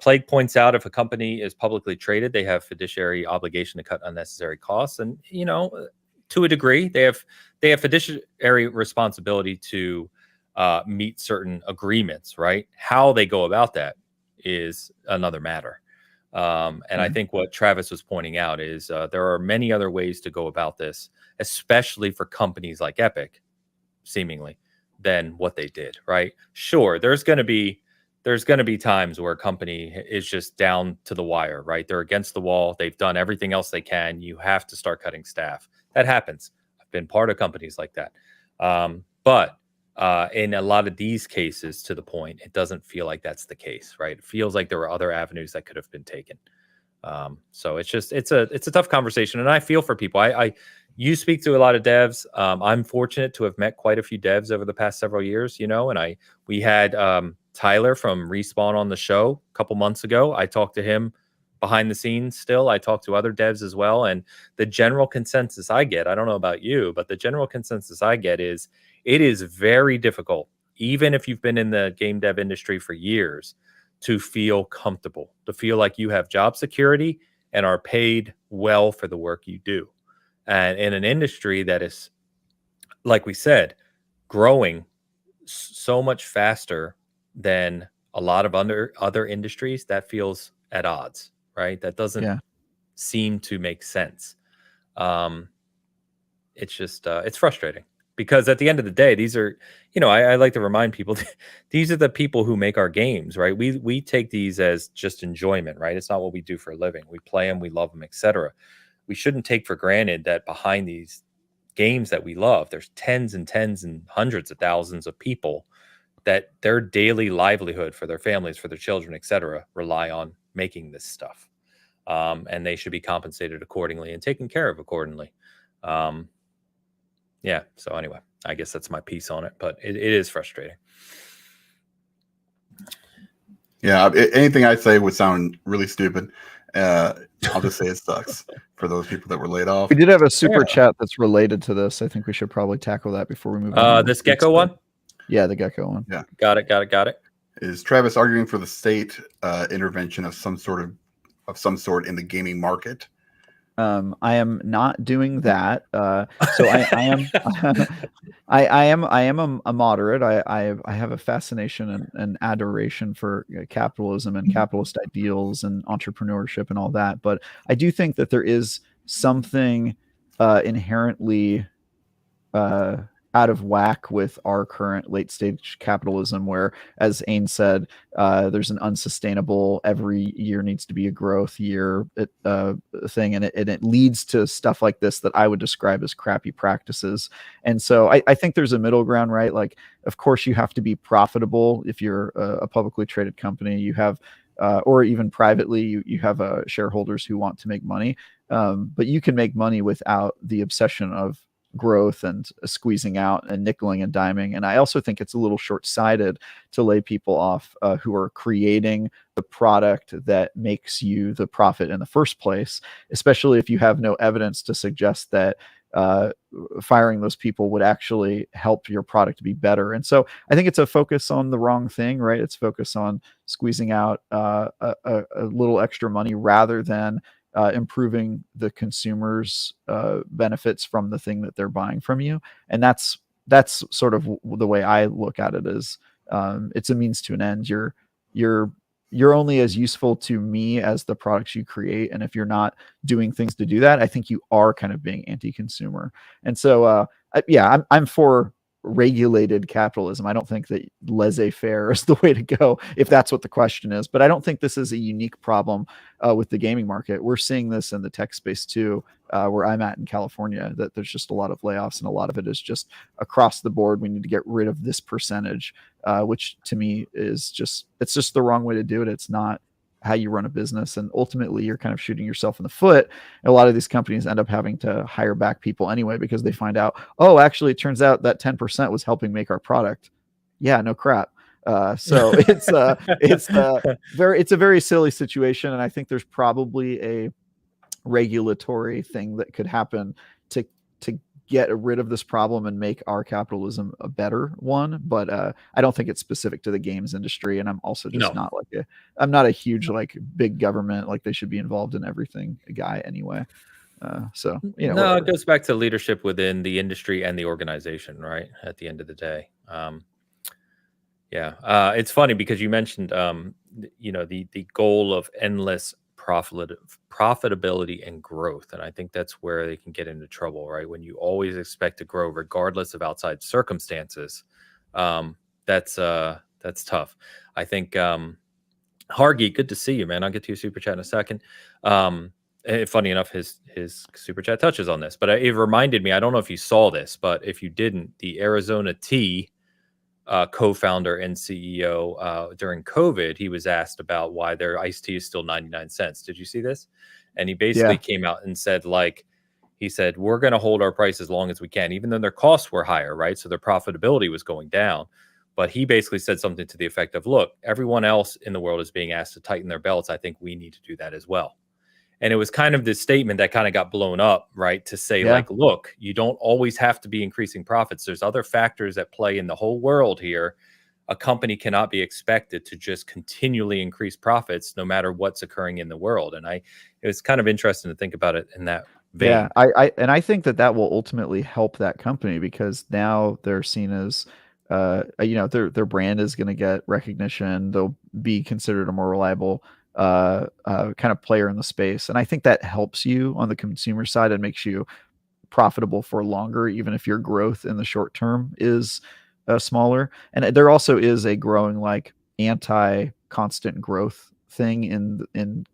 Plague points out if a company is publicly traded, they have fiduciary obligation to cut unnecessary costs, and to a degree they have fiduciary responsibility to meet certain agreements, right? How they go about that is another matter. And I think what Travis was pointing out is there are many other ways to go about this, especially for companies like Epic, seemingly, than what they did, right? Sure, there's going to be times where a company is just down to the wire, right? They're against the wall. They've done everything else they can. You have to start cutting staff. That happens. I've been part of companies like that. But in a lot of these cases, to the point, it doesn't feel like that's the case, right? It feels like there were other avenues that could have been taken. So it's a tough conversation, and I feel for people. You speak to a lot of devs. I'm fortunate to have met quite a few devs over the past several years, and we had Tyler from Respawn on the show a couple months ago. I talked to him behind the scenes still. I talk to other devs as well. And the general consensus I get, I don't know about you, but the general consensus I get is it is very difficult, even if you've been in the game dev industry for years, to feel comfortable, to feel like you have job security and are paid well for the work you do. And in an industry that is, like we said, growing so much faster than a lot of other industries, that feels at odds, right? That doesn't seem to make sense. It's just, it's frustrating because at the end of the day, these are, I like to remind people, these are the people who make our games, right? We take these as just enjoyment, right? It's not what we do for a living. We play them, we love them, etc. We shouldn't take for granted that behind these games that we love, there's tens and tens and hundreds of thousands of people that their daily livelihood for their families, for their children, etc., rely on making this stuff. And they should be compensated accordingly and taken care of accordingly. So anyway, I guess that's my piece on it, but it is frustrating. Yeah, anything I say would sound really stupid. I'll just say it sucks for those people that were laid off. We did have a super chat that's related to this. I think we should probably tackle that before we move on. This Gecko one? Yeah, the Gecko one. Yeah. Got it. Is Travis arguing for the state intervention of some sort in the gaming market? I am not doing that. So I am a moderate. I have a fascination and adoration for capitalism and capitalist ideals and entrepreneurship and all that. But I do think that there is something inherently out of whack with our current late stage capitalism, where, as Ains said, there's an unsustainable, every year needs to be a growth year thing, and it leads to stuff like this that I would describe as crappy practices. And so I think there's a middle ground, right? Like, of course, you have to be profitable if you're a publicly traded company. You have or even privately, you have shareholders who want to make money, but you can make money without the obsession of growth and squeezing out and nickeling and diming. And I also think it's a little short-sighted to lay people off who are creating the product that makes you the profit in the first place, especially if you have no evidence to suggest that firing those people would actually help your product to be better. And so I think it's a focus on the wrong thing, right? It's focus on squeezing out a little extra money rather than improving the consumer's benefits from the thing that they're buying from you. And that's sort of the way I look at it, is it's a means to an end. You're only as useful to me as the products you create. And if you're not doing things to do that, I think you are kind of being anti-consumer. And so, I'm for regulated capitalism. I don't think that laissez-faire is the way to go, if that's what the question is. But I don't think this is a unique problem with the gaming market. We're seeing this in the tech space too, where I'm at in California, that there's just a lot of layoffs, and a lot of it is just across the board. We need to get rid of this percentage, which to me is it's just the wrong way to do it. It's not how you run a business, and ultimately you're kind of shooting yourself in the foot. A lot of these companies end up having to hire back people anyway, because they find out, oh, actually it turns out that 10% was helping make our product. Yeah, no crap. So it's a very silly situation, and I think there's probably a regulatory thing that could happen to get rid of this problem and make our capitalism a better one. But I don't think it's specific to the games industry, and I'm also just I'm not a huge like big government, like they should be involved in everything guy anyway. So no, it goes back to leadership within the industry and the organization, right? At the end of the day. It's funny because you mentioned the goal of endless profitability and growth, and I think that's where they can get into trouble, right? When you always expect to grow regardless of outside circumstances, that's tough. I think Hargy, good to see you, man. I'll get to your super chat in a second. Funny enough, his super chat touches on this, but it reminded me, I don't know if you saw this, but if you didn't, the Arizona Tea co-founder and CEO during COVID, he was asked about why their iced tea is still 99 cents. Did you see this? And he basically came out and said, he said, we're going to hold our price as long as we can, even though their costs were higher, right? So their profitability was going down. But he basically said something to the effect of, look, everyone else in the world is being asked to tighten their belts. I think we need to do that as well. And it was kind of this statement that kind of got blown up, right? To say look, you don't always have to be increasing profits. There's other factors at play in the whole world here. A company cannot be expected to just continually increase profits no matter what's occurring in the world. And it was kind of interesting to think about it in that vein. Yeah, I think that will ultimately help that company, because now they're seen as their brand is going to get recognition. They'll be considered a more reliable kind of player in the space, and I think that helps you on the consumer side and makes you profitable for longer, even if your growth in the short term is smaller. And there also is a growing like anti-constant growth thing in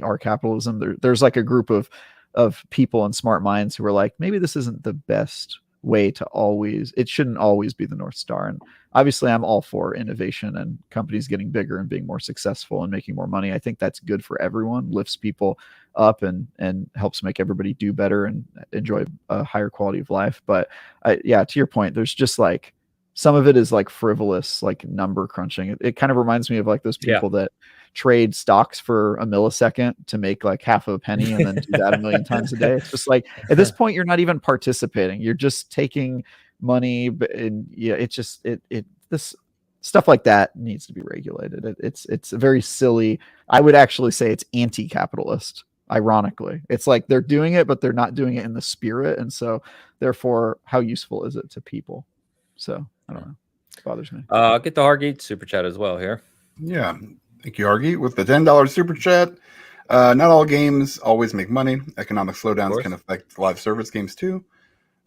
our capitalism. There's like a group of people and smart minds who are like, maybe this isn't the best way to it shouldn't always be the North Star. And obviously I'm all for innovation and companies getting bigger and being more successful and making more money. I think that's good for everyone, lifts people up and helps make everybody do better and enjoy a higher quality of life. But to your point, there's just like some of it is like frivolous, like number crunching. It kind of reminds me of like those people that trade stocks for a millisecond to make like half of a penny and then do that a million times a day. It's just like, at this point, you're not even participating. You're just taking money. This stuff like that needs to be regulated. It's very silly. I would actually say it's anti-capitalist. Ironically, it's like they're doing it, but they're not doing it in the spirit. And so therefore, how useful is it to people? So I don't know. It bothers me. I'll get the Hargate super chat as well here. Yeah. Thank you, Hargate, with the $10 super chat. Not all games always make money. Economic slowdowns can affect live service games too.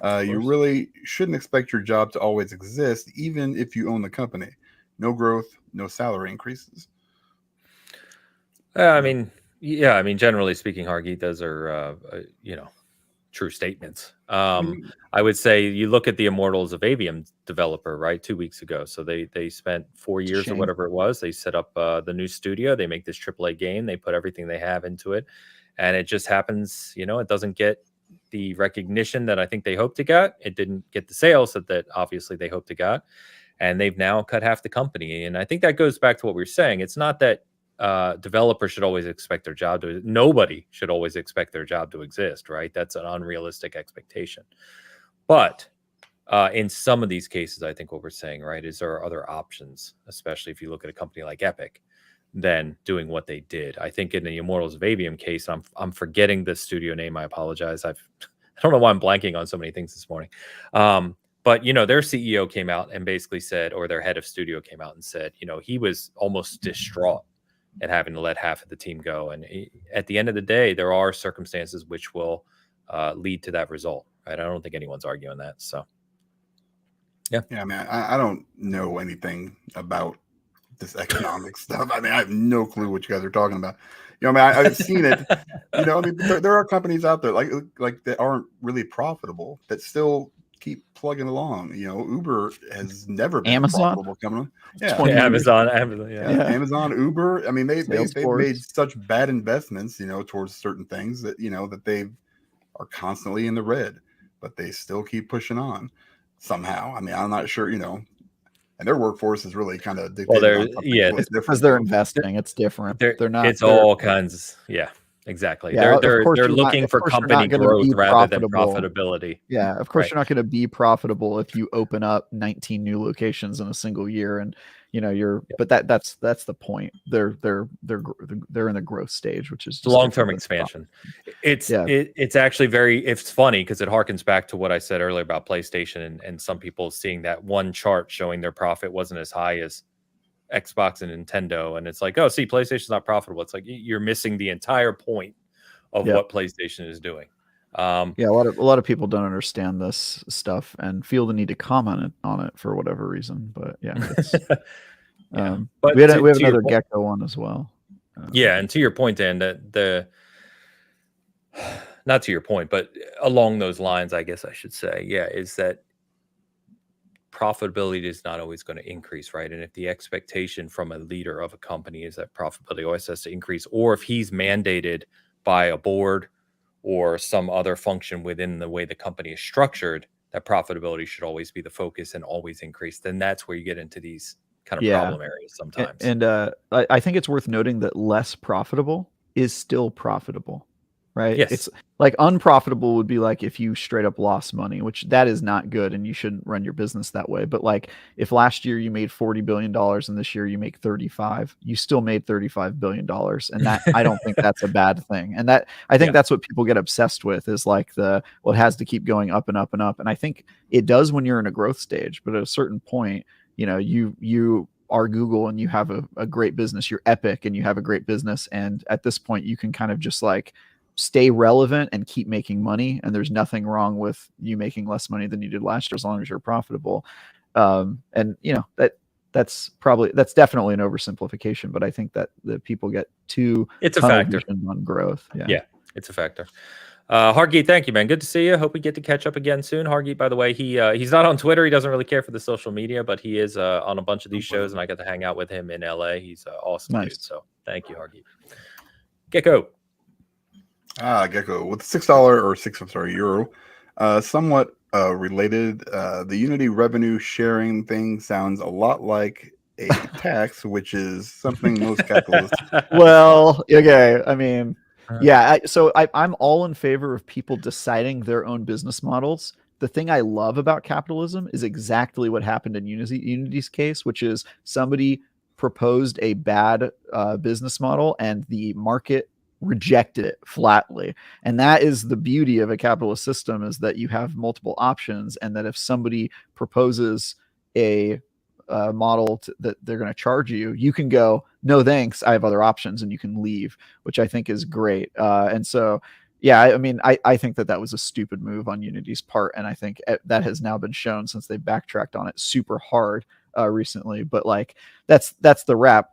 You really shouldn't expect your job to always exist, even if you own the company. No growth, no salary increases. Generally speaking, Hargate, those are, true statements. I would say you look at the Immortals of Avium developer, right? 2 weeks ago. So they spent 4 years or whatever it was. They set up the new studio. They make this AAA game. They put everything they have into it. And it just happens, it doesn't get the recognition that I think they hoped to get. It didn't get the sales that obviously they hoped to get. And they've now cut half the company. And I think that goes back to what we were saying. It's not that developers should always expect their job to. Nobody should always expect their job to exist, right? That's an unrealistic expectation. But in some of these cases, I think what we're saying, right, is there are other options, especially if you look at a company like Epic, than doing what they did. I think in the Immortals of Avium case, I'm forgetting the studio name. I apologize. I don't know why I'm blanking on so many things this morning. But, their CEO came out and basically said, or their head of studio came out and said, he was almost distraught at having to let half of the team go. And at the end of the day, there are circumstances which will lead to that result, right? I don't think anyone's arguing that. So, Yeah. I mean, I don't know anything about this economic stuff. I mean, I have no clue what you guys are talking about. I mean, I've seen it. I mean, but there are companies out there like that aren't really profitable that still keep plugging along. Uber has never been a profitable company. Yeah, Amazon, yeah, Amazon, Uber. I mean, they've made such bad investments, towards certain things that that they are constantly in the red, but they still keep pushing on somehow. I mean, I'm not sure, and their workforce is really kind of dictated. It's because they're investing. It's different. They're not. It's all kinds. Yeah, exactly. Yeah, they're looking for company growth rather than profitability. Yeah, of course you're not going to be profitable if you open up 19 new locations in a single year, and but that's the point. They're in the growth stage, which is long-term expansion. It's actually it's funny because it harkens back to what I said earlier about PlayStation and some people seeing that one chart showing their profit wasn't as high as Xbox and Nintendo, and it's like, oh, see, PlayStation's not profitable. It's like you're missing the entire point of what PlayStation is doing. A lot of people don't understand this stuff and feel the need to comment on it for whatever reason. But but we have another Gecko one as well. And to your point, Dan, that not to your point, but along those lines, I guess I should say, is that profitability is not always going to increase, right? And if the expectation from a leader of a company is that profitability always has to increase, or if he's mandated by a board or some other function within the way the company is structured, that profitability should always be the focus and always increase, then that's where you get into these kind of problem areas sometimes. And I think it's worth noting that less profitable is still profitable, right? Yes. It's like unprofitable would be like if you straight up lost money, which that is not good, and you shouldn't run your business that way. But like if last year you made $40 billion and this year you make 35, you still made $35 billion. And that I don't think that's a bad thing. And that I think that's what people get obsessed with is like it has to keep going up and up and up. And I think it does when you're in a growth stage, but at a certain point, you are Google and you have a great business, you're Epic and you have a great business. And at this point you can kind of just like stay relevant and keep making money. And there's nothing wrong with you making less money than you did last year, as long as you're profitable. And that's definitely an oversimplification, but I think that the people get too it's a factor on growth. Yeah, it's a factor. Hargeet, thank you, man. Good to see you. Hope we get to catch up again soon. Hargeet, by the way, he's not on Twitter. He doesn't really care for the social media, but he is on a bunch of these shows, and I got to hang out with him in LA. He's awesome dude. So thank you, Hargeet. Gecko. Gecko with €6 somewhat related. The Unity revenue sharing thing sounds a lot like a tax, which is something most capitalists. Well, okay. I mean, I'm all in favor of people deciding their own business models. The thing I love about capitalism is exactly what happened in Unity's case, which is somebody proposed a bad business model and the market rejected it flatly. And that is the beauty of a capitalist system, is that you have multiple options, and that if somebody proposes a model that they're going to charge you, you can go, no thanks, I have other options, and you can leave, which I think is great. And so I mean, I think that was a stupid move on Unity's part, and I think that has now been shown since they backtracked on it super hard recently. But like that's the rub,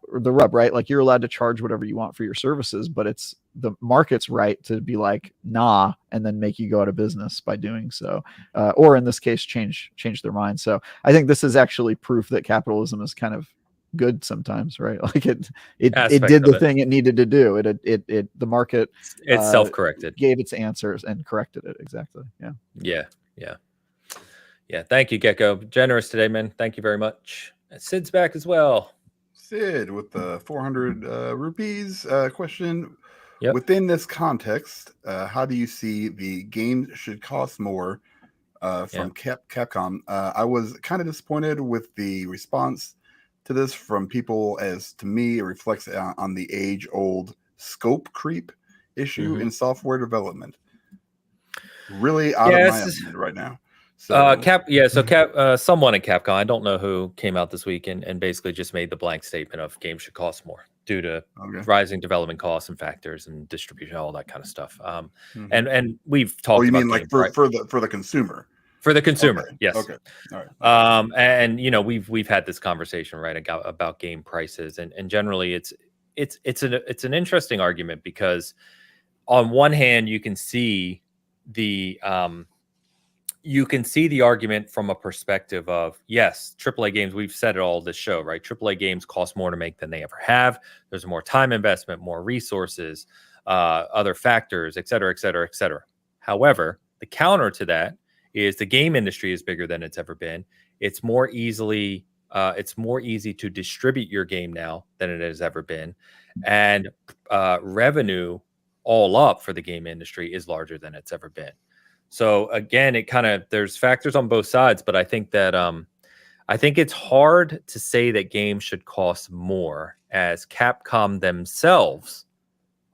right? Like you're allowed to charge whatever you want for your services, but it's the market's right to be like nah, and then make you go out of business by doing so, or in this case change their mind. So I think this is actually proof that capitalism is kind of good sometimes, right? Like it did the thing it needed to do. The market self-corrected, gave its answers and corrected it. Exactly. Yeah. Thank you, Gecko. Generous today, man. Thank you very much. Sid's back as well. Sid with the 400 rupees question. Within this context, how do you see the games should cost more from Capcom? I was kind of disappointed with the response to this from people, as to me, it reflects on the age-old scope creep issue in software development. Really out of my element right now. So someone at Capcom, I don't know who, came out this week and basically just made the blank statement of games should cost more due to rising development costs and factors and distribution, all that kind of stuff. And we've talked. You mean like for the consumer? For the consumer, okay. yes. Okay. All right. And we've had this conversation, right, about game prices, and generally it's an interesting argument, because on one hand you can see the argument from a perspective of, yes, AAA games, we've said it all this show, right? AAA games cost more to make than they ever have. There's more time investment, more resources, other factors, et cetera, et cetera, et cetera. However, the counter to that is the game industry is bigger than it's ever been. It's more easy to distribute your game now than it has ever been. And revenue all up for the game industry is larger than it's ever been. So again, there's factors on both sides, but I think that I think it's hard to say that games should cost more, as Capcom themselves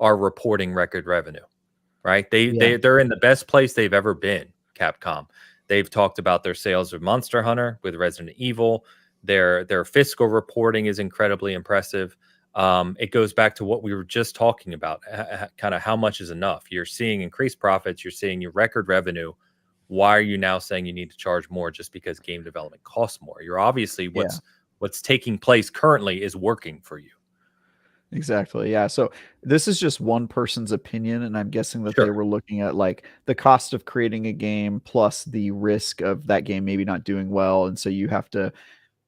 are reporting record revenue, right? They're in the best place they've ever been. Capcom, they've talked about their sales of Monster Hunter with Resident Evil. Their fiscal reporting is incredibly impressive. It goes back to what we were just talking about, kind of how much is enough. You're seeing increased profits, you're seeing your record revenue. Why are you now saying you need to charge more just because game development costs more? You're obviously what's taking place currently is working for you. Exactly. Yeah. So this is just one person's opinion, and I'm guessing that they were looking at like the cost of creating a game plus the risk of that game maybe not doing well. And so you have to,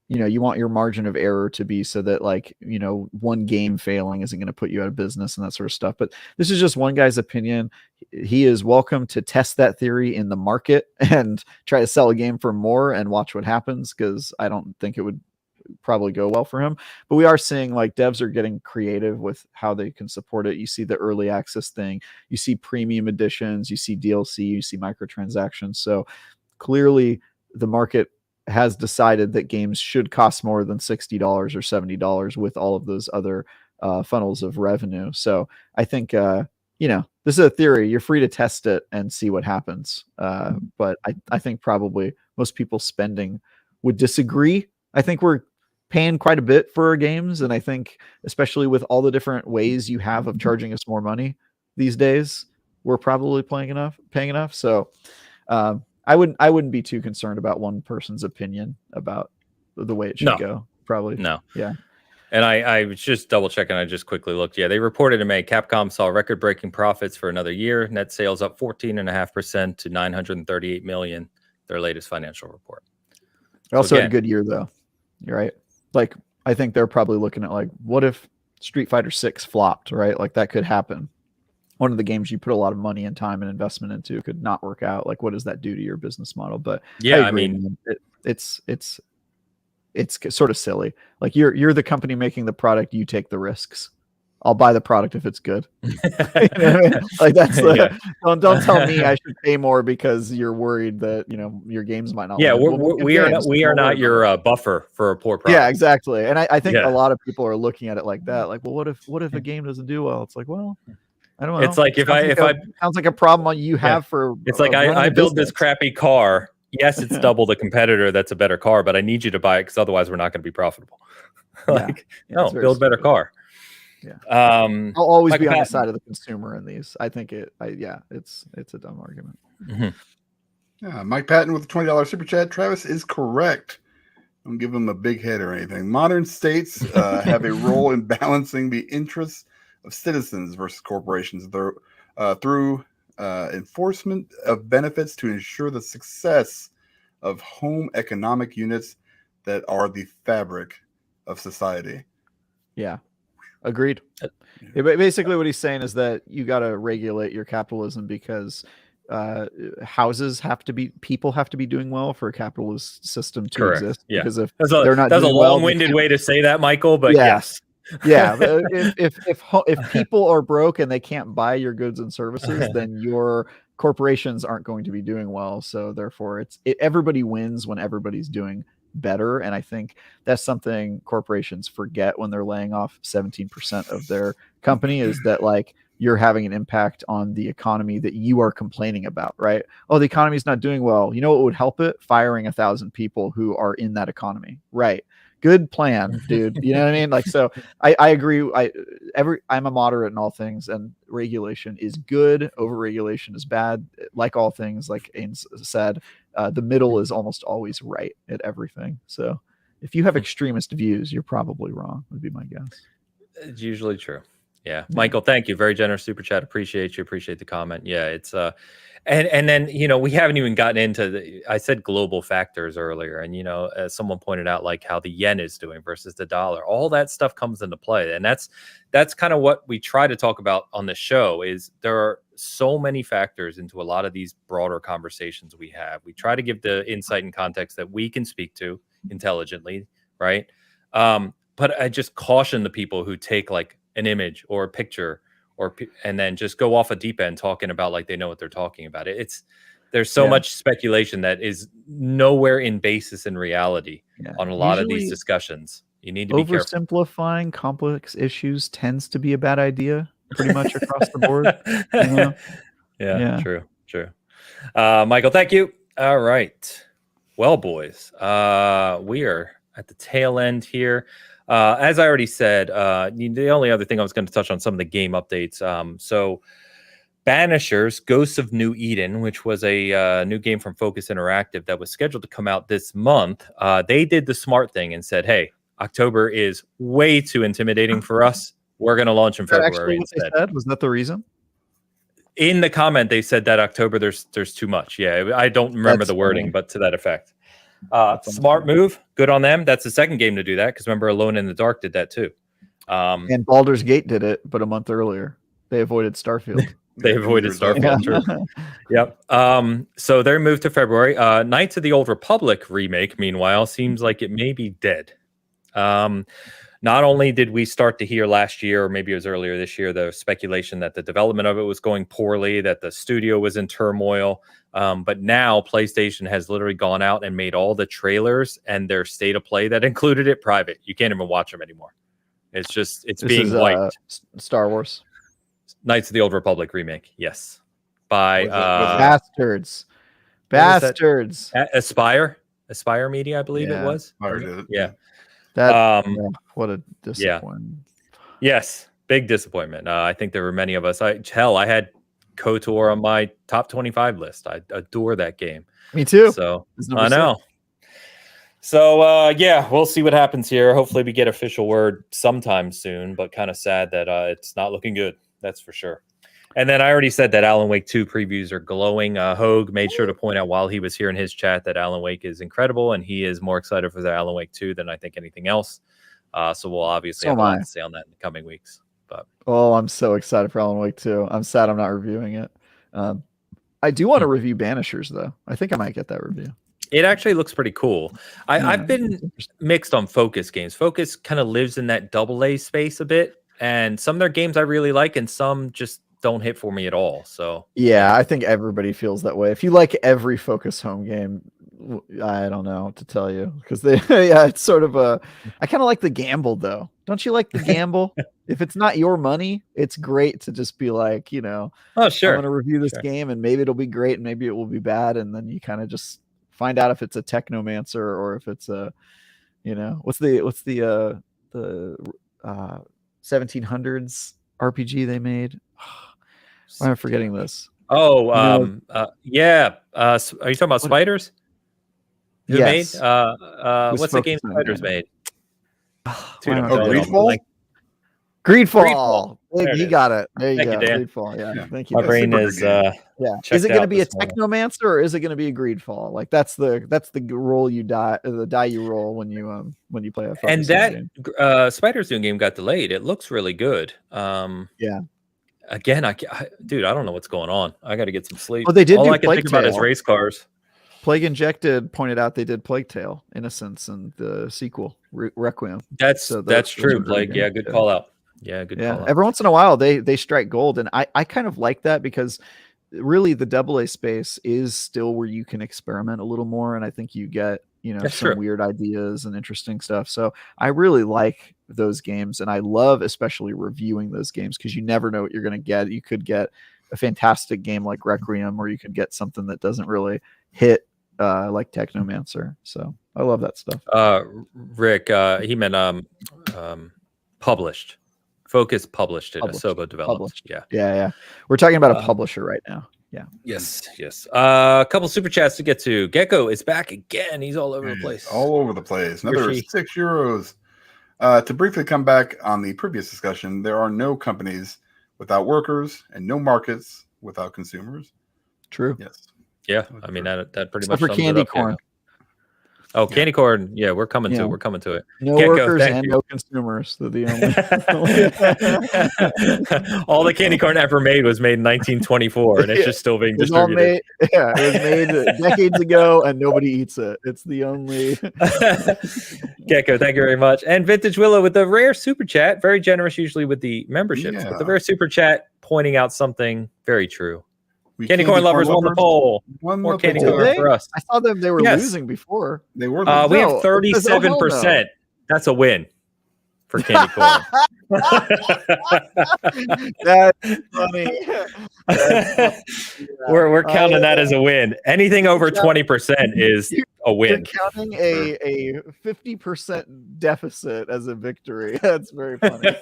you want your margin of error to be so that like, one game failing isn't going to put you out of business and that sort of stuff. But this is just one guy's opinion. He is welcome to test that theory in the market and try to sell a game for more and watch what happens, because I don't think it would probably go well for him. But we are seeing like devs are getting creative with how they can support it. You see the early access thing, you see premium editions, you see DLC, you see microtransactions. So clearly the market has decided that games should cost more than $60 or $70 with all of those other funnels of revenue. So I think this is a theory. You're free to test it and see what happens. But I think probably most people spending would disagree. I think we're paying quite a bit for our games, and I think especially with all the different ways you have of charging us more money these days, we're probably paying enough. So I wouldn't be too concerned about one person's opinion about the way it should go. Probably no. Yeah. And I was just double checking. I just quickly looked. Yeah, they reported in May Capcom saw record-breaking profits for another year. Net sales up 14.5% to $938 million. Their latest financial report. Also had a good year though. You're right. Like I think they're probably looking at like, what if Street Fighter 6 flopped, right? Like that could happen. One of the games you put a lot of money and time and investment into could not work out. Like, what does that do to your business model? But yeah, I mean, it's sort of silly. Like you're the company making the product, you take the risks. I'll buy the product if it's good. You know what I mean? Like that's don't tell me I should pay more because you're worried that your games might not. Yeah, we are not your buffer for a poor product. Yeah, exactly. And I think a lot of people are looking at it like that. Like, well, what if a game doesn't do well? It's like, well, I don't know. It's like sounds like a problem you have for. It's like I build this crappy car. Yes, it's double the competitor. That's a better car, but I need you to buy it because otherwise we're not going to be profitable. Build a better car. Yeah. I'll always be on the side of the consumer in these. I think it's a dumb argument. Mm-hmm. Yeah, Mike Patton with a $20 super chat. Travis is correct. Don't give him a big head or anything. Modern states have a role in balancing the interests of citizens versus corporations through enforcement of benefits to ensure the success of home economic units that are the fabric of society. Yeah. Agreed. Basically, what he's saying is that you got to regulate your capitalism because people have to be doing well for a capitalist system to exist. Yeah. Because if they're not, that's a long-winded way to say that, Michael. But yes. Yeah. If people are broke and they can't buy your goods and services, then your corporations aren't going to be doing well. So therefore, everybody wins when everybody's doing better. And I think that's something corporations forget when they're laying off 17% of their company, is that like you're having an impact on the economy that you are complaining about, right? Oh, the economy's not doing well. You know what would help it? Firing 1,000 people who are in that economy. Right. Good plan, dude. You know what I mean? Like, so I agree. I'm a moderate in all things, and regulation is good. Overregulation is bad. Like all things, like Ains said, The middle is almost always right at everything. So if you have extremist views, you're probably wrong, would be my guess. It's usually true. Yeah. Michael, thank you. Very generous super chat. Appreciate you. Appreciate the comment. Yeah, it's and then we haven't even gotten into I said global factors earlier, and as someone pointed out, like how the yen is doing versus the dollar. All that stuff comes into play, and that's kind of what we try to talk about on the show. Is there are so many factors into a lot of these broader conversations we have. We try to give the insight and context that we can speak to intelligently, right? But I just caution the people who take like an image or a picture and then just go off a deep end talking about like they know what they're talking about. There's so much speculation that is nowhere in basis in reality on a lot of these discussions. You need to be careful. Oversimplifying complex issues tends to be a bad idea pretty much across the board. Yeah, true. Michael, thank you. All right. Well, boys, we are at the tail end here. As I already said, the only other thing I was going to touch on some of the game updates. So Banishers, Ghosts of New Eden, which was a new game from Focus Interactive that was scheduled to come out this month. They did the smart thing and said, hey, October is way too intimidating for us. We're going to launch in February instead. They said? Was that the reason? In the comment, they said that October there's too much. Yeah, I don't remember the wording, but to that effect. Smart move. Good on them. That's the second game to do that, because remember Alone in the Dark did that too. And Baldur's Gate did it, but a month earlier. They avoided Starfield. They avoided Starfield. True. Yep. So their move to February. Knights of the Old Republic remake, meanwhile, seems like it may be dead. Not only did we start to hear last year, or maybe it was earlier this year, the speculation that the development of it was going poorly, that the studio was in turmoil. But now PlayStation has literally gone out and made all the trailers and their state of play that included it private. You can't even watch them anymore. It's being wiped. Star Wars. Knights of the Old Republic remake. Yes. By Bastards. Aspire Media, I believe it was. Yeah. What a disappointment. Yes, big disappointment. I think there were many of us. I had KOTOR on my top 25 list. I adore that game. Me too. So I know. So we'll see what happens here. Hopefully we get official word sometime soon, but kind of sad that it's not looking good. That's for sure. And then I already said that Alan Wake 2 previews are glowing. Hoeg made sure to point out while he was here in his chat that Alan Wake is incredible, and he is more excited for the Alan Wake 2 than I think anything else. So we'll obviously have a lot to say on that in the coming weeks. But I'm so excited for Alan Wake 2. I'm sad I'm not reviewing it. I do want to review Banishers, though. I think I might get that review. It actually looks pretty cool. I've been mixed on Focus games. Focus kind of lives in that AA space a bit, and some of their games I really like, and some just don't hit for me at all. So yeah, I think everybody feels that way. If you like every Focus home game, I don't know what to tell you, because it's sort of I kind of like the gamble, though. Don't you like the gamble? If it's not your money, it's great to just be like, oh sure, I'm going to review this game, and maybe it'll be great, and maybe it will be bad, and then you kind of just find out if it's a technomancer or if it's a, what's the 1700s RPG they made. Why am I forgetting this? Oh, yeah. Are you talking about Spiders? Who yes. made? What's the game Spiders made? Greedfall? Greedfall. You got it. There you go. Greedfall. Yeah. Thank you. My brain is. Is it going to be a technomancer or is it going to be a Greedfall? Like that's the roll you die, the die you roll when you play a. And that Spiders Doom game got delayed. It looks really good. Again, I don't know what's going on. I got to get some sleep. Oh, they did. All I can think about is race cars. Plague Injected pointed out they did Plague Tale: Innocence and the sequel Requiem. That's true, Plague. Yeah, good call out. Yeah, good call out. Every once in a while they strike gold, and I kind of like that because really the AA space is still where you can experiment a little more, and I think you get some weird ideas and interesting stuff. So I really like those games, and I love especially reviewing those games because you never know what you're going to get. You could get a fantastic game like Requiem, or you could get something that doesn't really hit like Technomancer. So I love that stuff. Rick, he meant published. Focus published it. Asobo developed. Yeah. We're talking about a publisher right now. Yeah. Yes. A couple super chats to get to. Gecko is back again. He's all over the place. All over the place. Another €6. To briefly come back on the previous discussion, there are no companies without workers and no markets without consumers. True. Yes. Yeah. I mean, that pretty much for sums candy it up. corn. Oh, candy corn. Yeah, we're coming to it. We're coming to it. No workers and no consumers. They're the only. All the candy corn ever made was made in 1924, and it's just still being distributed. It was made decades ago, and nobody eats it. It's the only. Gecko, thank you very much. And Vintage Willow with the rare super chat. Very generous, usually with the memberships, but the rare super chat pointing out something very true. Candy corn lovers won the poll. More candy corn for us. I saw them. They were losing before. They were. We have 37%. That's a win for candy corn. That's funny. We're counting that as a win. Anything over 20% is a win. You're counting a 50% deficit as a victory. That's very funny.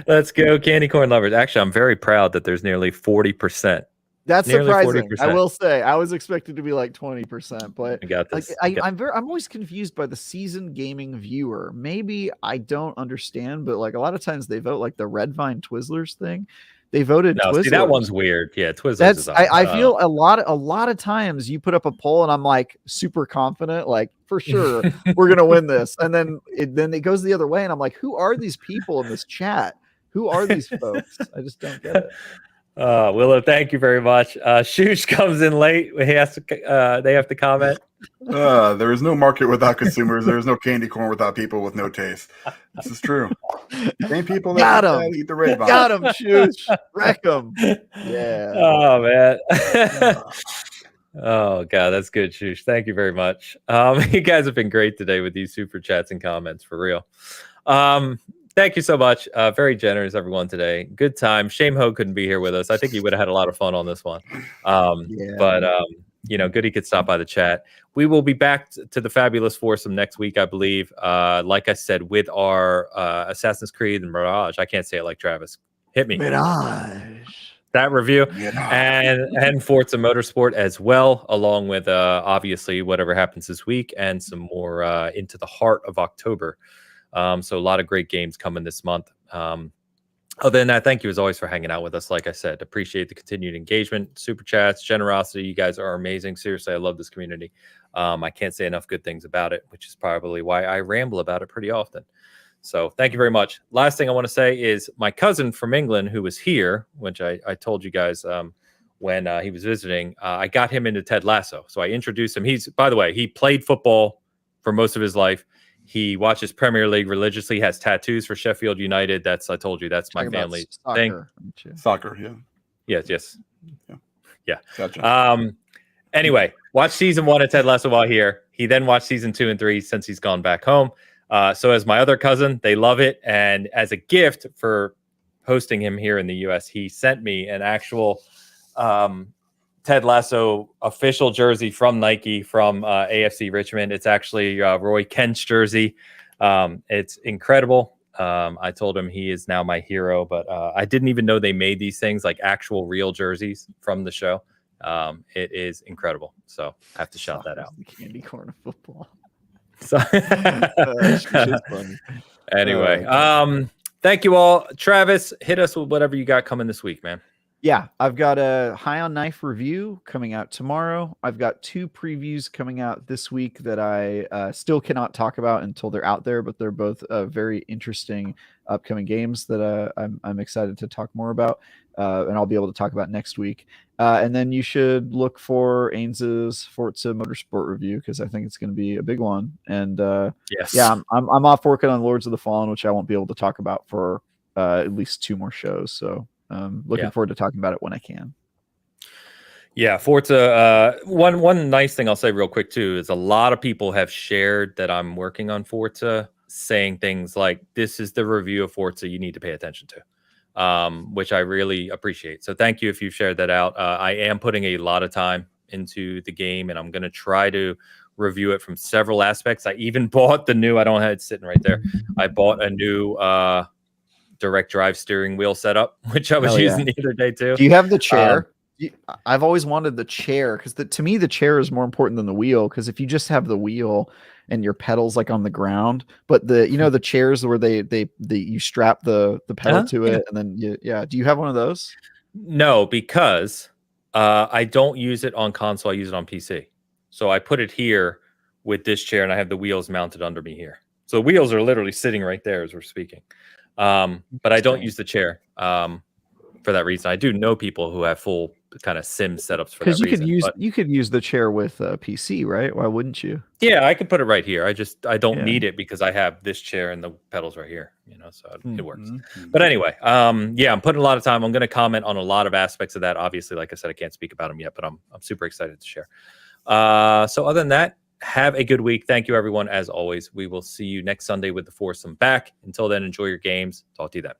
Let's go, candy corn lovers. Actually, I'm very proud that there's nearly 40%. That's nearly surprising. 40%. I will say I was expected to be like 20%, but I got this. I'm always confused by the seasoned gaming viewer. Maybe I don't understand, but like a lot of times they vote like the Red Vine Twizzlers thing. They voted Twizzlers. See, that one's weird. Yeah, Twizzlers. I feel a lot of times you put up a poll and I'm like super confident, like for sure we're gonna win this, and then it goes the other way, and I'm like, who are these people in this chat? Who are these folks? I just don't get it. Willow, thank you very much. Shoosh comes in late. They have to comment. There is no market without consumers. There is no candy corn without people with no taste. This is true. Same people that eat the red vine. Got him, Shoosh. Wreck him. Yeah. Oh man. Oh god, that's good, Shoosh. Thank you very much. You guys have been great today with these super chats and comments, for real. Thank you so much. Very generous, everyone, today. Good time. Shame Hoeg couldn't be here with us. I think he would have had a lot of fun on this one. But good he could stop by the chat. We will be back to the fabulous foursome next week, I believe. Like I said, with our Assassin's Creed and Mirage. I can't say it like Travis. Hit me. Mirage. That review. And Forza Motorsport as well, along with obviously whatever happens this week and some more into the heart of October. So a lot of great games coming this month. Other than that, thank you as always for hanging out with us. Like I said, appreciate the continued engagement, super chats, generosity. You guys are amazing. Seriously, I love this community. I can't say enough good things about it, which is probably why I ramble about it pretty often. So thank you very much. Last thing I want to say is my cousin from England who was here, which I told you guys when he was visiting, I got him into Ted Lasso. So I introduced him. By the way, he played football for most of his life. He watches Premier League religiously, has tattoos for Sheffield United. I told you, that's my family thing. Soccer, yeah. Yes. Yeah. Gotcha. Anyway, watch season 1 of Ted Lasso while here. He then watched season 2 and 3 since he's gone back home. So as my other cousin, they love it. And as a gift for hosting him here in the US, he sent me an actual Ted Lasso official jersey from Nike from AFC Richmond. It's actually Roy Kent's jersey. It's incredible. I told him he is now my hero, but I didn't even know they made these things like actual real jerseys from the show. It is incredible. So I have to shout that out. The candy corn of football. So anyway, thank you all. Travis, hit us with whatever you got coming this week, man. Yeah, I've got a High on Knife review coming out tomorrow. I've got 2 previews coming out this week that I still cannot talk about until they're out there, but they're both very interesting upcoming games that I'm excited to talk more about, and I'll be able to talk about next week. And then you should look for Ains's Forza Motorsport review because I think it's going to be a big one. And I'm off working on Lords of the Fallen, which I won't be able to talk about for at least 2 more shows. So. Looking forward to talking about it when I can. Yeah, Forza. One nice thing I'll say real quick too is a lot of people have shared that I'm working on Forza, saying things like, "This is the review of Forza you need to pay attention to," which I really appreciate. So thank you if you've shared that out. I am putting a lot of time into the game, and I'm going to try to review it from several aspects. I even bought the new. I don't have it sitting right there. I bought a new. Direct drive steering wheel setup, which I was using the other day too. Do you have the chair? I've always wanted the chair because to me the chair is more important than the wheel. Because if you just have the wheel and your pedals like on the ground, but the chairs where you strap the pedal to it and then do you have one of those? No, because I don't use it on console. I use it on PC. So I put it here with this chair, and I have the wheels mounted under me here. So the wheels are literally sitting right there as we're speaking. But I don't use the chair for that reason. I do know people who have full kind of sim setups for that reason. Because you could use the chair with a PC, right? Why wouldn't you? Yeah, I could put it right here. I don't need it because I have this chair and the pedals right here. So it works. But anyway, I'm putting a lot of time. I'm going to comment on a lot of aspects of that. Obviously, like I said, I can't speak about them yet, but I'm super excited to share. So other than that, have a good week. Thank you, everyone. As always, we will see you next Sunday with the foursome back. Until then, enjoy your games. Talk to you then.